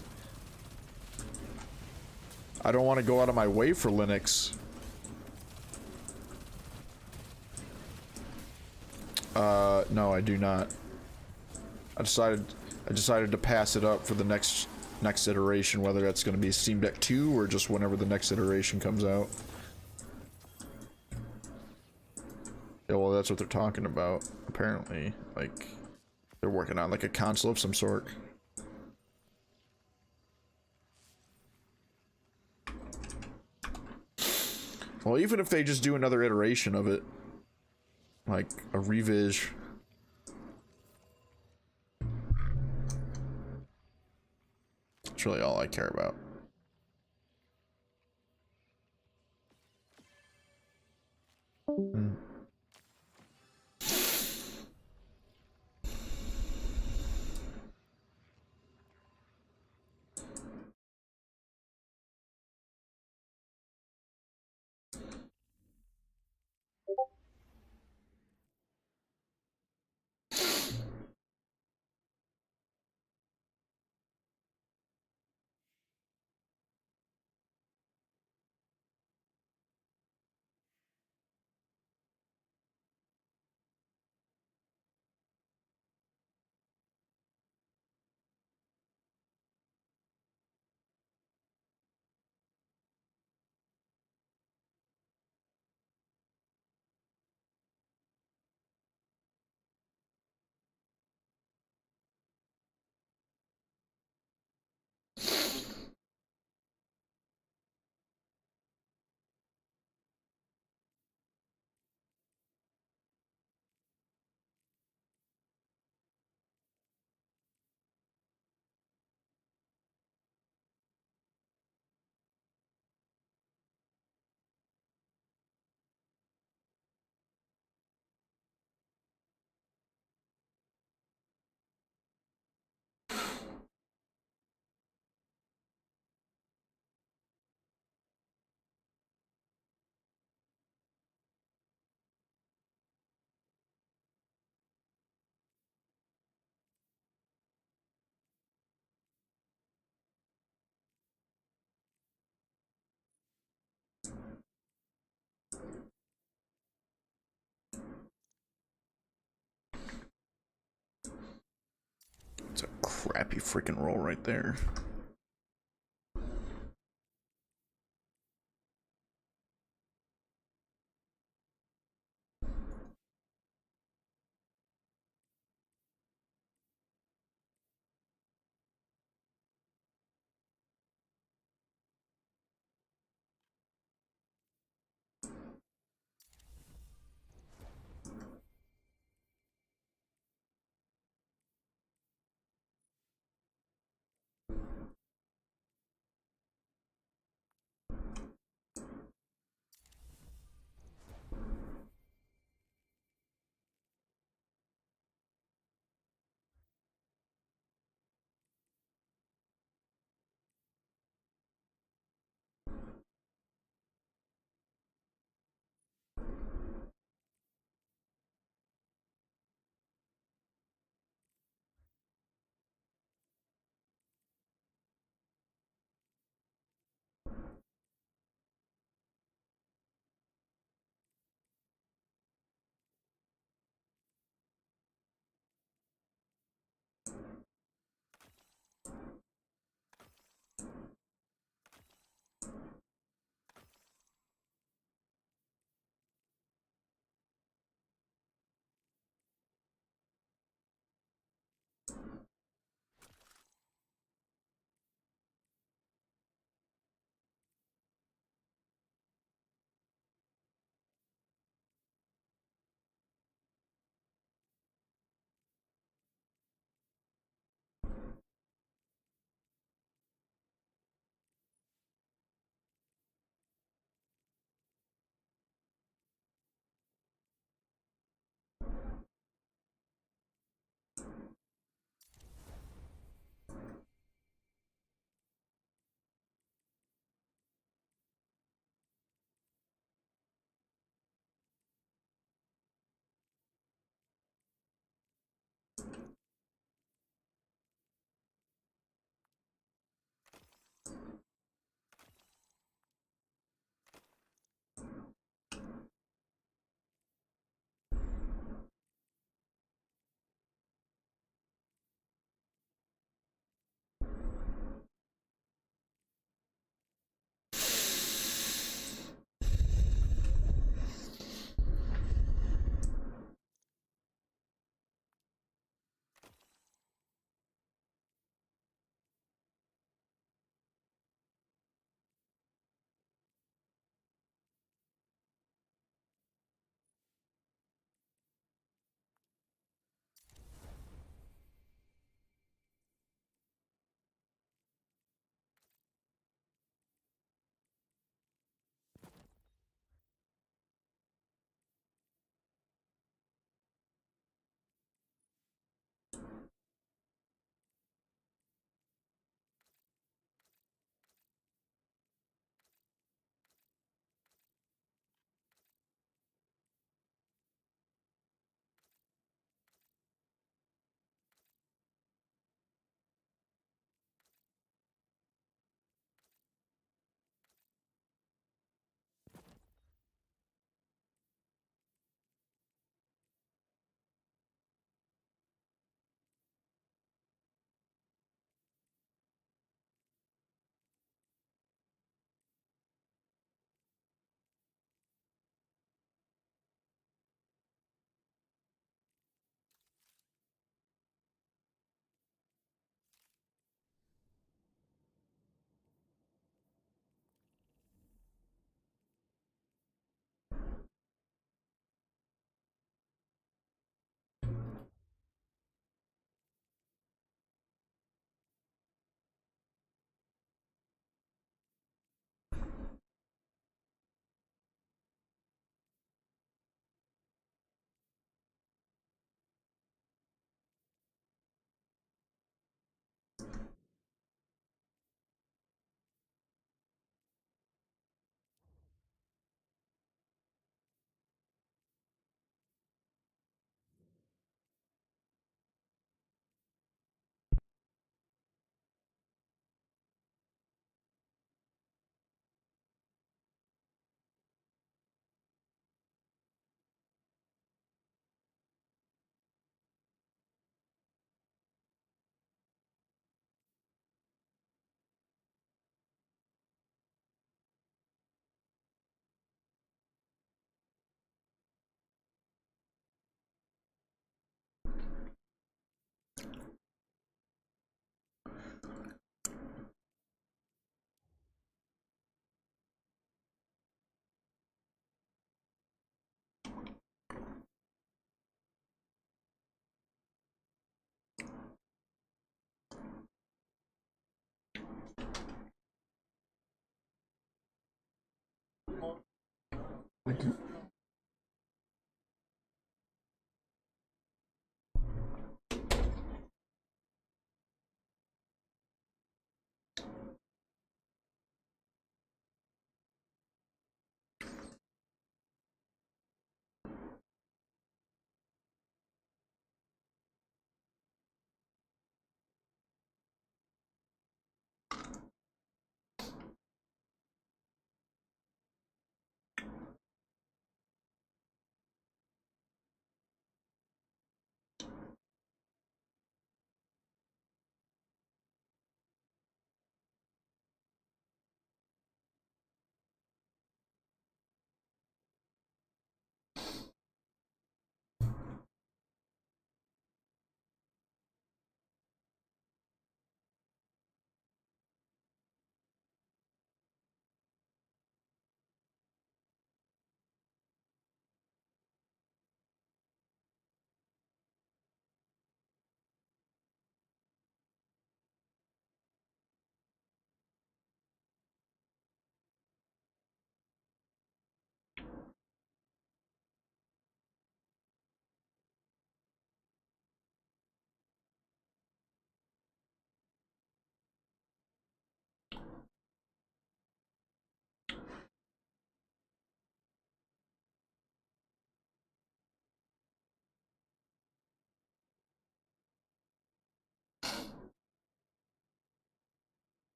I don't want to go out of my way for Linux. No, I do not. I decided to pass it up for the next iteration, whether that's going to be Steam Deck 2 or just whenever the next iteration comes out. Yeah, well, that's what they're talking about, apparently. Like, they're working on like a console of some sort. Well, even if they just do another iteration of it, like a revision. That's really all I care about. It's a crappy freaking roll right there.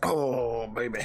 Oh, baby.